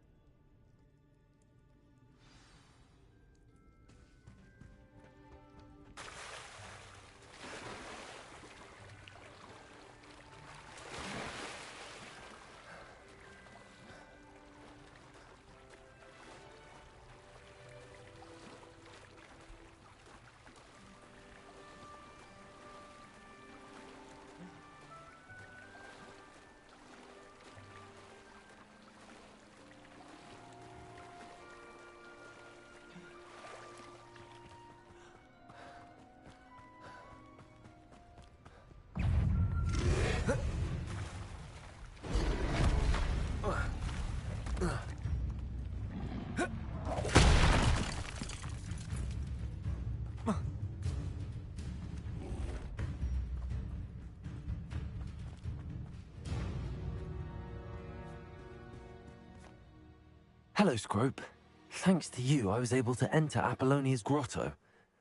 Hello, Scrope. Thanks to you, I was able to enter Apollonia's grotto.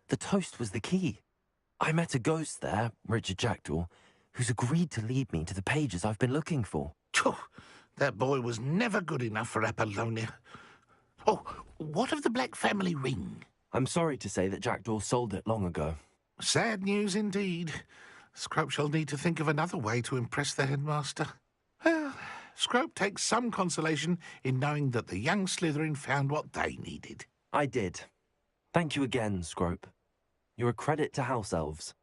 The toast was the key. I met a ghost there, Richard Jackdaw, who's agreed to lead me to the pages I've been looking for. That boy was never good enough for Apollonia. Oh, what of the Black family ring? I'm sorry to say that Jackdaw sold it long ago. Sad news indeed. Scrope shall need to think of another way to impress the headmaster. Well, Scrope takes some consolation in knowing that the young Slytherin found what they needed. I did. Thank you again, Scrope. You're a credit to House Elves.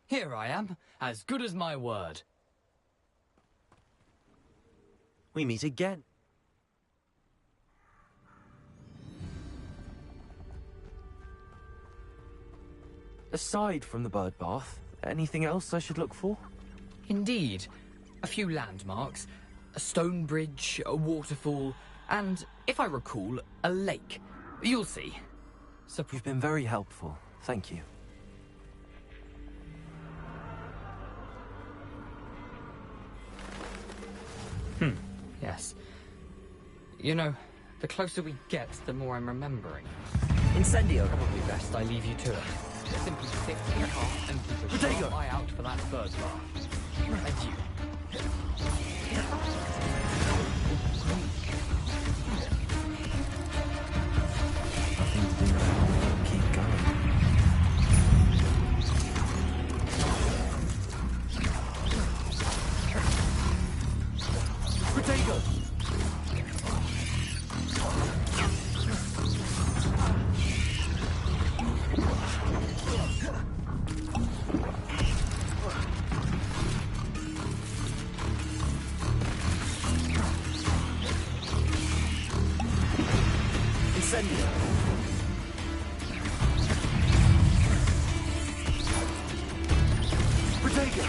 Here I am, as good as my word. We meet again. Aside from the bird bath, anything else I should look for? Indeed. A few landmarks, a stone bridge, a waterfall, and, if I recall, a lake. You'll see. You've been very helpful. Thank you. Yes. You know, the closer we get, the more I'm remembering. Incendio! Probably best I leave you to it. Simply sit in the car and keep a sharp eye out for that bird bath. And you. Nothing to do now. Keep going. Protego! Incendio! Protego!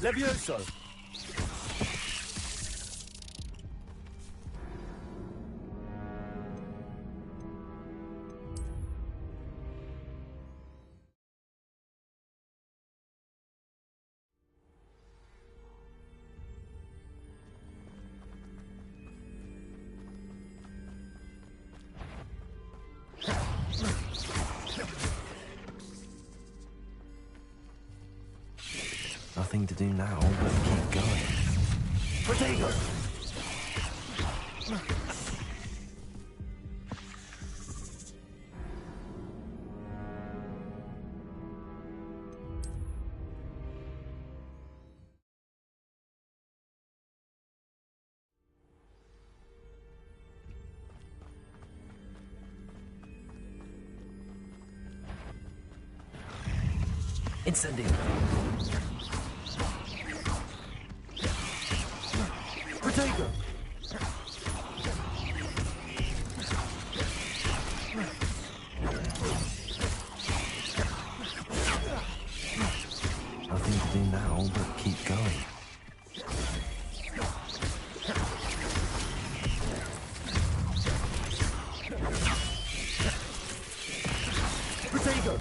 Levioso! Nothing to do now but keep going. Potato! Incendio! Potato! Nothing to do now but keep going. Potato!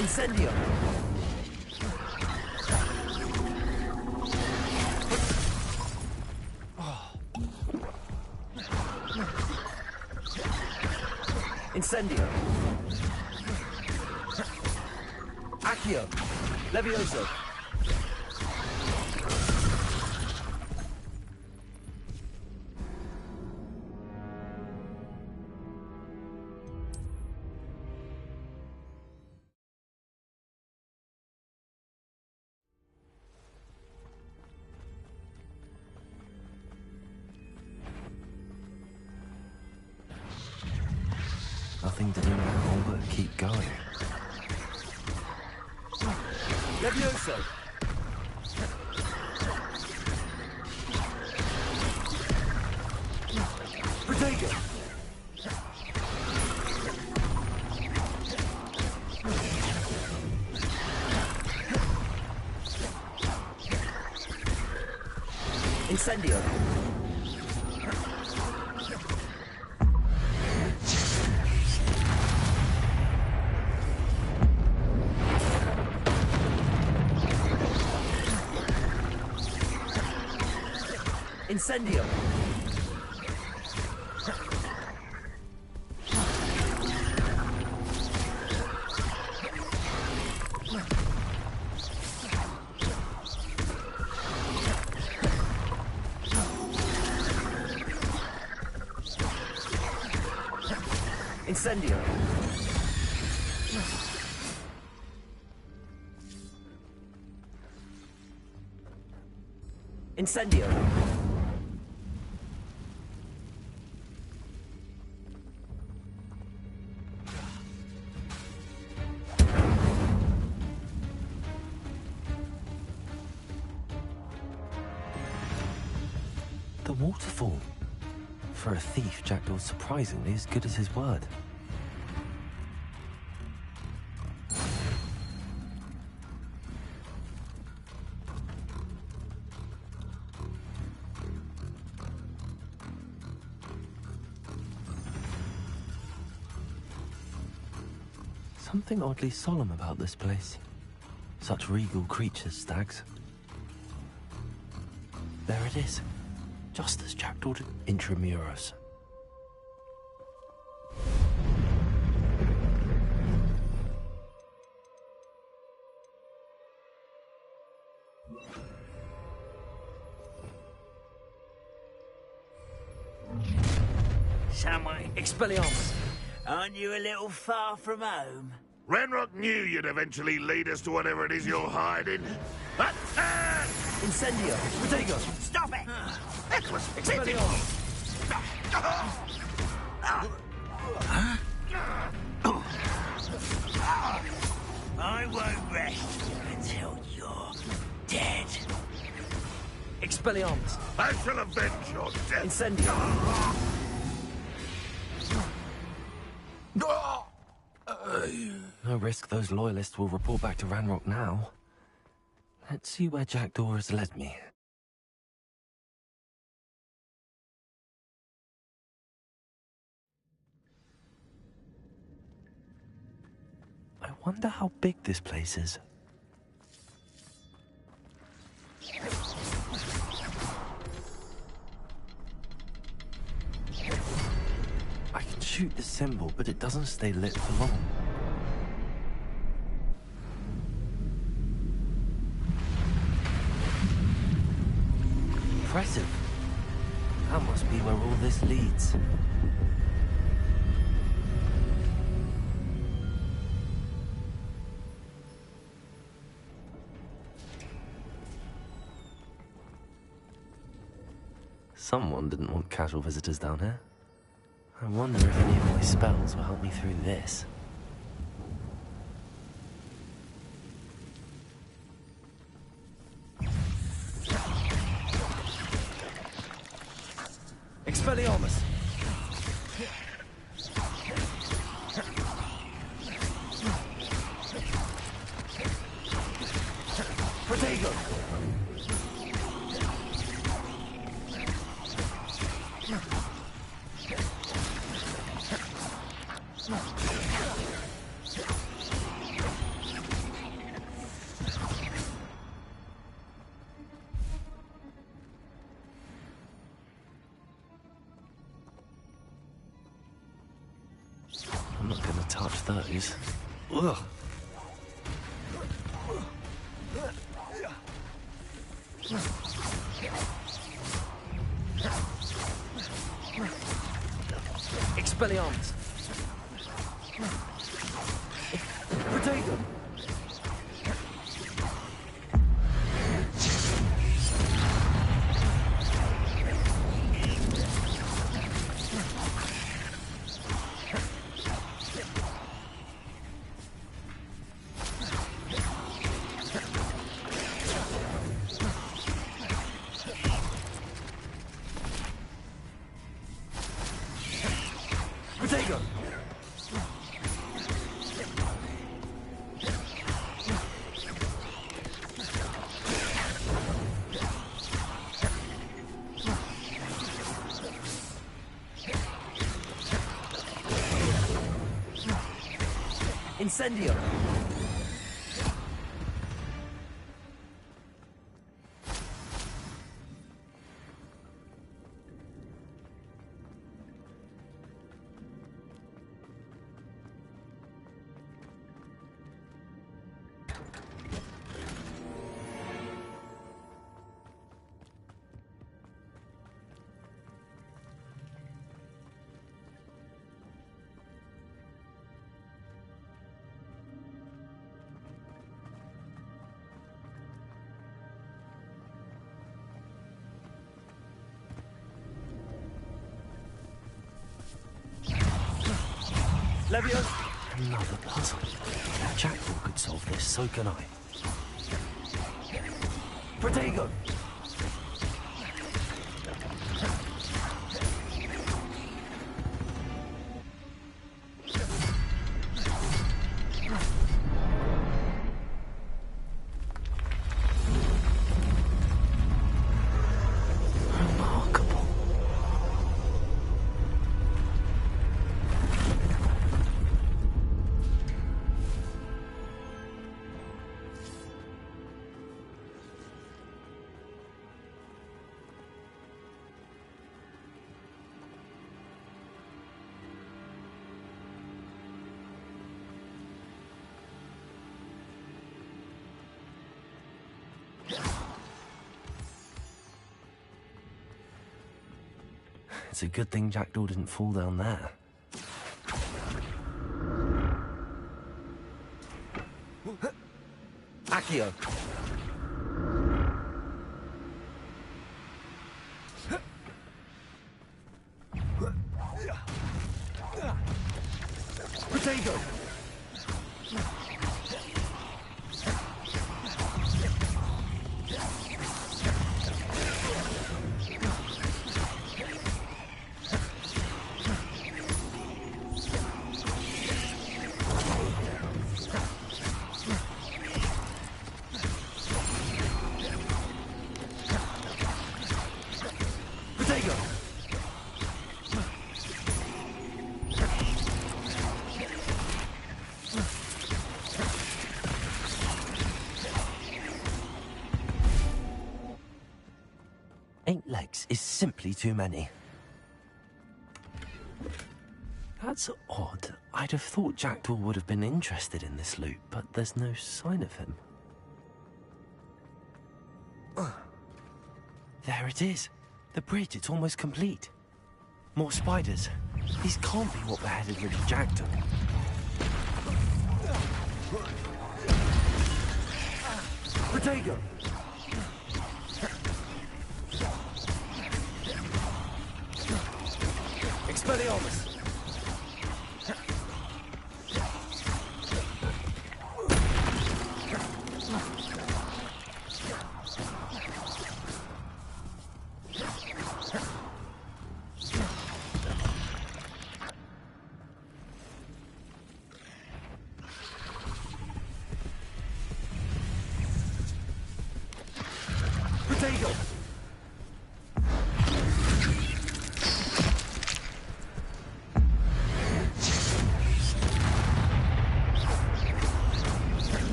Incendio! Incendio! Accio! Levioso! Nothing to do now but keep going. Levioso! Potato! Incendio! Incendio! Incendio! Incendio! The waterfall. For a thief, Jackdaw's surprisingly as good as his word. Something oddly solemn about this place. Such regal creatures, stags. There it is. Just as Jackdaw did. Intramuros. Someone. Expelliarmus! Aren't you a little far from home? Ranrock knew you'd eventually lead us to whatever it is you're hiding. Attack! Incendio! Potato! Stop it! Nicholas, Expelliarmus! I won't rest until Expelliarmus! I shall avenge your death! Incendio! No risk those loyalists will report back to Ranrock now. Let's see where Jackdaw has led me. I wonder how big this place is. I can shoot the symbol, but it doesn't stay lit for long. Impressive. That must be where all this leads. Someone didn't want casual visitors down here. I wonder if any of my spells will help me through this. Expelliarmus! Protego! I'm not gonna touch those. Ugh. Expelliarmus! Protego! Protego! Incendio! Leviosa! Another puzzle. If Jackdaw could solve this, so can I. Protego! It's a good thing Jackdaw didn't fall down there. Accio! Protego! 8 legs is simply too many. That's odd. I'd have thought Jackdaw would have been interested in this loot, but there's no sign of him. There it is. The bridge, it's almost complete. More spiders. These can't be what beheaded Richard Jackdaw. Potato! Expelliarmus! Potato!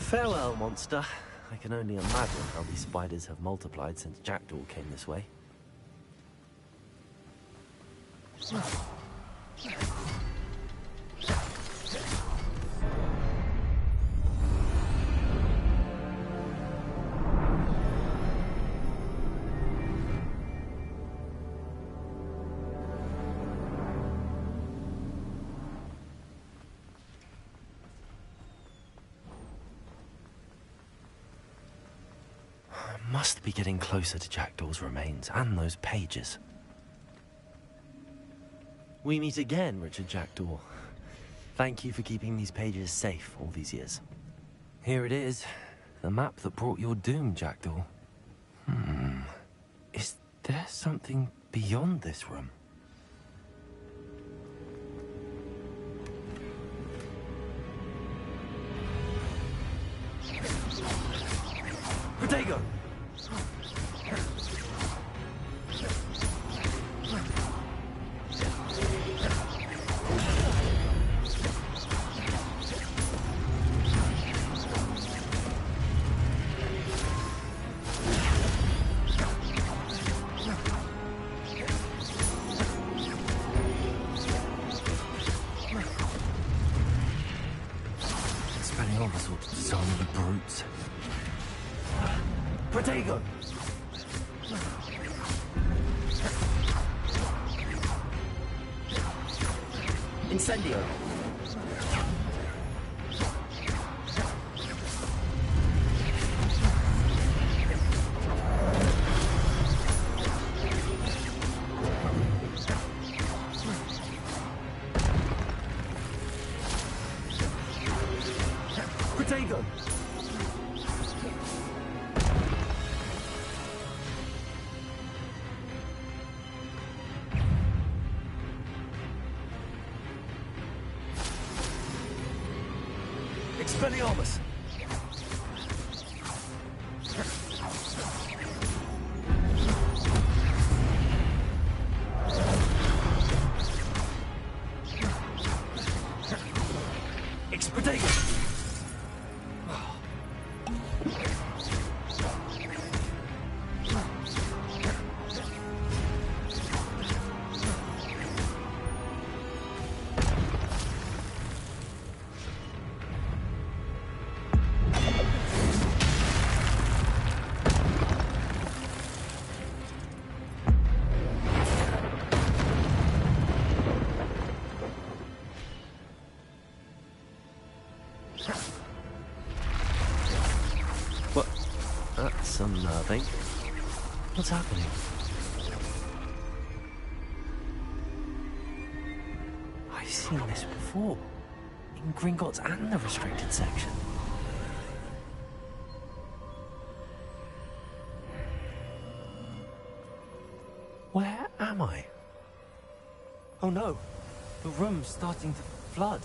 Farewell, monster. I can only imagine how these spiders have multiplied since Jackdaw came this way. Must be getting closer to Jackdaw's remains and those pages. We meet again, Richard Jackdaw. Thank you for keeping these pages safe all these years. Here it is, the map that brought your doom, Jackdaw. Is there something beyond this room? Potato! Expelliarmus ought to disarm the brutes. Potato! Incendio! Potato! Expelliarmus! Potato! What? That's unnerving. What's happening? I've seen this before. In Gringotts and the restricted section. Where am I? Oh no! The room's starting to flood.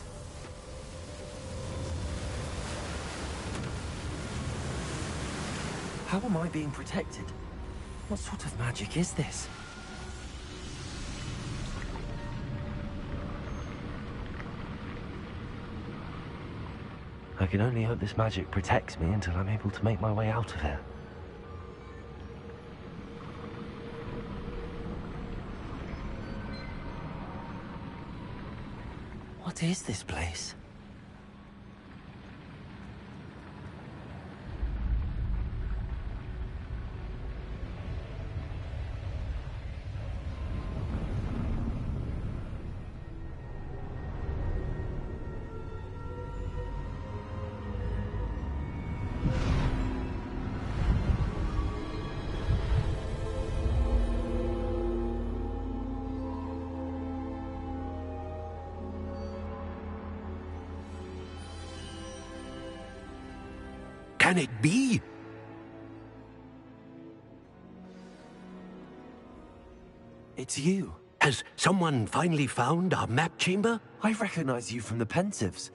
How am I being protected? What sort of magic is this? I can only hope this magic protects me until I'm able to make my way out of here. What is this place? Can it be? It's you. Has someone finally found our map chamber? I recognize you from the Pensives.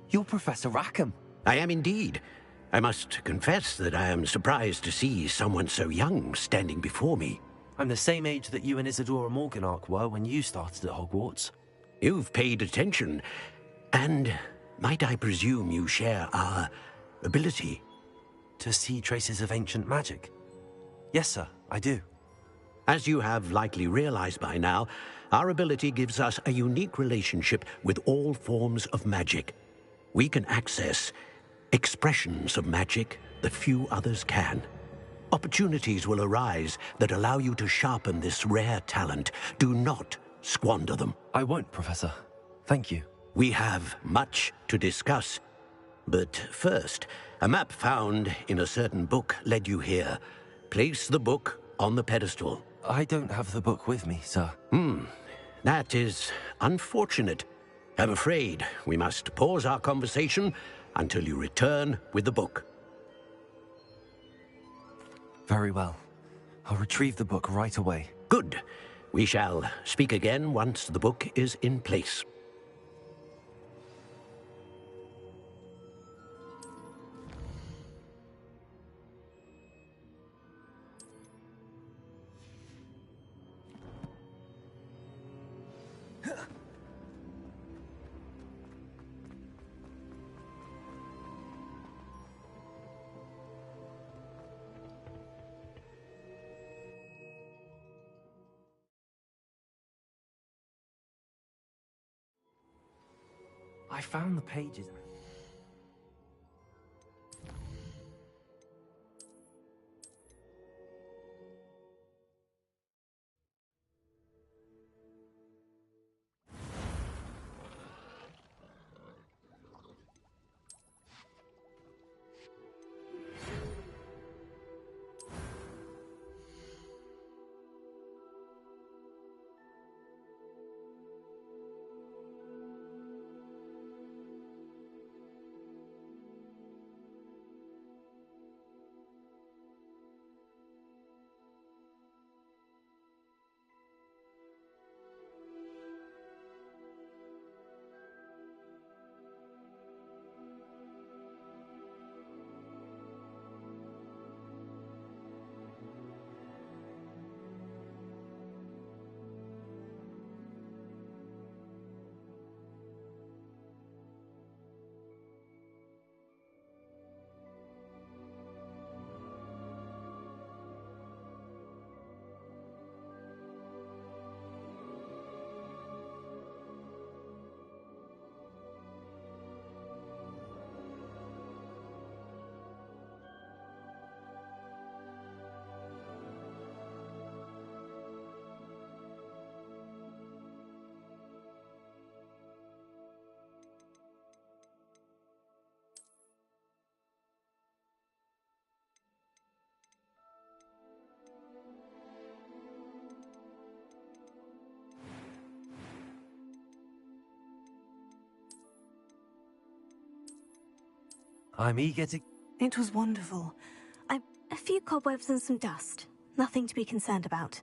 You're Professor Rackham. I am indeed. I must confess that I am surprised to see someone so young standing before me. I'm the same age that you and Isadora Morganach were when you started at Hogwarts. You've paid attention. And might I presume you share our ability? To see traces of ancient magic? Yes, sir, I do. As you have likely realized by now, our ability gives us a unique relationship with all forms of magic. We can access expressions of magic that few others can. Opportunities will arise that allow you to sharpen this rare talent. Do not squander them. I won't, Professor. Thank you. We have much to discuss. But first, a map found in a certain book led you here. Place the book on the pedestal. I don't have the book with me, sir. That is unfortunate. I'm afraid we must pause our conversation until you return with the book. Very well. I'll retrieve the book right away. Good. We shall speak again once the book is in place. I found the pages. I'm eager to... It was wonderful. A few cobwebs and some dust. Nothing to be concerned about.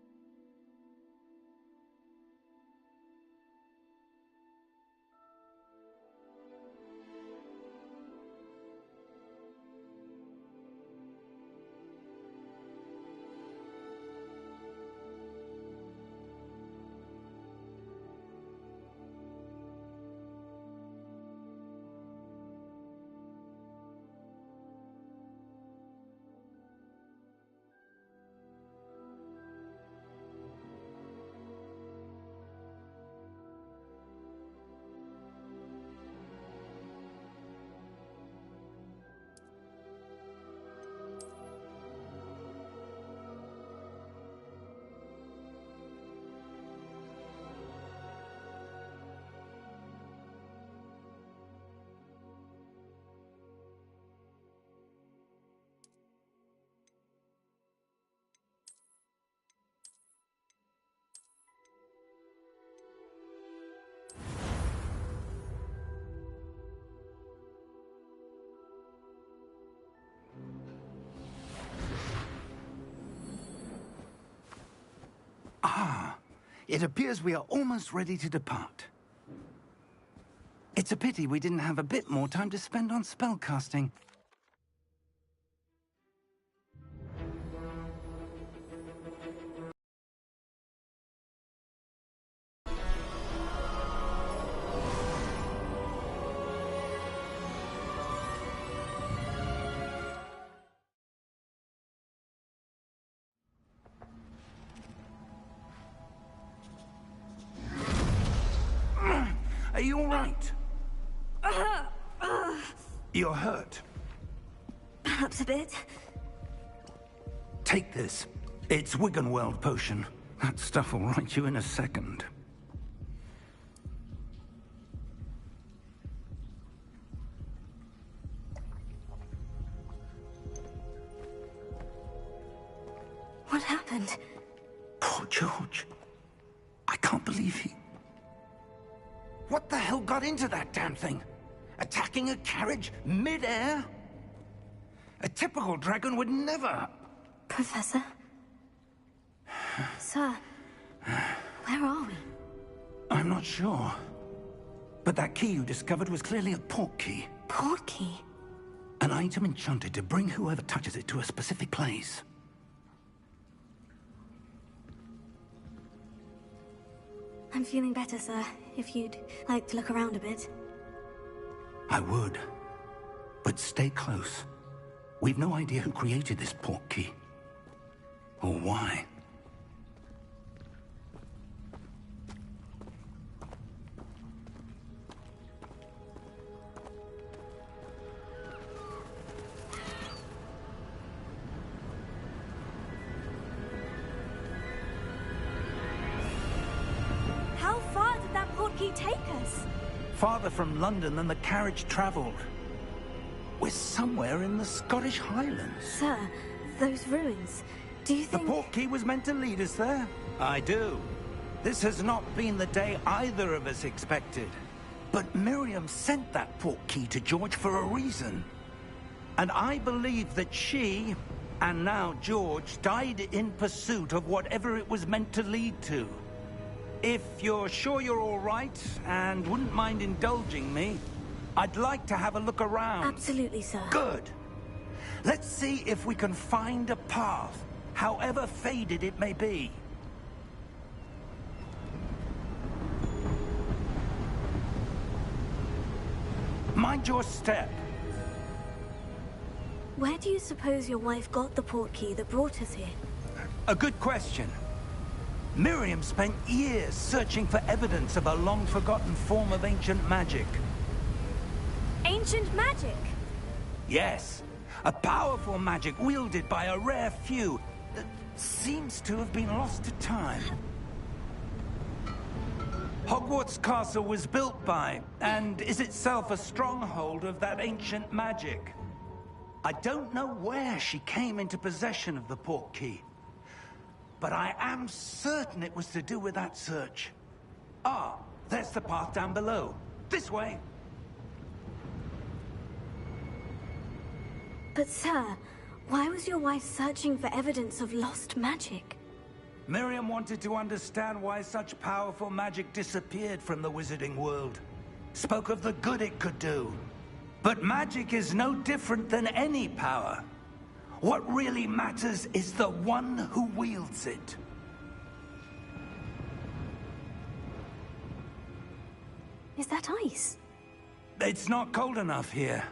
It appears we are almost ready to depart. It's a pity we didn't have a bit more time to spend on spellcasting. Are you all right? You're hurt. Perhaps a bit. Take this. It's Wiggenweld potion. That stuff will right you in a second. What happened? Poor George. I can't believe he... What the hell got into that damn thing? Attacking a carriage mid-air? A typical dragon would never... Professor? Sir, where are we? I'm not sure. But that key you discovered was clearly a port key. Port key? An item enchanted to bring whoever touches it to a specific place. I'm feeling better, sir. If you'd like to look around a bit. I would. But stay close. We've no idea who created this port key. Or why. How far did that port key take us? Farther from London than the carriage traveled. We're somewhere in the Scottish Highlands. Sir, those ruins, do you think... The port key was meant to lead us there? I do. This has not been the day either of us expected. But Miriam sent that port key to George for a reason. And I believe that she, and now George, died in pursuit of whatever it was meant to lead to. If you're sure you're all right, and wouldn't mind indulging me, I'd like to have a look around. Absolutely, sir. Good. Let's see if we can find a path, however faded it may be. Mind your step. Where do you suppose your wife got the port key that brought us here? A good question. Miriam spent years searching for evidence of a long-forgotten form of ancient magic. Ancient magic? Yes. A powerful magic wielded by a rare few that seems to have been lost to time. Hogwarts Castle was built by, and is itself a stronghold of that ancient magic. I don't know where she came into possession of the port key, but I am certain it was to do with that search. Ah, there's the path down below. This way. But sir, why was your wife searching for evidence of lost magic? Miriam wanted to understand why such powerful magic disappeared from the wizarding world. Spoke of the good it could do. But magic is no different than any power. What really matters is the one who wields it. Is that ice? It's not cold enough here.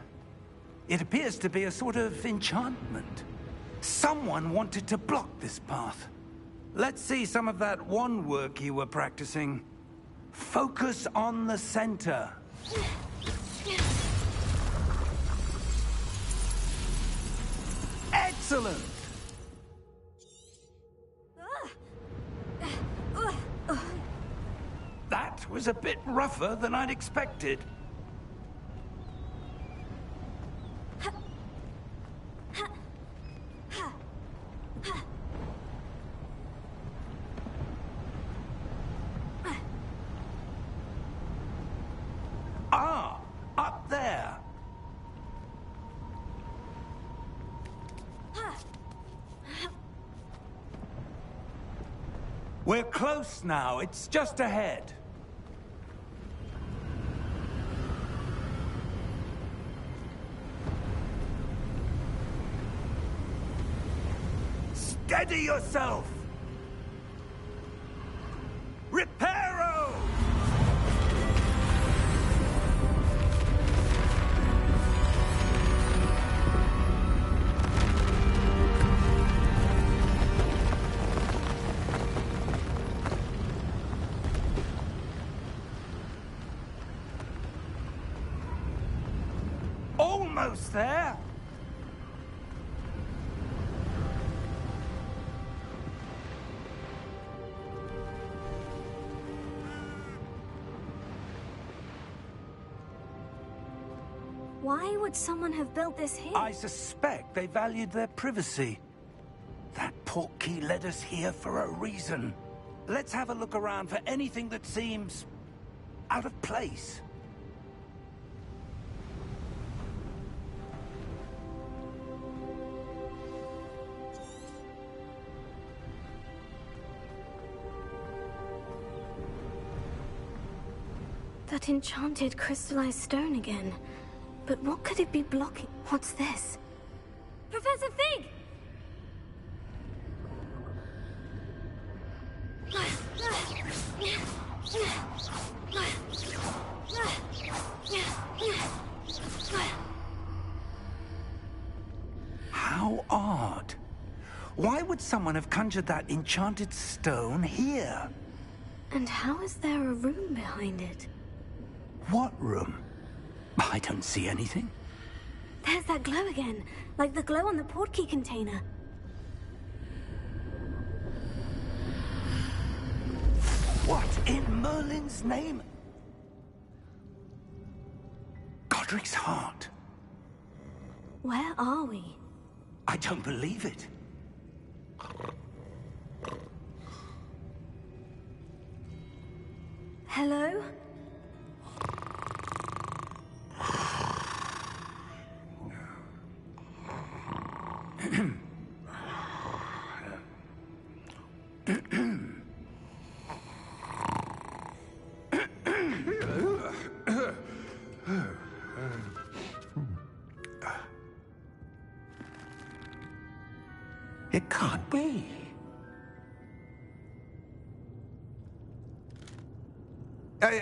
It appears to be a sort of enchantment. Someone wanted to block this path. Let's see some of that wand work you were practicing. Focus on the center. Excellent! That was a bit rougher than I'd expected. Ah, up there. We're close now. It's just ahead. Steady yourself! Reparo! Almost there! Why would someone have built this here? I suspect they valued their privacy. That portkey led us here for a reason. Let's have a look around for anything that seems out of place. That enchanted crystallized stone again. But what could it be blocking? What's this? Professor Fig! How odd. Why would someone have conjured that enchanted stone here? And how is there a room behind it? What room? I don't see anything. There's that glow again, like the glow on the portkey container. What in Merlin's name? Godric's heart. Where are we? I don't believe it. Hello? It can't be.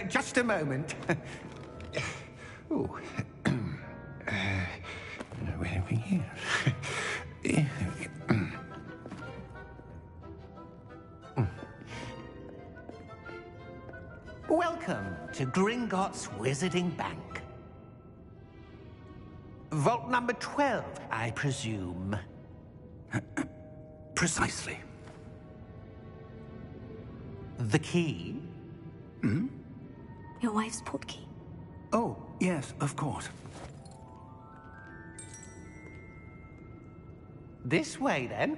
Just a moment. Oh. Where are we here? Welcome to Gringotts Wizarding Bank. Vault number 12, I presume. Precisely. The key? Hmm? Your wife's portkey. Oh, yes, of course. This way, then.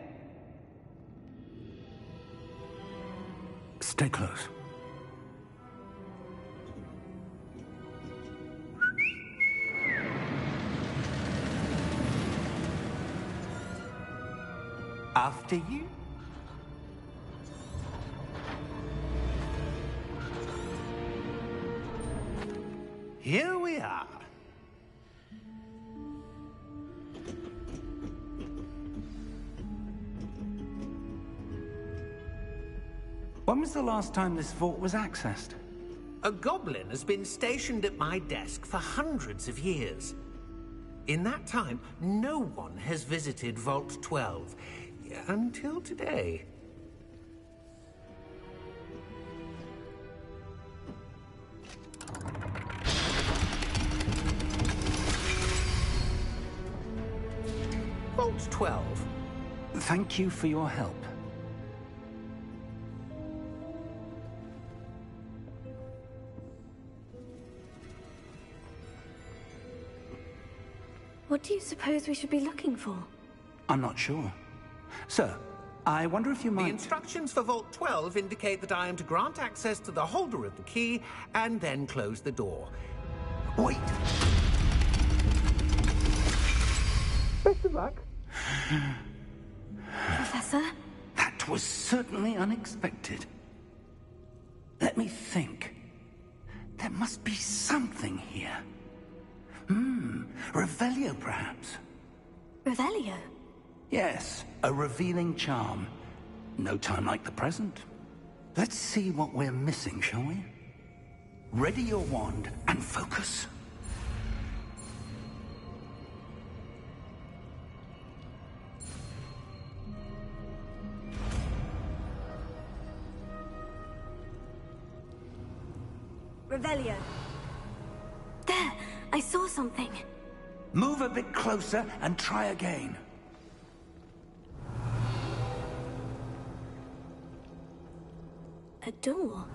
Stay close. After you. Here we are. When was the last time this vault was accessed? A goblin has been stationed at my desk for hundreds of years. In that time, no one has visited Vault 12. Until today. Vault 12. Thank you for your help. What do you suppose we should be looking for? I'm not sure. Sir, I wonder if you might... The instructions for Vault 12 indicate that I am to grant access to the holder of the key and then close the door. Wait! Best of luck. Professor? That was certainly unexpected. Let me think. There must be something here. Revelio, perhaps? Revelio? Yes, a revealing charm. No time like the present. Let's see what we're missing, shall we? Ready your wand and focus. Revelio. There! I saw something. Move a bit closer and try again. A door?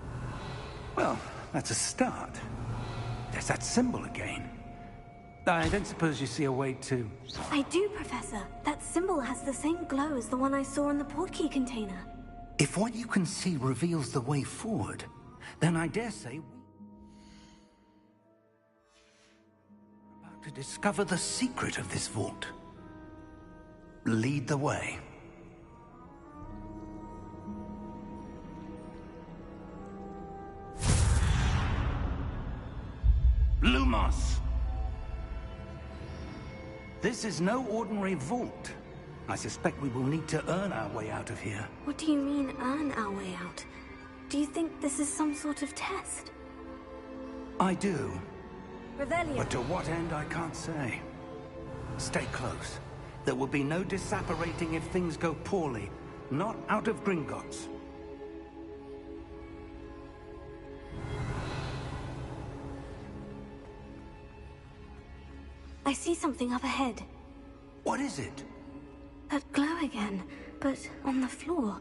Well, that's a start. There's that symbol again. I don't suppose you see a way to... I do, Professor. That symbol has the same glow as the one I saw in the portkey container. If what you can see reveals the way forward, then I dare say... we're about to discover the secret of this vault. Lead the way. Lumos! This is no ordinary vault. I suspect we will need to earn our way out of here. What do you mean, earn our way out? Do you think this is some sort of test? I do. Revelio. But to what end, I can't say. Stay close. There will be no disapparating if things go poorly. Not out of Gringotts. I see something up ahead. What is it? That glow again, but on the floor.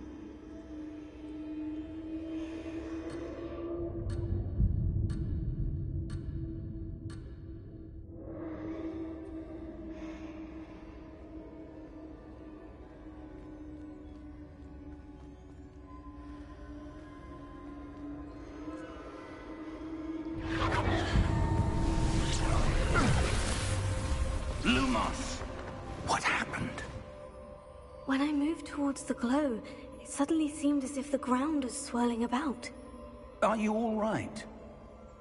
Lumos! What happened? When I moved towards the glow, it suddenly seemed as if the ground was swirling about. Are you all right?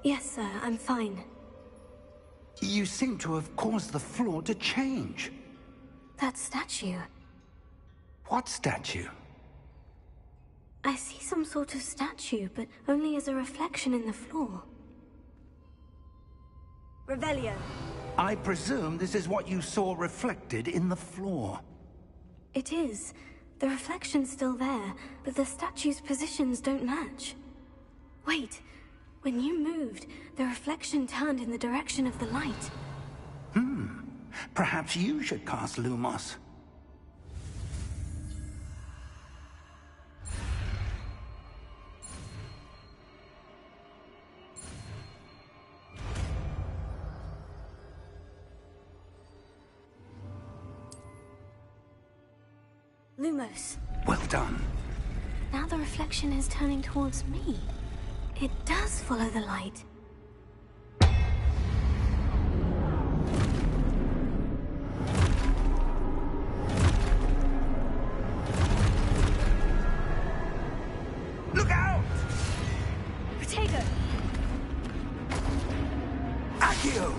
Yes, sir, I'm fine. You seem to have caused the floor to change. That statue. What statue? I see some sort of statue, but only as a reflection in the floor. Revelio. I presume this is what you saw reflected in the floor. It is. The reflection's still there, but the statue's positions don't match. Wait. When you moved, the reflection turned in the direction of the light. Perhaps you should cast Lumos. Lumos. Well done. Now the reflection is turning towards me. It does follow the light. Look out! Protego! Accio!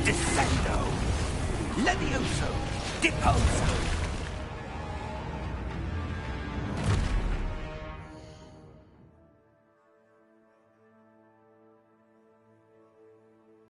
Descendo! Levioso! Deposo!